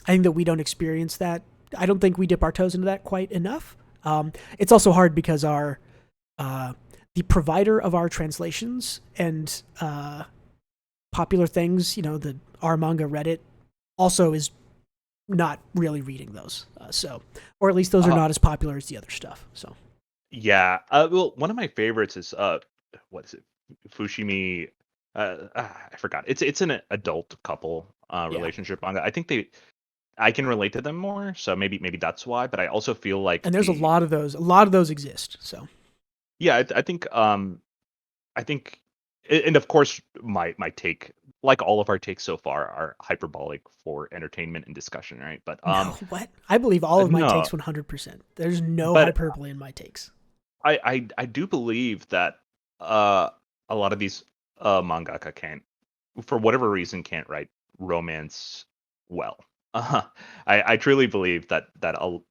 think that we don't experience that. I don't think we dip our toes into that quite enough. It's also hard because our the provider of our translations and popular things, the our manga Reddit, also is not really reading those. So, or at least those are Uh, not as popular as the other stuff. So, yeah. Well, one of my favorites is what is it? Fushimi. I forgot. It's an adult couple yeah. relationship manga. I can relate to them more, so maybe that's why. But I also feel like And there's a lot of those. A lot of those exist. So, yeah, I think, and of course, my take, like all of our takes so far, are hyperbolic for entertainment and discussion, right? But no, what? I believe all of my no, takes 100%. There's no but hyperbole in my takes. I do believe that a lot of these mangaka can't, for whatever reason, can't write romance well. Uh, I truly believe that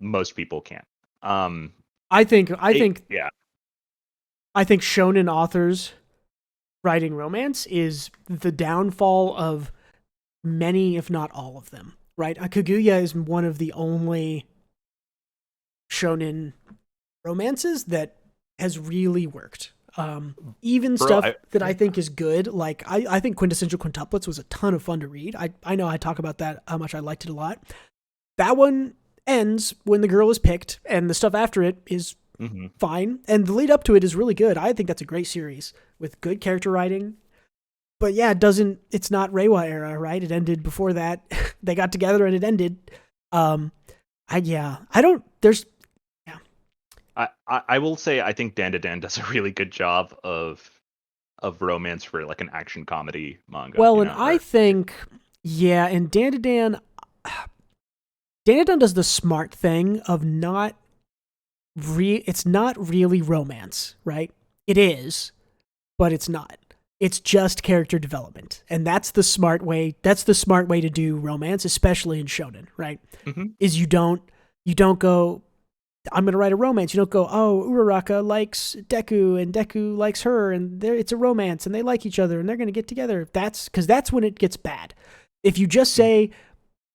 most people can't. Um, I think I think yeah, I think shonen authors writing romance is the downfall of many, if not all of them. Right? Kaguya is one of the only shonen romances that has really worked. Even bro, stuff that I think is good, like I think Quintessential Quintuplets was a ton of fun to read. I know I talk about that, how much I liked it a lot. That one ends when the girl is picked, and the stuff after it is hmm fine. And the lead up to it is really good. I think that's a great series with good character writing. But yeah, it's not Reiwa era, right? It ended before that. They got together and it ended. I don't, there's, yeah. I will say I think Dan to Dan does a really good job of romance for like an action comedy manga, Well, and I or think, yeah, and Dan to Dan does the smart thing of it's not really romance, right? It is, but it's not. It's just character development. And that's the smart way to do romance, especially in shonen, right? Mhm. Is you don't go, I'm going to write a romance. You don't go, oh, Uraraka likes Deku and Deku likes her and it's a romance and they like each other and they're going to get together. That's when it gets bad. If you just say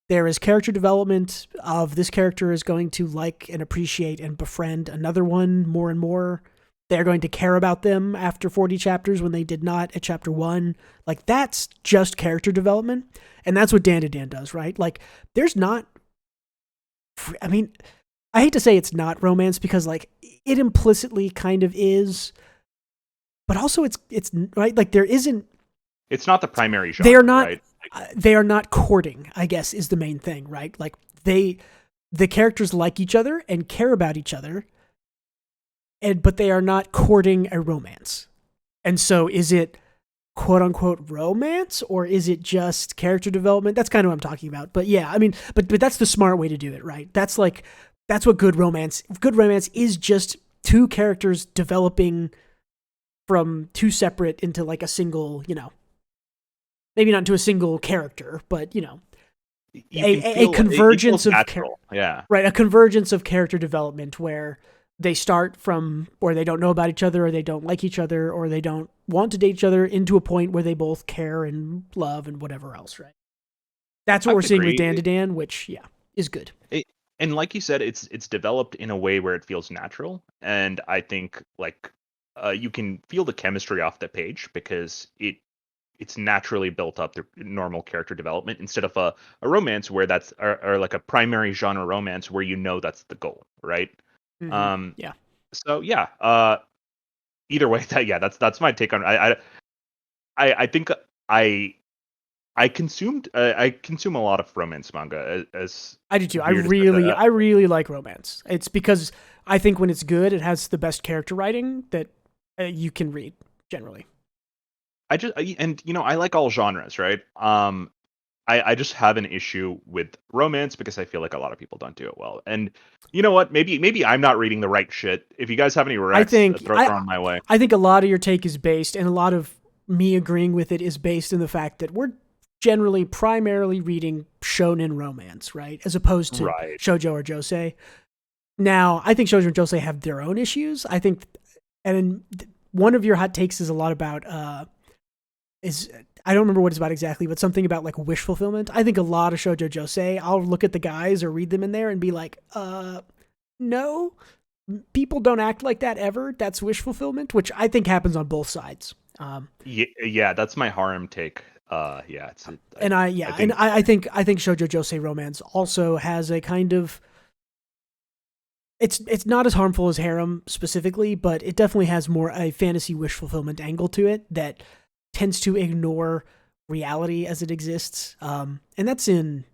there is character development of this character is going to like and appreciate and befriend another one more and more, they're going to care about them after 40 chapters when they did not at chapter 1. Like that's just character development. And that's what Dan to Dan does, right? Like there's not, I mean, I hate to say it's not romance because like it implicitly kind of is, but also it's right. Like there isn't. It's not the primary They are genre, not. right? They are not courting. I guess is the main thing, right? Like the characters like each other and care about each other, but they are not courting a romance. And so, is it quote unquote romance or is it just character development? That's kind of what I'm talking about. But yeah, I mean, but that's the smart way to do it, right? That's what good romance. Good romance is just two characters developing from two separate into like a single, maybe not into a single character, but You can a feel it convergence feels of natural. Yeah. right, a convergence of character development where they start from or they don't know about each other or they don't like each other or they don't want to date each other into a point where they both care and love and whatever else, right? That's I what we're would seeing with agree. Dan to Dan, which yeah, is good. It, and like you said, it's developed in a way where it feels natural, and I think like you can feel the chemistry off the page because it's naturally built up through normal character development instead of a romance where that's or like a primary genre romance where that's the goal, right? Um, Yeah. so yeah, either way, that's my take on it. I think I I consume a lot of romance manga. As I do too. weird as I really like romance. It's because I think when it's good, it has the best character writing that you can read generally. and I like all genres, right? I just have an issue with romance because I feel like a lot of people don't do it well. And you know what? Maybe I'm not reading the right shit. If you guys have any I recs, think throw on my way. I think a lot of your take is based, and a lot of me agreeing with it is based in the fact that we're generally primarily reading shonen romance, right, as opposed to Right. shoujo or josei. Now, I think shoujo and josei have their own issues. I think, and one of your hot takes is a lot about is I don't remember what it's about exactly, but something about like wish fulfillment. I think a lot of shoujo josei, I'll look at the guys or read them in there and be like, no, people don't act like that ever. That's wish fulfillment, which I think happens on both sides. Yeah, that's my harem take. Yeah, I think shoujo josei romance also has a kind of it's not as harmful as harem specifically, but it definitely has more a fantasy wish fulfillment angle to it that tends to ignore reality as it exists. And that's in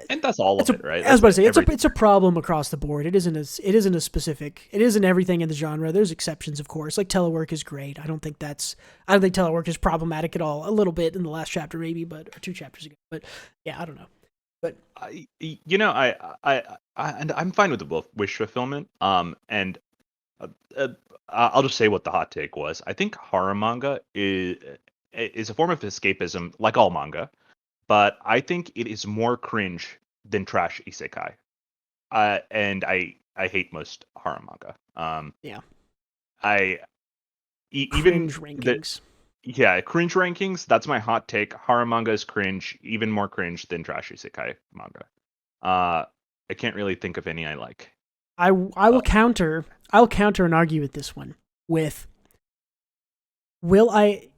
and that's all of it, right? I was about to say it's a problem across the board. It isn't a specific. It isn't everything in the genre. There's exceptions, of course. Like telework is great. I don't think telework is problematic at all. A little bit in the last chapter, maybe, or 2 chapters ago. But yeah, I don't know. But and I'm fine with the both wish fulfillment. And I'll just say what the hot take was. I think horror manga is a form of escapism, like all manga. But I think it is more cringe than trash isekai. And I hate most horror manga. Yeah. Even cringe rankings. Cringe rankings. That's my hot take. Horror manga is cringe, even more cringe than trash isekai manga. I can't really think of any I like. I will counter. I'll counter and argue with this one with.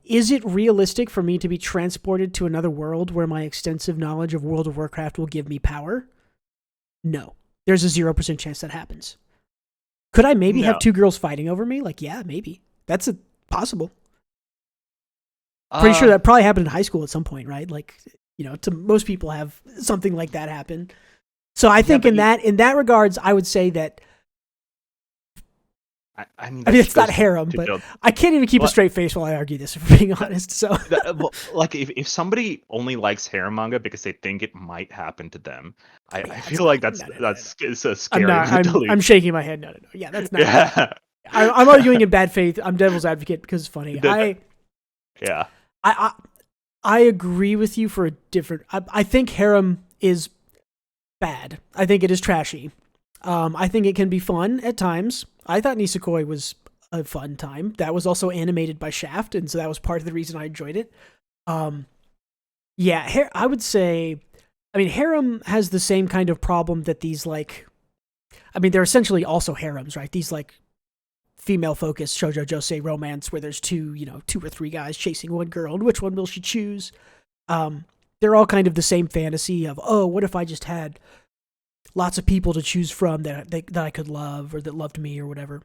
Is it realistic for me to be transported to another world where my extensive knowledge of World of Warcraft will give me power? No. There's a 0% chance that happens. Could I maybe have 2 girls fighting over me? Like, yeah, maybe. That's possible. Pretty sure that probably happened in high school at some point, right? Like, to most people have something like that happen. So I think in that regards, I would say that I mean, it's not harem, but I can't even keep a straight face while I argue this, if we're being honest. So, like, if somebody only likes harem manga because they think it might happen to them, I feel like that's a scary. I'm shaking my head. No. Yeah, that's not. Yeah. I'm arguing in bad faith. I'm devil's advocate because it's funny. I agree with you for a different. I think harem is bad. I think it is trashy. I think it can be fun at times. I thought Nisekoi was a fun time. That was also animated by Shaft, and so that was part of the reason I enjoyed it. I would say, harem has the same kind of problem that these, they're essentially also harems, right? These, female-focused shoujo josei romance where there's 2 or 3 guys chasing one girl, and which one will she choose? They're all kind of the same fantasy of, what if I just had lots of people to choose from that I could love or that loved me or whatever.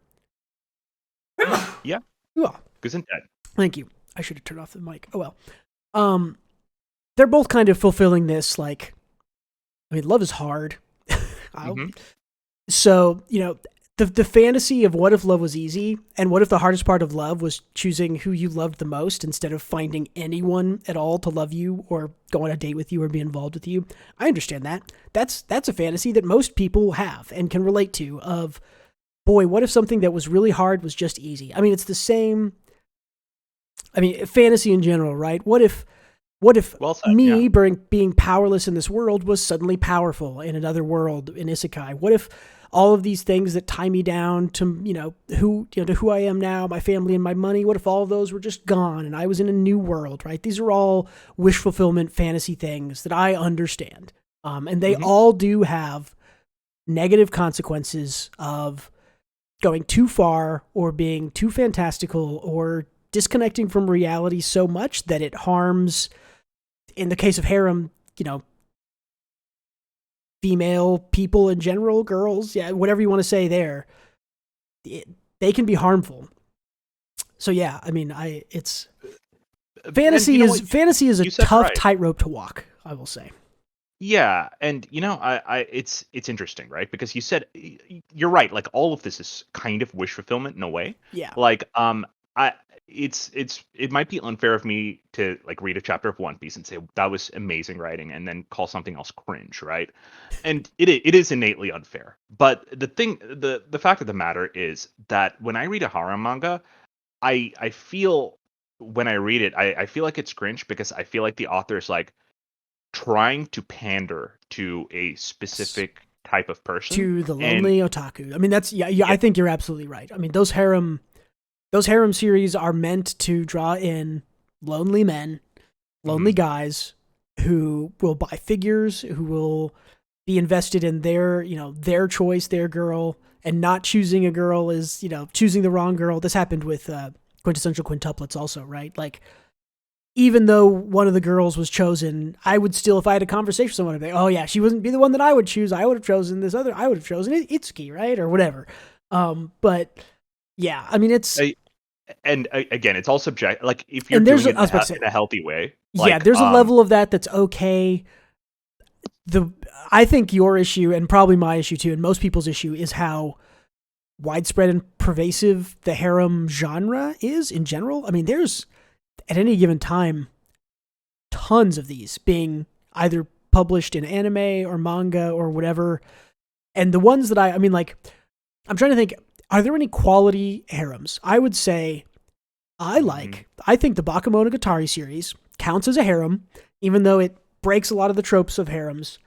Yeah. Isn't that? Thank you. I should have turned off the mic. Oh well. They're both kind of fulfilling this, love is hard. So, the fantasy of what if love was easy, and what if the hardest part of love was choosing who you loved the most instead of finding anyone at all to love you or go on a date with you or be involved with you. I understand that. That's a fantasy that most people have and can relate to of, boy, what if something that was really hard was just easy? It's the same, fantasy in general, right? What if being powerless in this world was suddenly powerful in another world in Isekai? What if all of these things that tie me down to, to who I am now, my family and my money, what if all of those were just gone and I was in a new world, right? These are all wish fulfillment fantasy things that I understand. And they all do have negative consequences of going too far or being too fantastical or disconnecting from reality so much that it harms, in the case of harem, female people in general, girls, whatever you want to say there, they can be harmful. So yeah, And you know what? fantasy is a You said it tough right. tightrope to walk, I will say. Yeah, and it's interesting, right? Because you said you're right. Like all of this is kind of wish fulfillment in a way. Yeah. Like I it might be unfair of me to like read a chapter of One Piece and say that was amazing writing, and then call something else cringe, right? And it is innately unfair. But the fact of the matter is that when I read a harem manga, I feel when I read it, I feel like it's cringe because I feel like the author is like trying to pander to a specific type of person. To the And lonely otaku. I mean, that's yeah. yeah, I think you're absolutely right. I mean, those harem series are meant to draw in lonely men, lonely mhm, guys who will buy figures, who will be invested in their choice, their girl, and not choosing a girl is choosing the wrong girl. This happened with quintessential quintuplets also, right? Like even though one of the girls was chosen, I would still, if I had a conversation with someone, I'd be like, oh yeah, she wouldn't be the one that I would choose. I would have chosen this other. I would have chosen Itsuki, right, or whatever. But yeah, I mean it's I- and again, it's all subject. Like if you're and doing it I was about to say, in a healthy way, yeah, there's a level of that that's okay. I think your issue and probably my issue too, and most people's issue is how widespread and pervasive the harem genre is in general. I mean, there's at any given time tons of these being either published in anime or manga or whatever. And the ones that I mean, like, I'm trying to think, are there any quality harems? I would say mhm. I think the Bakemonogatari series counts as a harem, even though it breaks a lot of the tropes of harems.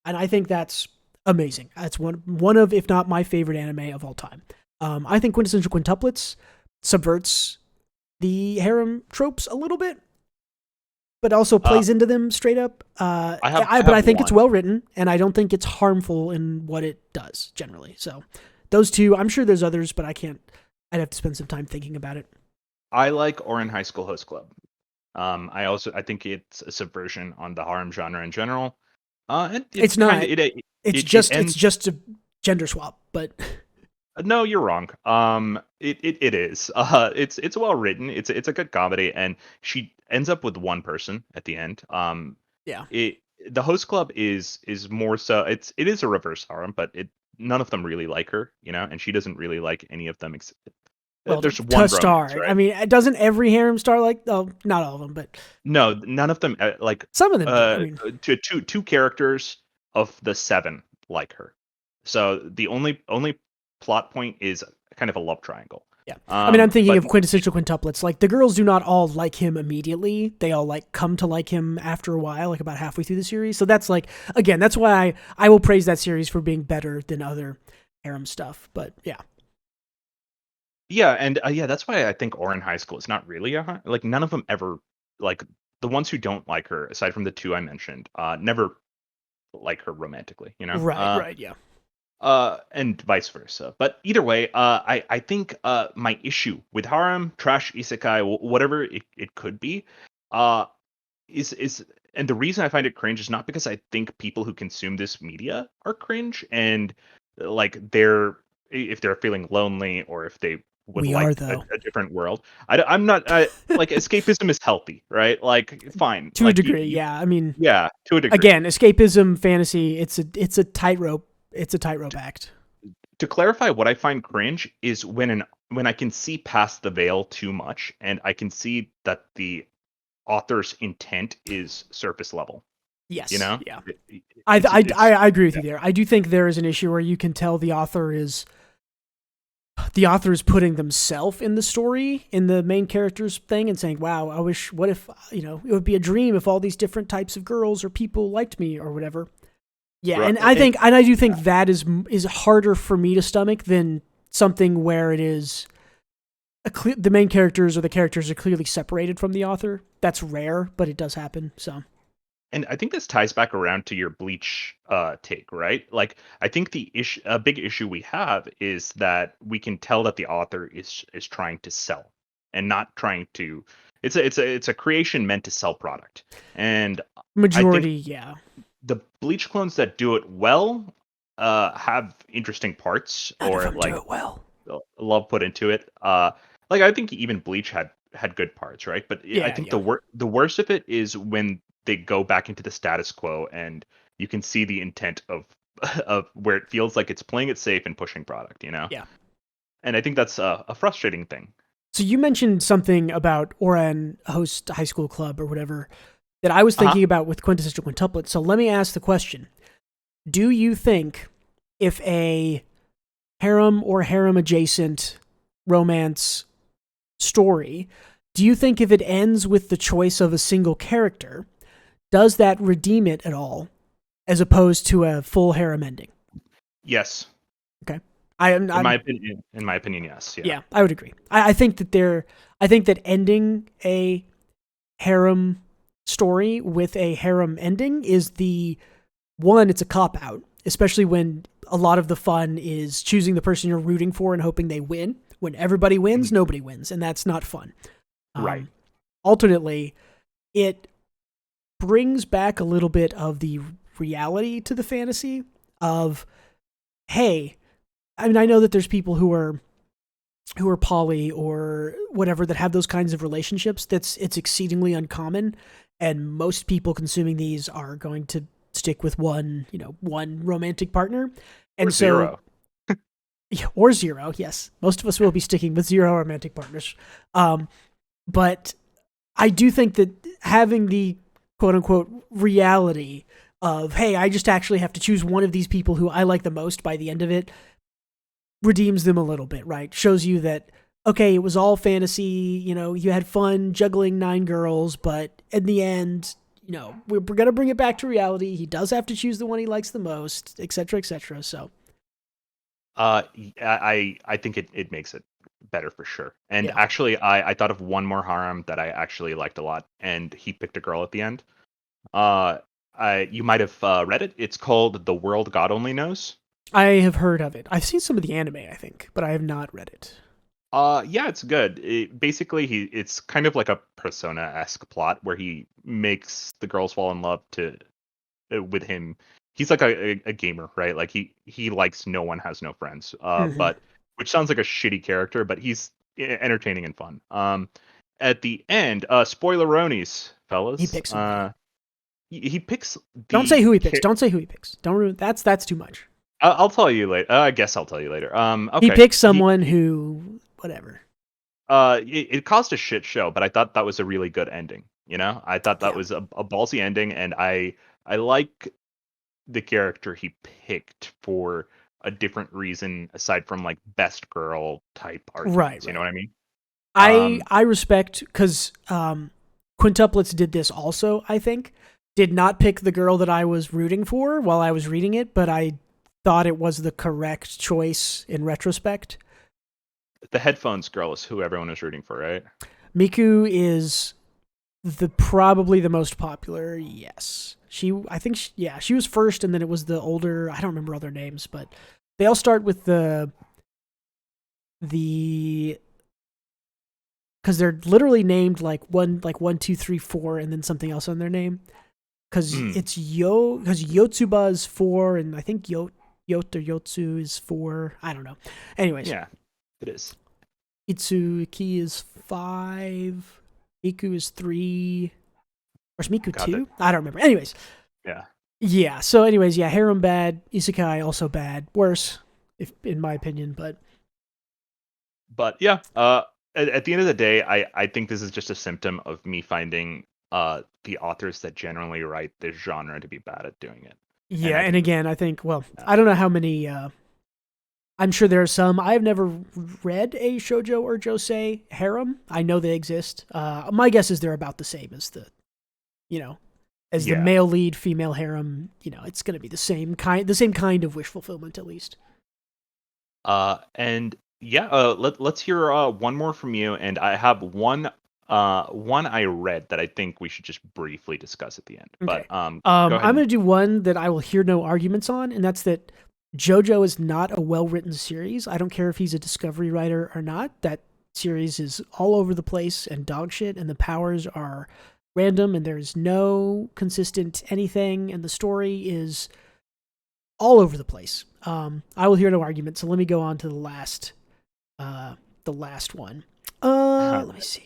And I think that's amazing. That's one of, if not my favorite anime of all time. I think Quintessential Quintuplets subverts the harem tropes a little bit, but also uh, plays into them straight up. I But I have think it's one. well written, and I don't think it's harmful in what it does generally. So those two, I'm sure there's others, but I can't. I'd have to spend some time thinking about it. I like Orin High School Host Club. I think it's a subversion on the harem genre in general. And It's it kind not. of it It's ends. just a gender swap, but No, you're wrong. It is. It's well written. It's a good comedy, and she ends up with one person at the end. yeah. It the host club is more so. It is a reverse harem, but none of them really like her, and she doesn't really like any of them. Well, There's to one romance, star. I right? mean, doesn't every harem star like? Oh, not all of them, but No, none of them like some of them do. I mean, two characters of the seven like her. So the only plot point is kind of a love triangle. yeah. I mean, I'm thinking But of quintessential quintuplets. Like the girls do not all like him immediately. They all like come to like him after a while, like about halfway through the series. So that's like again, that's why I will praise that series for being better than other harem stuff. But yeah, yeah, and yeah, that's why I think Orin High School is not really like none of them ever like the ones who don't like her, aside from the two I mentioned, never like her romantically. right, yeah. And vice versa. But either way, I think my issue with harem, trash, isekai, whatever it could be, uh, is and the reason I find it cringe is not because I think people who consume this media are cringe and like if they're feeling lonely or if they would We are like a, though, a different world. I'm not like escapism is healthy, right? Like fine, to a like degree. Yeah, I mean, yeah, to a degree. again, escapism, fantasy. It's a tightrope. It's a tightrope act. To clarify, what I find cringe is when I can see past the veil too much and I can see that the author's intent is surface level. You Yes, know, yeah. it's I agree with yeah, you there. I do think there is an issue where you can tell the author is putting themselves in the story, in the main character's thing, and saying, "Wow, I wish. What if it would be a dream if all these different types of girls or people liked me or whatever." Yeah, right. and I do think that is harder for me to stomach than something where it is the main characters or the characters are clearly separated from the author. That's rare, but it does happen. So And I think this ties back around to your Bleach take, right? Like I think a big issue we have is that we can tell that the author is trying to sell and not trying to. It's a creation meant to sell product, and I think majority, yeah, the Bleach clones that do it well have interesting parts none of or them do like it well. love put into it. Like I think even Bleach had had good parts, right? But I Yeah, think yeah. the worst of it is when they go back into the status quo, and you can see the intent of of where it feels like it's playing it safe and pushing product, Yeah. and I think that's a frustrating thing. So you mentioned something about Oran host high school club or whatever that I was Uh huh. thinking about with quintessential quintuplet. So let me ask the question: do you think if a harem or harem adjacent romance story, do you think if it ends with the choice of a single character, does that redeem it at all, as opposed to a full harem ending? Yes, Okay, I am. in my opinion, yes, yeah. Yeah, I would agree. I think that I think that ending a harem story with a harem ending is the one. It's a cop out, especially when a lot of the fun is choosing the person you're rooting for and hoping they win. When everybody wins, Mhm. nobody wins, and that's not fun. Right. Alternately, it brings back a little bit of the reality to the fantasy of, hey, I mean, I know that there's people who are poly or whatever that have those kinds of relationships. It's exceedingly uncommon, and most people consuming these are going to stick with one romantic partner, Or and so zero. or zero. Yes, most of us will be sticking with zero romantic partners. Um, but I do think that having the quote unquote reality of, hey, I just actually have to choose one of these people who I like the most by the end of it redeems them a little bit, right? Shows you that, okay, it was all fantasy, you had fun juggling 9 girls, but in the end, we're going to bring it back to reality. He does have to choose the one he likes the most, etc., etc. So, I think it makes it better for sure. And yeah. actually, I thought of one more harem that I actually liked a lot, and he picked a girl at the end. Uh, you might have read it. It's called The World God Only Knows. I have heard of it. I've seen some of the anime, I think, but I have not read it. Yeah, it's good. Basically, it's kind of like a Persona-esque plot where he makes the girls fall in love to with him. He's like a gamer, right? Like he likes no one has no friends. Mm-hmm. But which sounds like a shitty character, but he's entertaining and fun. At the end, spoileronies, He fellas. picks somebody. He picks Don't say the. who he picks. Don't say who he picks. Don't ruin. That's too much. I'll tell you later. I guess I'll tell you later. He Okay. picks someone who, whatever. It caused a shit show, but I thought that was a really good ending. I thought that Yeah. was a ballsy ending, and I like the character he picked for a different reason aside from like best girl type Right. arguments. You know Right. what I mean? I Um, I respect because quintuplets did this also. I think did not pick the girl that I was rooting for while I was reading it, but I thought it was the correct choice in retrospect. the headphones girl is who everyone is rooting for, right? Miku is the probably the most popular. Yes, I think yeah, she was first, and then it was the older. I don't remember other names, but they all start with the because they're literally named like one two three four and then something else on their name because Mm, it's because Yotsuba is 4 and I think Yot or Yotsu is 4. I don't know. Anyways, yeah, it is. Itsuki is 5. Miku is 3. Or is Miku God, that 2? I don't remember. Anyways, yeah. yeah. So anyways, yeah, harem bad, isekai also bad, worse, if in my opinion. But But yeah, at the end of the day, I think this is just a symptom of me finding the authors that generally write this genre to be bad at doing it, and yeah, I and think again, I think uh, I don't know how many. I'm sure there are some. I've never read a shojo or josei harem. I know they exist. My guess is they're about the same as you know, as the yeah. male lead, female harem. It's going to be the same kind of wish fulfillment at least. And yeah, let's hear one more from you, and I have one I read that I think we should just briefly discuss at the end. But Okay. go ahead I'm and going to do one that I will hear no arguments on, and that's that JoJo is not a well written series. I don't care if he's a Discovery writer or not. That series is all over the place and dog shit, and the powers are random, and there's no consistent anything, and the story is all over the place. I will hear no argument. So let me go on to the last one. Let me see.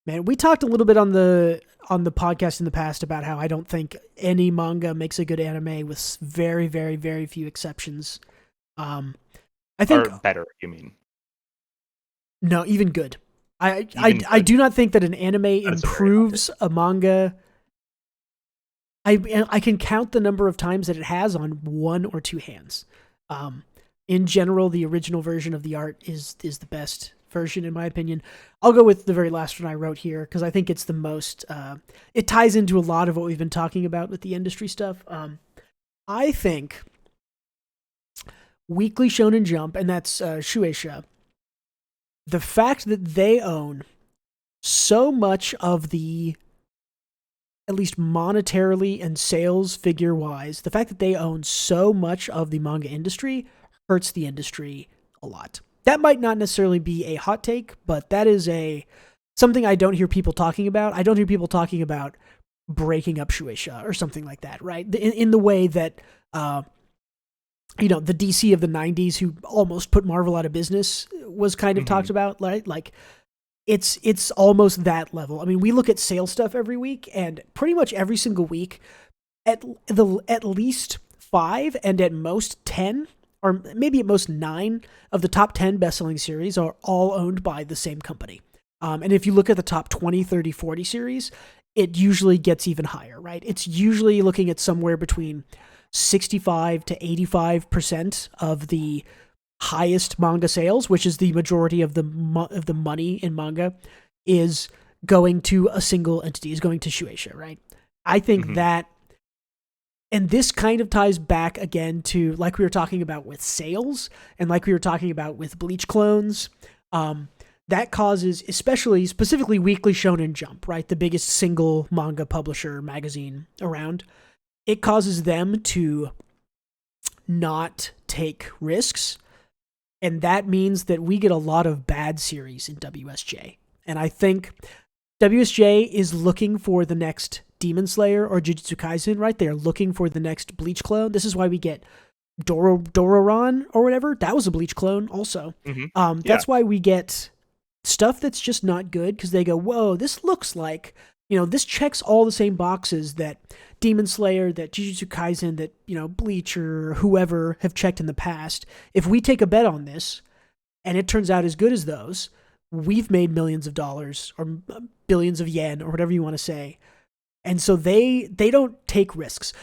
Man, we talked a little bit on the podcast in the past about how I don't think any manga makes a good anime with very, very, very few exceptions. Um, I think Or better, you mean? no, even good. Even I good. do not think that an anime That is a very hot improves a manga. I can count the number of times that it has on one or two hands. Um, in general, the original version of the art is the best version in my opinion. I'll go with the very last one I wrote here because I think it's the most. It ties into a lot of what we've been talking about with the industry stuff. I think Weekly Shonen Jump, and that's Shueisha. The fact that they own so much of the, at least monetarily and sales figure wise, the fact that they own so much of the manga industry hurts the industry a lot. That might not necessarily be a hot take, but that is something I don't hear people talking about. I don't hear people talking about breaking up Shueisha or something like that, right? In the way that the DC of the 90s who almost put Marvel out of business was kind of talked about, right? Like it's almost that level. I mean, we look at sales stuff every week, and pretty much every single week, at least 5 and at most 10, or maybe at most 9 of the top 10 best-selling series are all owned by the same company. And if you look at the top 20, 30, 40 series, it usually gets even higher, right? It's usually looking at somewhere between 65 to 85% of the highest manga sales, which is the majority of the money in manga, is going to a single entity, is going to Shueisha, right? I think that, and this kind of ties back again to like we were talking about with sales and like we were talking about with Bleach clones. That causes, specifically Weekly Shonen Jump, right? The biggest single manga publisher magazine around. It causes them to not take risks. And that means that we get a lot of bad series in WSJ. And I think WSJ is looking for the next Demon Slayer or Jujutsu Kaisen, right? They are looking for the next Bleach clone. This is why we get Dororon or whatever. That was a Bleach clone also. That's why we get stuff that's just not good because they go, whoa, this looks like, this checks all the same boxes that Demon Slayer, that Jujutsu Kaisen, that, Bleach or whoever have checked in the past. If we take a bet on this and it turns out as good as those, we've made millions of dollars or billions of yen or whatever you want to say. And so they don't take risks.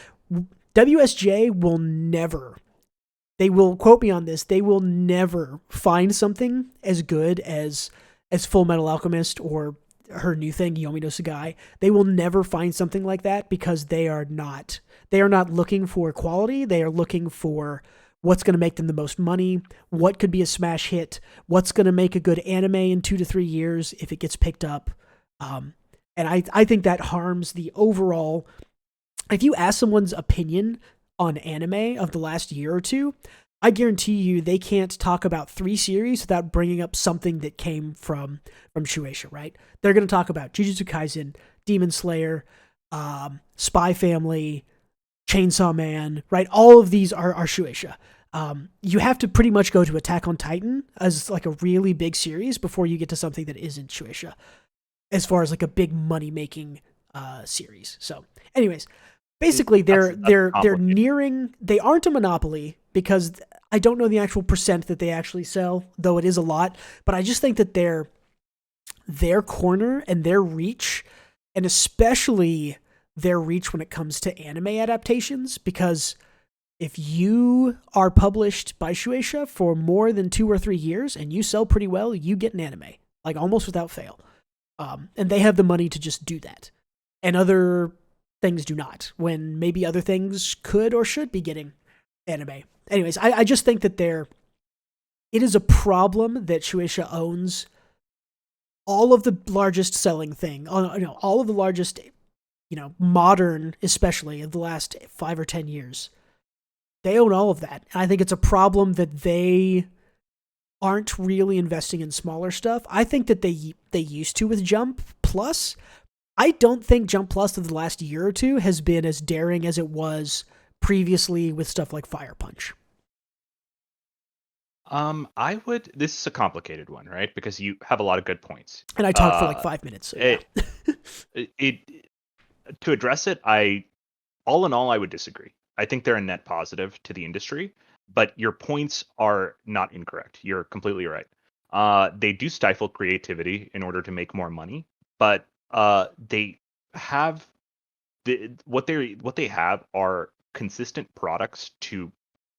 WSJ will never, they will quote me on this, they will never find something as good as Full Metal Alchemist or her new thing, Yomi no Sugai. They will never find something like that because they are not looking for quality. They are looking for what's going to make them the most money, what could be a smash hit, what's going to make a good anime in 2 to 3 years if it gets picked up. And I think that harms the overall. If you ask someone's opinion on anime of the last year or two, I guarantee you they can't talk about 3 series without bringing up something that came from Shueisha, right? They're going to talk about Jujutsu Kaisen, Demon Slayer, Spy Family, Chainsaw Man, right? All of these are Shueisha. You have to pretty much go to Attack on Titan as like a really big series before you get to something that isn't Shueisha, as far as like a big money-making series. So anyways, basically they're nearing, they aren't a monopoly because I don't know the actual percent that they actually sell, though it is a lot, but I just think that their corner and their reach, and especially their reach when it comes to anime adaptations, because if you are published by Shueisha for more than 2 or 3 years and you sell pretty well, you get an anime, like almost without fail. And they have the money to just do that. And other things do not, when maybe other things could or should be getting anime. Anyways, I just think that it is a problem that Shueisha owns all of the largest selling thing, all of the largest, modern, especially of the last 5 or 10 years. They own all of that. And I think it's a problem that they aren't really investing in smaller stuff. I think that they used to with Jump Plus. I don't think Jump Plus of the last year or two has been as daring as it was previously with stuff like Fire Punch. I would. This is a complicated one, right? Because you have a lot of good points. And I talked for like Uh, 5 minutes, so yeah. it, it to address it, all in all, I would disagree. I think they're a net positive to the industry, but your points are not incorrect. You're completely right. They do stifle creativity in order to make more money, but they have what they have are consistent products to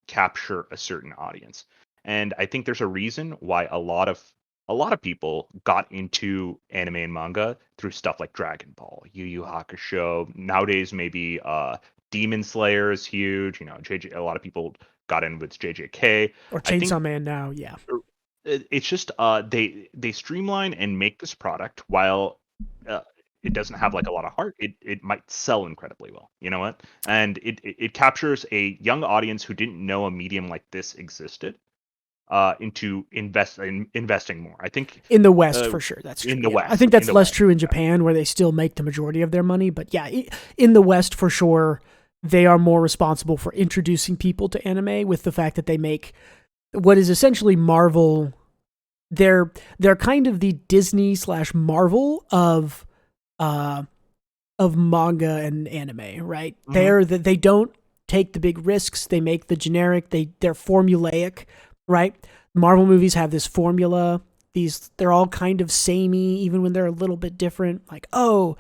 capture a certain audience. And I think there's a reason why a lot of people got into anime and manga through stuff like Dragon Ball, Yu Yu Hakusho. Nowadays, maybe Demon Slayer is huge. JJ. A lot of people got in with JJK. Or I think Chainsaw Man now, yeah. it's just they streamline and make this product while uh, it doesn't have like a lot of heart. It might sell incredibly well. You know what? And it captures a young audience who didn't know a medium like this existed into investing more. I think In the West, uh, for sure, that's true. in the Yeah, I West, think in that's the less West. true in Japan, where they still make the majority of their money. But yeah, in the West, for sure, they are more responsible for introducing people to anime with the fact that they make what is essentially Marvel. They're kind of the Disney slash Marvel uh of manga and anime, right? Hmm. They don't take the big risks. They make the generic. They're formulaic, right? Marvel movies have this formula. They're all kind of samey, even when they're a little bit different. Like, oh,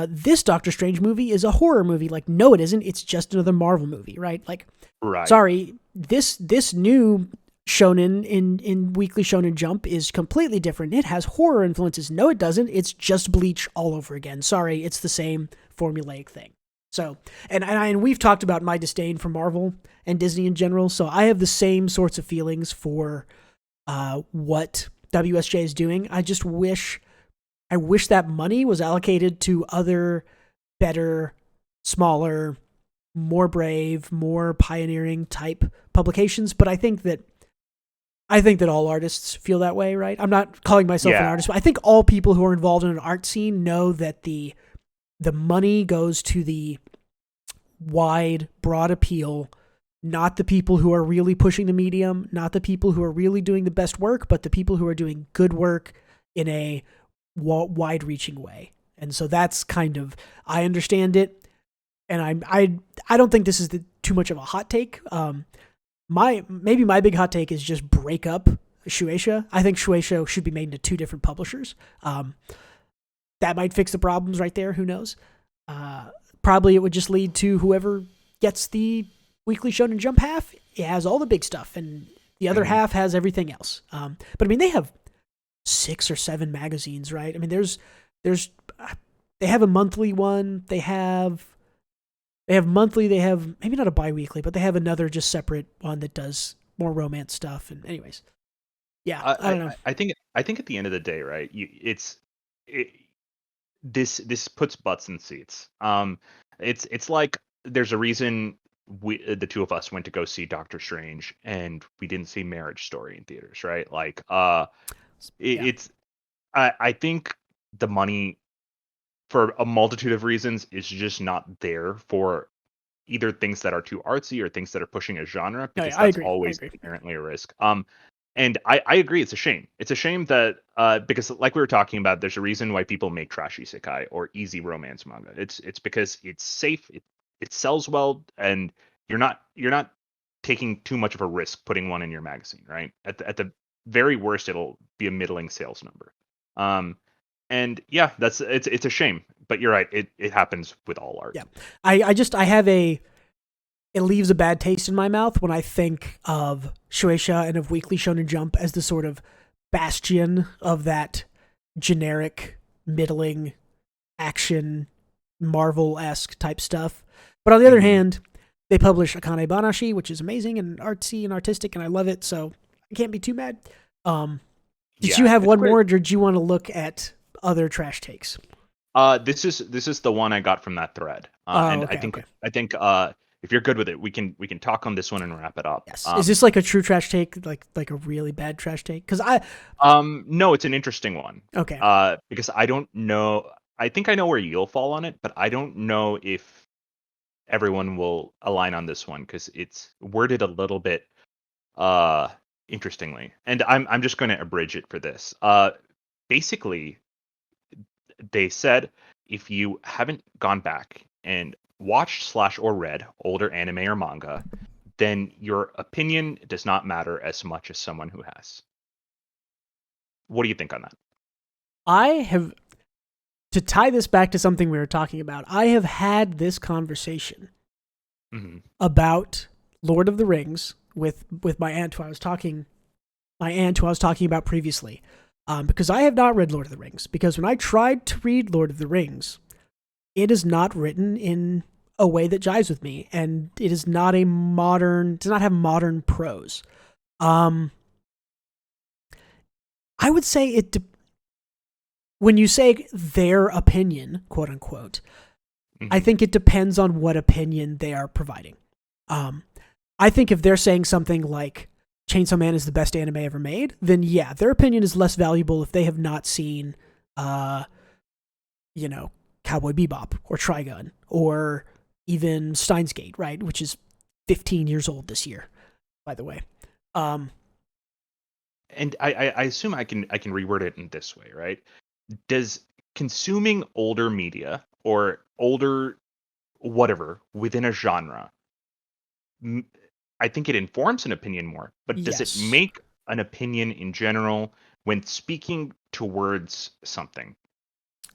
this Doctor Strange movie is a horror movie. Like, no, it isn't. It's just another Marvel movie, right? Like, Right. sorry, this new shonen in Weekly Shonen Jump is completely different. It has horror influences. No, it doesn't. It's just Bleach all over again. Sorry, it's the same formulaic thing. So, and we've talked about my disdain for Marvel and Disney in general. So I have the same sorts of feelings for what WSJ is doing. I wish that money was allocated to other, better, smaller, more brave, more pioneering type publications. But I think that all artists feel that way, right? I'm not calling myself an Yeah. artist, but I think all people who are involved in an art scene know that the money goes to the wide, broad appeal, not the people who are really pushing the medium, not the people who are really doing the best work, but the people who are doing good work in a wide-reaching way. And so that's kind of, I understand it, and I don't think this is too much of a hot take. Maybe my big hot take is just break up Shueisha. I think Shueisha should be made into two different publishers. That might fix the problems right there. Who knows? Probably it would just lead to whoever gets the Weekly Shonen Jump half. It has all the big stuff, and the other Hmm. half has everything else. But I mean, they have 6 or 7 magazines, right? I mean, there's they have a monthly one. They have monthly. They have maybe not a biweekly, but they have another just separate one that does more romance stuff. And anyways, yeah, I I, don't know. I I think at the end of the day, right? It, this puts butts in seats. It's like there's a reason the two of us went to go see Doctor Strange and we didn't see Marriage Story in theaters, right? Like, Yeah, it's I think the money for a multitude of reasons is just not there for either things that are too artsy or things that are pushing a genre no, because yeah, I that's agree. I always agree. inherently a risk. And I agree, it's a shame. It's a shame that because like we were talking about, there's a reason why people make trashy isekai or easy romance manga. It's because it's safe, it sells well, and you're not taking too much of a risk putting one in your magazine, right? At the very worst, it'll be a middling sales number. Um, and yeah, it's a shame, but you're right. It happens with all art. Yeah, I have a it leaves a bad taste in my mouth when I think of Shueisha and of Weekly Shonen Jump as the sort of bastion of that generic, middling action Marvel esque type stuff. But on the other Hmm. hand, they publish Akane Banashi, which is amazing and artsy and artistic, and I love it. So I can't be too mad. Um, did you Yeah, have it's one great. more, or did you want to look at other trash takes? This is the one I got from that thread, Oh, and I okay, think okay. I think if you're good with it, we can talk on this one and wrap it up. Yes. Is this like a true trash take, like a really bad trash take? Because No, it's an interesting one. okay, Because I don't know. I think I know where you'll fall on it, but I don't know if everyone will align on this one because it's worded a little bit. interestingly, and I'm just going to abridge it for this. Basically, they said if you haven't gone back and watched slash or read older anime or manga, then your opinion does not matter as much as someone who has. What do you think on that? I have, to tie this back to something we were talking about, I have had this conversation about Lord of the Rings with my aunt who I was talking about previously. Because I have not read Lord of the Rings. Because when I tried to read Lord of the Rings, it is not written in a way that jives with me, and it is not does not have modern prose. I would say when you say their opinion, quote unquote, I think it depends on what opinion they are providing. I think if they're saying something like Chainsaw Man is the best anime ever made, then yeah, their opinion is less valuable if they have not seen, Cowboy Bebop or Trigun or even Steins Gate, right? Which is 15 years old this year, by the way. And I assume I can reword it in this way, right? Does consuming older media or older whatever within a genre, I think it informs an opinion more, but does it make an opinion in general when speaking towards something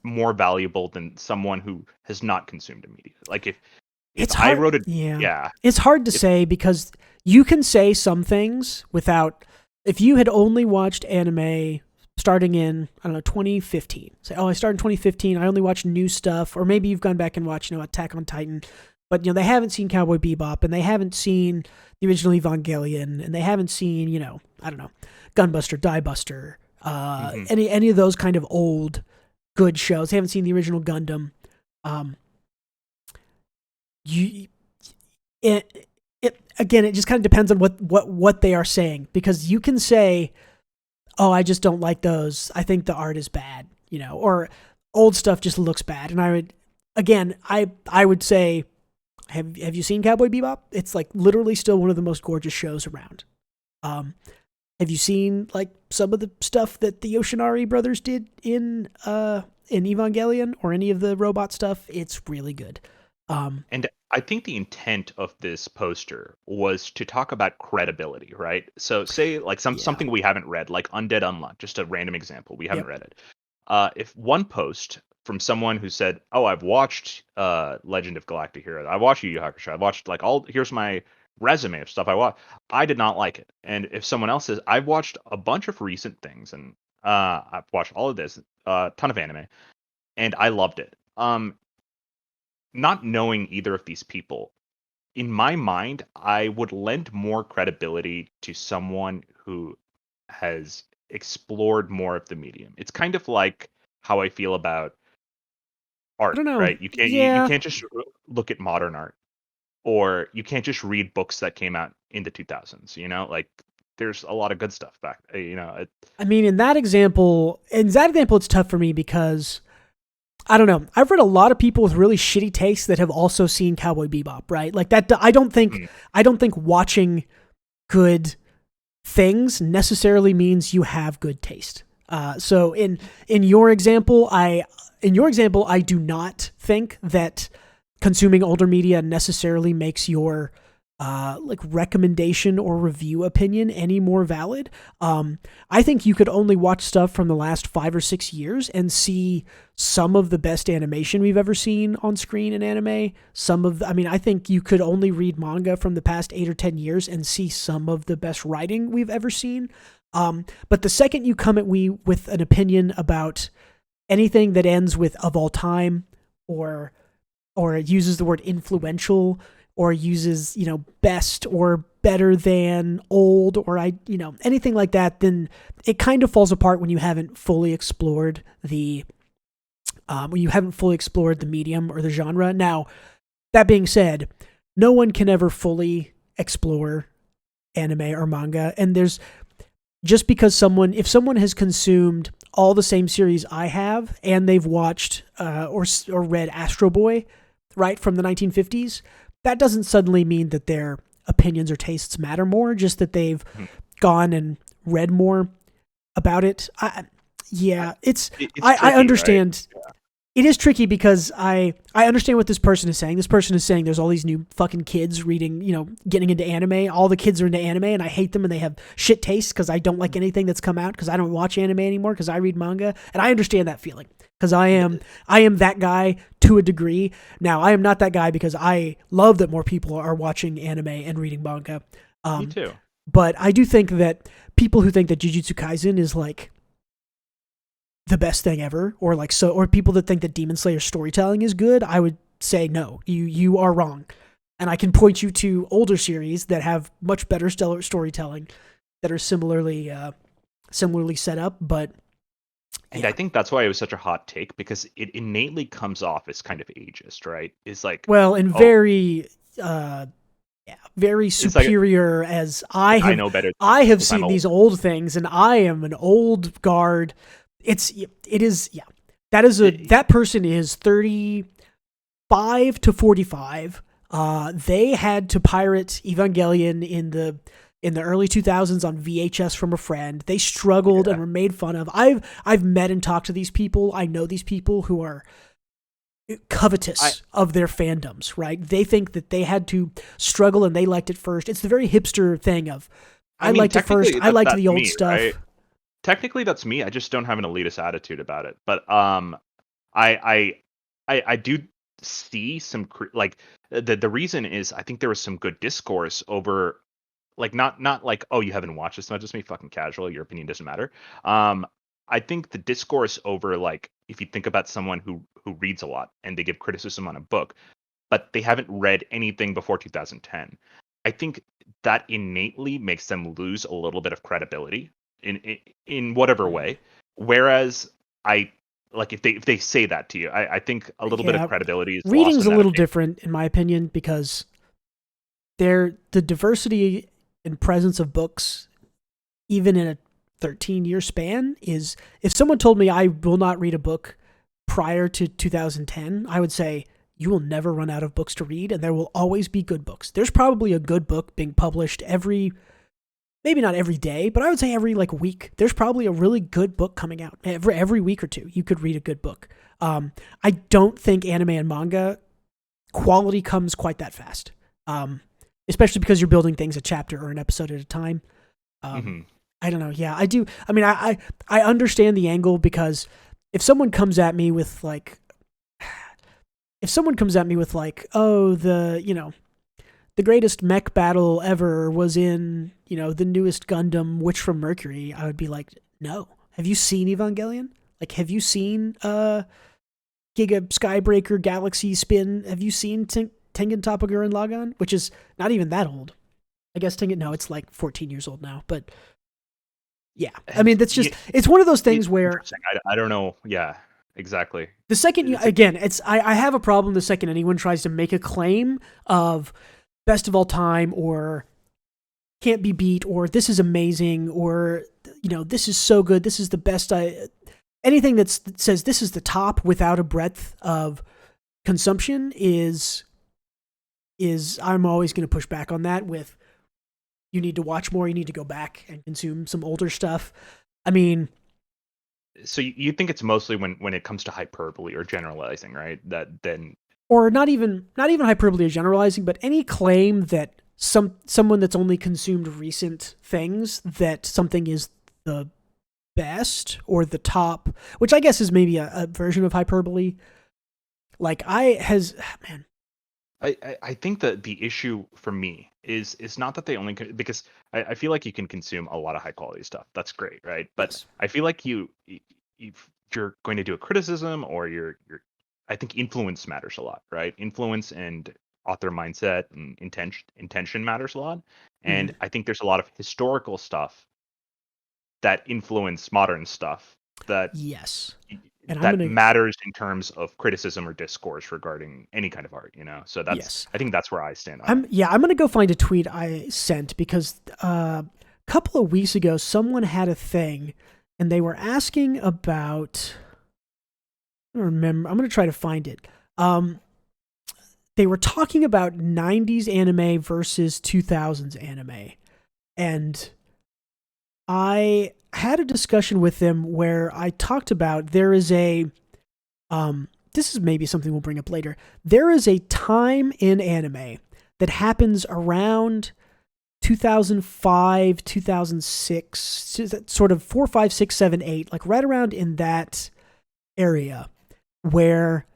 more valuable than someone who has not consumed a media? Like if it's I hard, wrote it, it's hard to say because you can say some things without, if you had only watched anime starting in, I don't know, 2015, say, oh, I started in 2015, I only watched new stuff, or maybe you've gone back and watched, Attack on Titan, but, they haven't seen Cowboy Bebop, and they haven't seen the original Evangelion, and they haven't seen, I don't know, Gunbuster, Diebuster, any of those kind of old, good shows. They haven't seen the original Gundam. Again, it just kind of depends on what they are saying, because you can say, oh, I just don't like those, I think the art is bad, or old stuff just looks bad. And I would say, have you seen Cowboy Bebop? It's like literally still one of the most gorgeous shows around. Have you seen like some of the stuff that the Yoshinari brothers did in Evangelion or any of the robot stuff? It's really good. And I think the intent of this poster was to talk about credibility, right? So say like something we haven't read, like Undead Unluck, just a random example. We haven't read it. If one post from someone who said, "Oh, I've watched Legend of Galactic Hero. I watched Yu Yu Hakusho. I've watched like here's my resume of stuff I watched. I did not like it." And if someone else says, "I've watched a bunch of recent things and I've watched all of this, ton of anime, and I loved it." Not knowing either of these people, in my mind, I would lend more credibility to someone who has explored more of the medium. It's kind of like how I feel about art, I don't know. right? You can't just look at modern art, or you can't just read books that came out in the 2000s. Like there's a lot of good stuff back. I mean, in that example, it's tough for me because I don't know. I've read a lot of people with really shitty tastes that have also seen Cowboy Bebop, right? Like that. I don't think watching good things necessarily means you have good taste. So in your example, I do not think that consuming older media necessarily makes your like recommendation or review opinion any more valid. I think you could only watch stuff from the last 5 or 6 years and see some of the best animation we've ever seen on screen in anime. I think you could only read manga from the past 8 or 10 years and see some of the best writing we've ever seen. But the second you come at me with an opinion about anything that ends with "of all time" or uses the word "influential" or uses, best or better than, old, or anything like that, then it kind of falls apart when you haven't fully explored the medium or the genre. Now, that being said, no one can ever fully explore anime or manga, and there's just because if someone has consumed all the same series I have and they've watched or read Astro Boy, right, from the 1950s, that doesn't suddenly mean that their opinions or tastes matter more, just that they've gone and read more about it. It's I tricky, understand. right? Yeah. It is tricky because I understand what this person is saying. This person is saying there's all these new fucking kids reading, getting into anime. All the kids are into anime, and I hate them, and they have shit taste because I don't like anything that's come out because I don't watch anime anymore because I read manga, and I understand that feeling because I am that guy to a degree. Now I am not that guy because I love that more people are watching anime and reading manga. Me too. But I do think that people who think that Jujutsu Kaisen is like the best thing ever, or people that think that Demon Slayer storytelling is good, I would say no, you are wrong. And I can point you to older series that have much better stellar storytelling that are similarly set up, but And I think that's why it was such a hot take, because it innately comes off as kind of ageist, right? It's like, well, and very very superior, like, as I know better. I have seen these old things, and I am an old guard. That person is 35 to 45. They had to pirate Evangelion in the early 2000s on VHS from a friend. They struggled and were made fun of. I've met and talked to these people. I know these people who are covetous of their fandoms, right? They think that they had to struggle and they liked it first. It's the very hipster thing of I liked it first. I liked the old stuff. Right? Technically, that's me. I just don't have an elitist attitude about it. But I do see some like the reason is I think there was some good discourse over, like, not like, oh, you haven't watched this much as me, fucking casual, your opinion doesn't matter. I think the discourse over, like, if you think about someone who reads a lot and they give criticism on a book, but they haven't read anything before 2010, I think that innately makes them lose a little bit of credibility in whatever way. Whereas if they say that to you, I think a little bit of credibility is reading's lost a little different in my opinion, because the diversity and presence of books, even in a 13-year span, is, if someone told me I will not read a book prior to 2010, I would say you will never run out of books to read, and there will always be good books. There's probably a good book being published maybe not every day, but I would say every week. There's probably a really good book coming out. Every week or two, you could read a good book. I don't think anime and manga quality comes quite that fast, especially because you're building things a chapter or an episode at a time. I don't know. Yeah, I do. I mean, I understand the angle, because if someone comes at me with like, oh, the greatest mech battle ever was in, the newest Gundam, Witch from Mercury, I would be like, no. Have you seen Evangelion? Like, have you seen Giga Skybreaker Galaxy Spin? Have you seen Tengen Toppa Gurren Lagann? Which is not even that old. I guess it's like 14 years old now, but yeah. I mean, that's just, it's one of those things where I don't know. Yeah, exactly. The second I have a problem the second anyone tries to make a claim of best of all time, or can't be beat, or this is amazing, or this is so good, this is the best. Anything that says this is the top without a breadth of consumption is I'm always going to push back on that with, you need to watch more, you need to go back and consume some older stuff. I mean, so you think it's mostly when it comes to hyperbole or generalizing, right? Or not even hyperbole or generalizing, but any claim that someone that's only consumed recent things, that something is the best or the top, which I guess is maybe a version of hyperbole. Like, I think that the issue for me is not that they only, because I feel like you can consume a lot of high quality stuff. That's great, right? But yes. I feel like if you're going to do a criticism, or I think influence matters a lot, right? Influence and author mindset and intention matters a lot. And I think there's a lot of historical stuff that influence modern stuff that matters in terms of criticism or discourse regarding any kind of art, So I think that's where I stand on it. I'm going to go find a tweet I sent, because a couple of weeks ago, someone had a thing and they were asking about, I don't remember, I'm going to try to find it. They were talking about 90s anime versus 2000s anime. And I had a discussion with them where I talked about there is a this is maybe something we'll bring up later. There is a time in anime that happens around 2005, 2006, sort of 4, 5, 6, 7, 8, like right around in that area where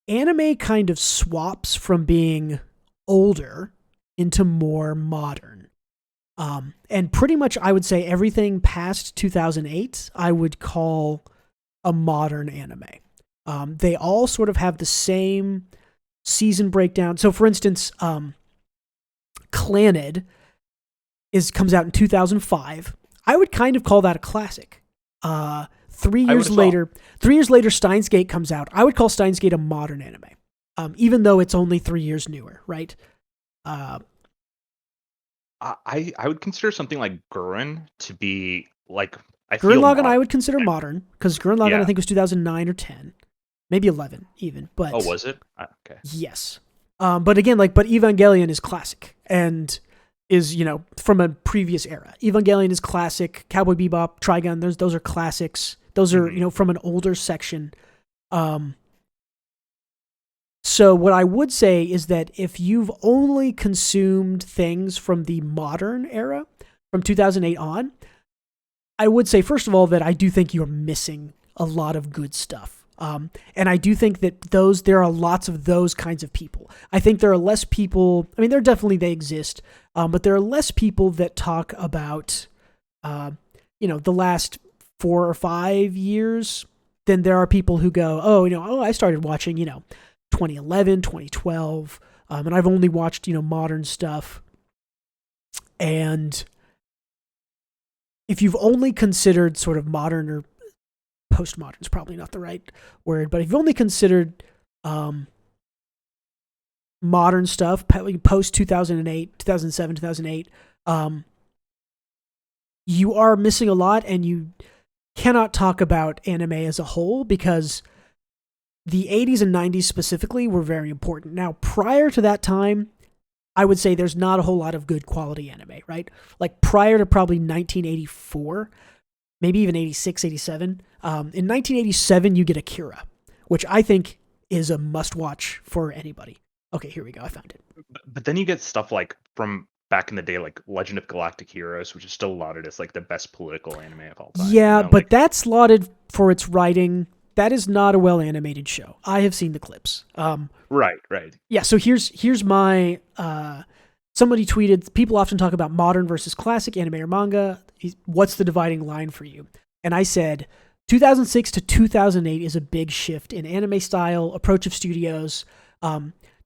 anime kind of swaps from being older into more modern. And pretty much I would say everything past 2008 I would call a modern anime. They all sort of have the same season breakdown. So for instance, Clannad comes out in 2005. I would kind of call that a classic. 3 years later, Steins Gate comes out. I would call Steins Gate a modern anime, even though it's only 3 years newer, right? I would consider something like Gurren to be like Gurren Lagann I would consider modern because Gurren Lagann I think was 2009 or 10, maybe 11 even. But was it? Okay. Yes, but again, but Evangelion is classic and is from a previous era. Evangelion is classic. Cowboy Bebop, Trigun, those are classics. Those are from an older section. So what I would say is that if you've only consumed things from the modern era, from 2008 on, I would say, first of all, that I do think you're missing a lot of good stuff. And I do think that there are lots of those kinds of people. I think there are less people, they exist, but there are less people that talk about, the last 4 or 5 years than there are people who go, I started watching, 2011, 2012, and I've only watched, modern stuff. And if you've only considered sort of modern or postmodern is probably not the right word, but if you've only considered modern stuff, post 2008, 2007, 2008, you are missing a lot, and you cannot talk about anime as a whole because the 80s and 90s specifically were very important. Now, prior to that time, I would say there's not a whole lot of good quality anime, right? Like prior to probably 1984, maybe even 86, 87. In 1987, you get Akira, which I think is a must-watch for anybody. Okay, here we go. I found it. But then you get stuff like from back in the day, like Legend of Galactic Heroes, which is still lauded as like the best political anime of all time. Yeah, but that's lauded for its writing. That is not a well-animated show. I have seen the clips. Right. Yeah, so here's my... somebody tweeted, people often talk about modern versus classic anime or manga. What's the dividing line for you? And I said, 2006 to 2008 is a big shift in anime style, approach of studios.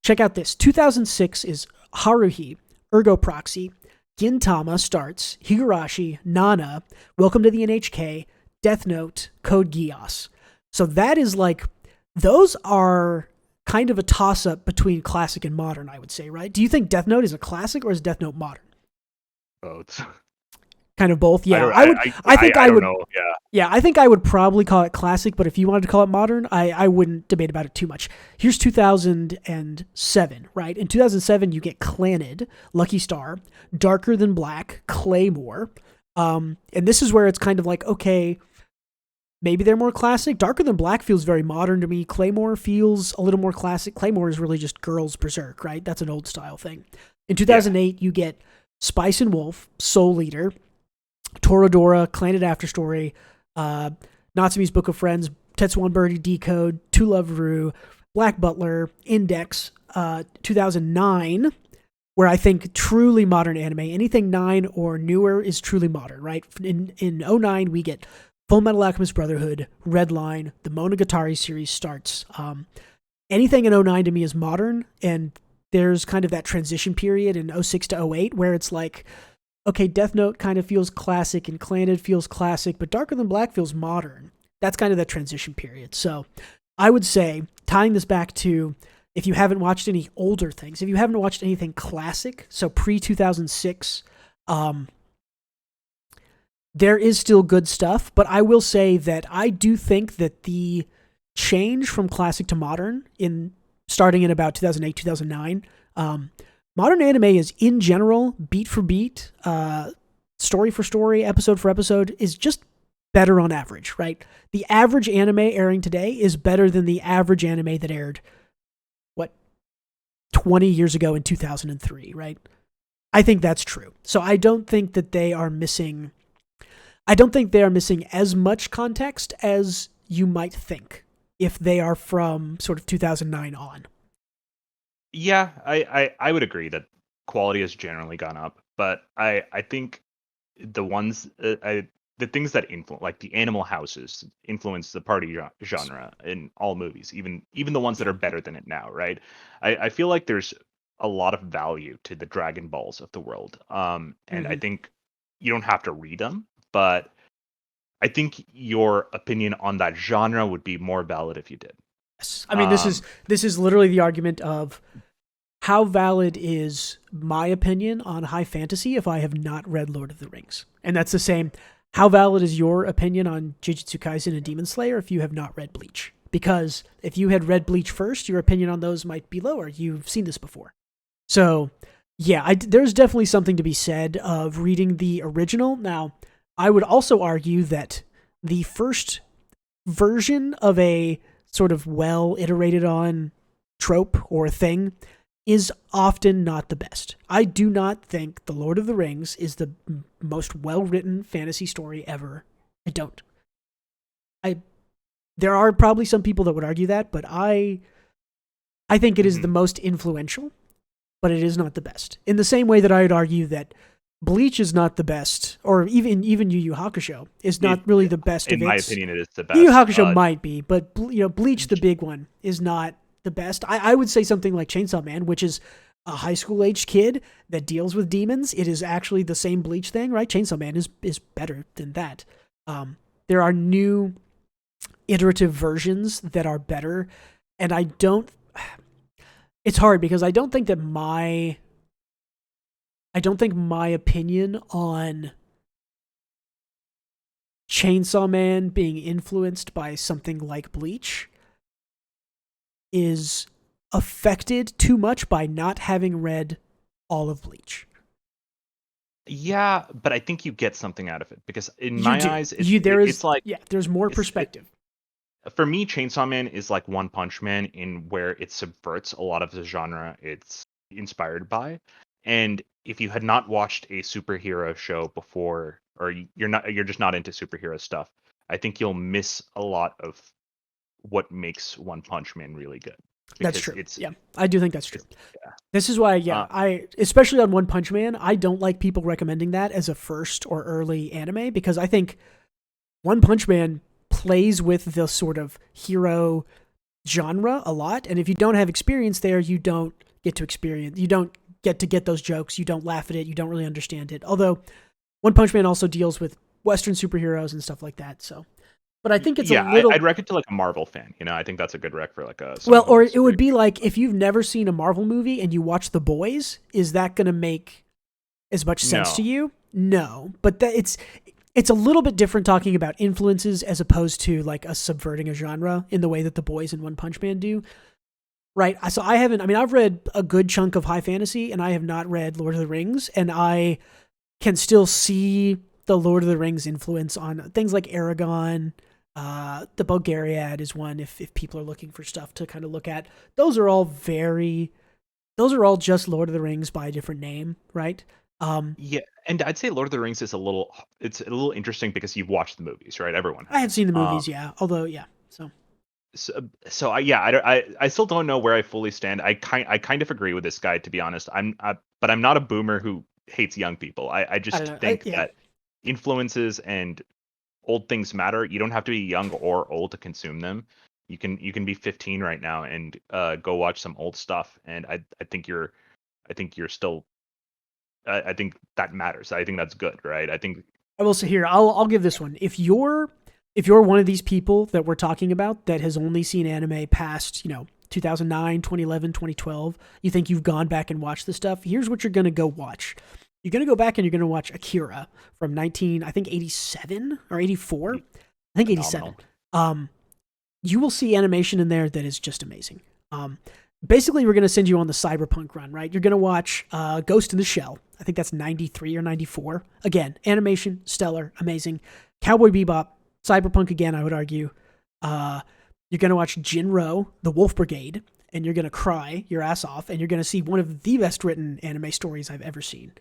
Check out this. 2006 is Haruhi, Ergo Proxy, Gintama starts, Higurashi, Nana, Welcome to the NHK, Death Note, Code Geass. So that is those are kind of a toss-up between classic and modern, I would say, right? Do you think Death Note is a classic or is Death Note modern? Both. Kind of both, yeah. I think I would probably call it classic, but if you wanted to call it modern, I wouldn't debate about it too much. Here's 2007, right? In 2007, you get Clannad, Lucky Star, Darker Than Black, Claymore, and this is where it's kind of okay, maybe they're more classic. Darker Than Black feels very modern to me. Claymore feels a little more classic. Claymore is really just Girls Berserk, right? That's an old style thing. In 2008, you get Spice and Wolf, Soul Eater, Toradora, Clannad After Story, Natsume's Book of Friends, Tetsuwan Birdie Decode, To Love Ru, Black Butler, Index, 2009, where I think truly modern anime, anything 9 or newer is truly modern, right? In 2009, we get Full Metal Alchemist Brotherhood, Redline, the Monogatari series starts. Anything in 2009 to me is modern, and there's kind of that transition period in 2006 to 2008 where it's okay, Death Note kind of feels classic and Clannad feels classic, but Darker Than Black feels modern. That's kind of that transition period. So I would say, tying this back to, if you haven't watched any older things, if you haven't watched anything classic, so pre-2006, there is still good stuff, but I will say that I do think that the change from classic to modern starting in about 2008, 2009, modern anime is in general, beat for beat, story for story, episode for episode, is just better on average, right? The average anime airing today is better than the average anime that aired, 20 years ago in 2003, right? I think that's true. So I don't think that they are missing as much context as you might think if they are from sort of 2009 on. Yeah, I would agree that quality has generally gone up, but I think the ones the things that influence, like the animal houses, influence the party genre in all movies, even the ones that are better than it now, right? I feel like there's a lot of value to the Dragon Balls of the world, and I think you don't have to read them, but I think your opinion on that genre would be more valid if you did. Yes. I mean, this is literally the argument of how valid is my opinion on high fantasy if I have not read Lord of the Rings? And that's the same. How valid is your opinion on Jujutsu Kaisen and Demon Slayer if you have not read Bleach? Because if you had read Bleach first, your opinion on those might be lower. You've seen this before. So, yeah, there's definitely something to be said of reading the original. Now, I would also argue that the first version of a sort of well iterated on trope or thing is often not the best. I do not think The Lord of the Rings is the most well-written fantasy story ever. I don't. There are probably some people that would argue that, but I think it is the most influential, but it is not the best. In the same way that I would argue that Bleach is not the best, or even Yu Yu Hakusho is not really the best. In my opinion, it is the best. Yu Yu Hakusho might be, but Bleach, the big one, is not the best. I would say something like Chainsaw Man, which is a high school aged kid that deals with demons. It is actually the same Bleach thing, right? Chainsaw Man is better than that. There are new iterative versions that are better, and I don't. It's hard because I don't think my opinion on Chainsaw Man being influenced by something like Bleach is affected too much by not having read all of Bleach. Yeah, but I think you get something out of it because in my eyes, there's more perspective. For me, Chainsaw Man is like One Punch Man in where it subverts a lot of the genre it's inspired by. And if you had not watched a superhero show before, or you're just not into superhero stuff, I think you'll miss a lot of what makes One Punch Man really good. That's true. I do think that's true. Yeah. This is why, I especially on One Punch Man, I don't like people recommending that as a first or early anime because I think One Punch Man plays with the sort of hero genre a lot, and if you don't have experience there, you don't get to get those jokes, you don't laugh at it, you don't really understand it. Although One Punch Man also deals with Western superheroes and stuff like that, so. But I think it's a little... I'd rec it to like a Marvel fan, I think that's a good rec for like a... Well, or it would be like if you've never seen a Marvel movie and you watch The Boys, is that going to make as much sense to you? No, but it's a little bit different talking about influences as opposed to like a subverting a genre in the way that The Boys and One Punch Man do. Right. So I've read a good chunk of high fantasy and I have not read Lord of the Rings, and I can still see the Lord of the Rings influence on things like Aragon. The Bulgariad is one if people are looking for stuff to kind of look at. Those are all just Lord of the Rings by a different name, right? Yeah, and I'd say Lord of the Rings is a little interesting because you've watched the movies, right? Everyone has. I have seen the movies, yeah. Although, yeah, so I still don't know where I fully stand. I kind of agree with this guy, to be honest. But I'm not a boomer who hates young people. I just think that influences and old things matter. You don't have to be young or old to consume them. You can be 15 right now and go watch some old stuff, and I think you're still. I think that matters. I think that's good, right? I will say here. I'll give this one. If you're one of these people that we're talking about that has only seen anime past 2009, 2011, 2012, you think you've gone back and watched this stuff. Here's what you're gonna go watch. You're gonna go back and you're gonna watch Akira from 87 or 84. I think 87. You will see animation in there that is just amazing. basically we're going to send you on the cyberpunk run, right? You're going to watch Ghost in the Shell. I think that's 93 or 94. Again, animation, stellar, amazing. Cowboy Bebop, cyberpunk again, I would argue. You're going to watch Jinro, The Wolf Brigade, and you're going to cry your ass off, and you're going to see one of the best written anime stories I've ever seen.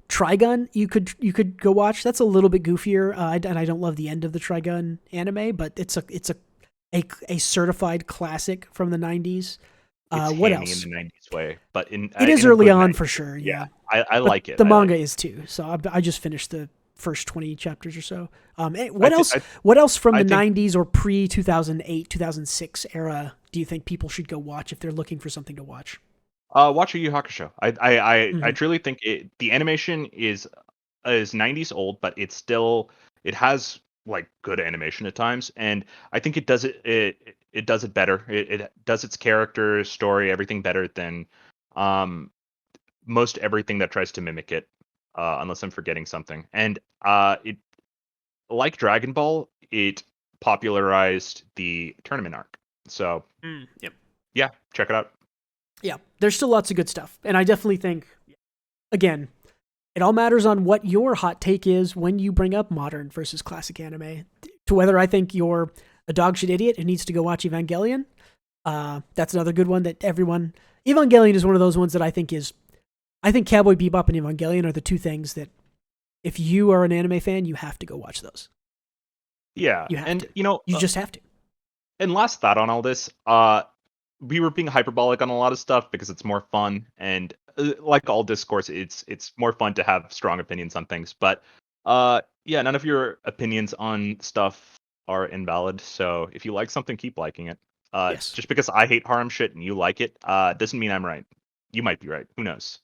Trigun, you could go watch. That's a little bit goofier, and I don't love the end of the Trigun anime, but it's a certified classic from the 90s. It's what hammy else? in the 90s way, but It is in a early good on 90s for way. sure. Yeah, Yeah, I like it. The I manga like it. is too. So I just finished the first 20 chapters or so. I thi- What else from I the think 90s or pre 2008 2006 era do you think people should go watch if they're looking for something to watch? watch a Yu Yu Hakusho. I Hmm. truly think the animation is 90s old, but it has like good animation at times, and I think it does it better. It does its character story everything better than um most everything that tries to mimic it, unless I'm forgetting something. And it like Dragon Ball, it popularized the tournament arc. So Yep. yeah, check it out. Yeah, there's still lots of good stuff, and I definitely think, again, it all matters on what your hot take is when you bring up modern versus classic anime. To whether I think you're a dog shit idiot who needs to go watch Evangelion. That's another good one that everyone. Evangelion is one of those ones that I think is. I think Cowboy Bebop and Evangelion are the two things that, if you are an anime fan, you have to go watch those. Yeah, You have and to. You just have to. and last thought on all this, we were being hyperbolic on a lot of stuff because it's more fun, and like all discourse, it's more fun to have strong opinions on things. But yeah, none of your opinions on stuff are invalid. So if you like something, keep liking it. Yes. Just because I hate harem shit and you like it, doesn't mean I'm right. You might be right. Who knows?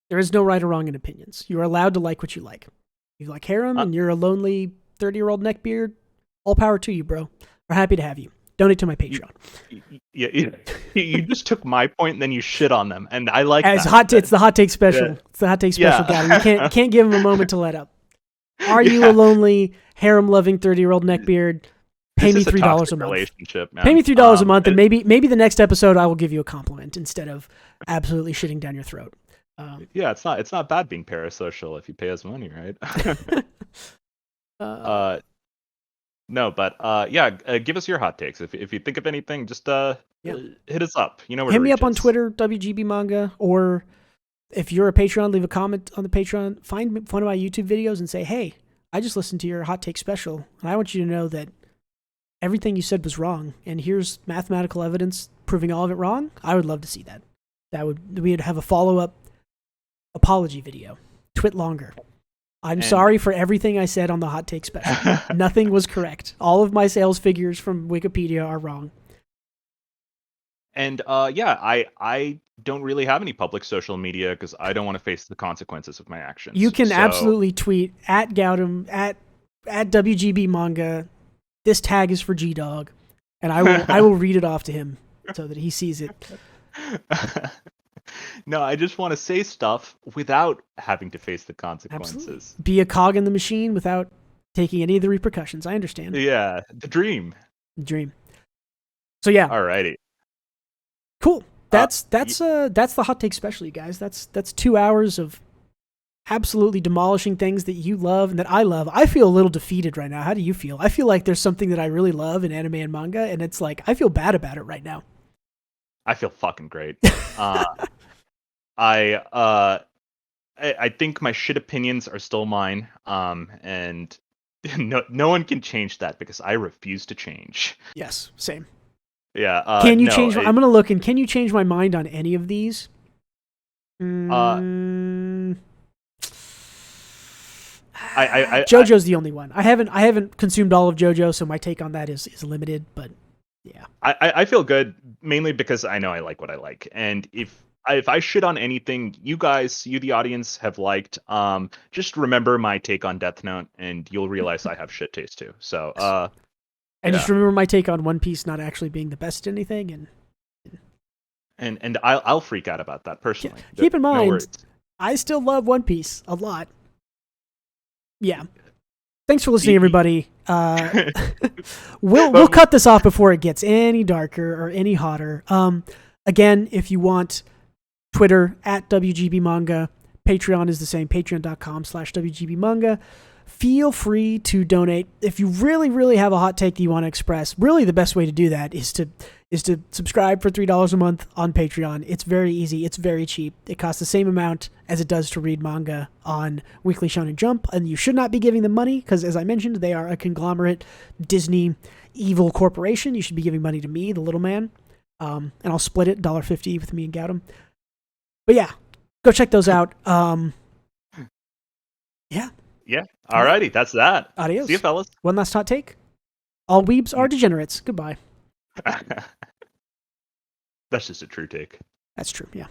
There is no right or wrong in opinions. You are allowed to like what you like. You like harem Uh, and you're a lonely 30-year-old neckbeard, all power to you, bro. We're happy to have you. Donate to my you, Patreon. yeah, you just took my point and then you shit on them, and I like As that. it's the hot take special. Yeah. It's the hot take special, Yeah. Gautam. You can't give him a moment to let up. Are you a Yeah. lonely harem loving 30-year-old neckbeard? Pay This me is a $3 toxic a month. relationship, Pay man. me $3 a month, and maybe the next episode I will give you a compliment instead of absolutely shitting down your throat. Yeah, it's not bad being parasocial if you pay us money, right? uh, No, but yeah, give us your hot takes. If you think of anything, just yeah. hit us up. You know where Hit to me reach up on us. Twitter, WGB Manga, or if you're a Patreon, leave a comment on the Patreon. Find one of my YouTube videos and say, hey, I just listened to your hot take special, and I want you to know that everything you said was wrong, and here's mathematical evidence proving all of it wrong. I would love to see that. We'd have a follow-up apology video. Twit longer. I'm sorry for everything I said on the hot take special. Nothing was correct. All of my sales figures from Wikipedia are wrong. And yeah, I don't really have any public social media because I don't want to face the consequences of my actions. You can So, absolutely tweet at Gautam, at WGB Manga. This tag is for G Dog, and I will read it off to him so that he sees it. No, I just want to say stuff without having to face the consequences. Absolutely. Be a cog in the machine without taking any of the repercussions. I understand. Yeah, the dream. Dream. So yeah. Alrighty. Cool. That's the hot take special, you guys. That's 2 hours of absolutely demolishing things that you love and that I love. I feel a little defeated right now. How do you feel? I feel like there's something that I really love in anime and manga, and it's like I feel bad about it right now. I feel fucking great. I think my shit opinions are still mine. And no one can change that because I refuse to change. Yes, same. Yeah. Can you no, change? I'm gonna look, and can you change my mind on any of these? JoJo's the only one. I haven't consumed all of JoJo, so my take on that is limited. But yeah, I feel good mainly because I know I like what I like, and if I shit on anything, you the audience, have liked, just remember my take on Death Note, and you'll realize I have shit taste too. So, and just remember my take on One Piece not actually being the best at anything, and I'll freak out about that personally. Keep in mind, no I still love One Piece a lot. Yeah. thanks for listening, everybody. We'll cut this off before it gets any darker or any hotter. Again, if you want Twitter at WGB Manga, Patreon is the same, patreon.com/WGB Manga. Feel free to donate. If you really, really have a hot take that you want to express, really the best way to do that is to subscribe for $3 a month on Patreon. It's very easy. It's very cheap. It costs the same amount as it does to read manga on Weekly Shonen Jump, and you should not be giving them money because, as I mentioned, they are a conglomerate Disney evil corporation. You should be giving money to me, the little man, and I'll split it $1.50 with me and Gautam. But yeah, go check those out. Yeah. Yeah. Alrighty, that's that. Adios. See you, fellas. One last hot take. All weebs are degenerates. Goodbye. That's just a true take. That's true, yeah.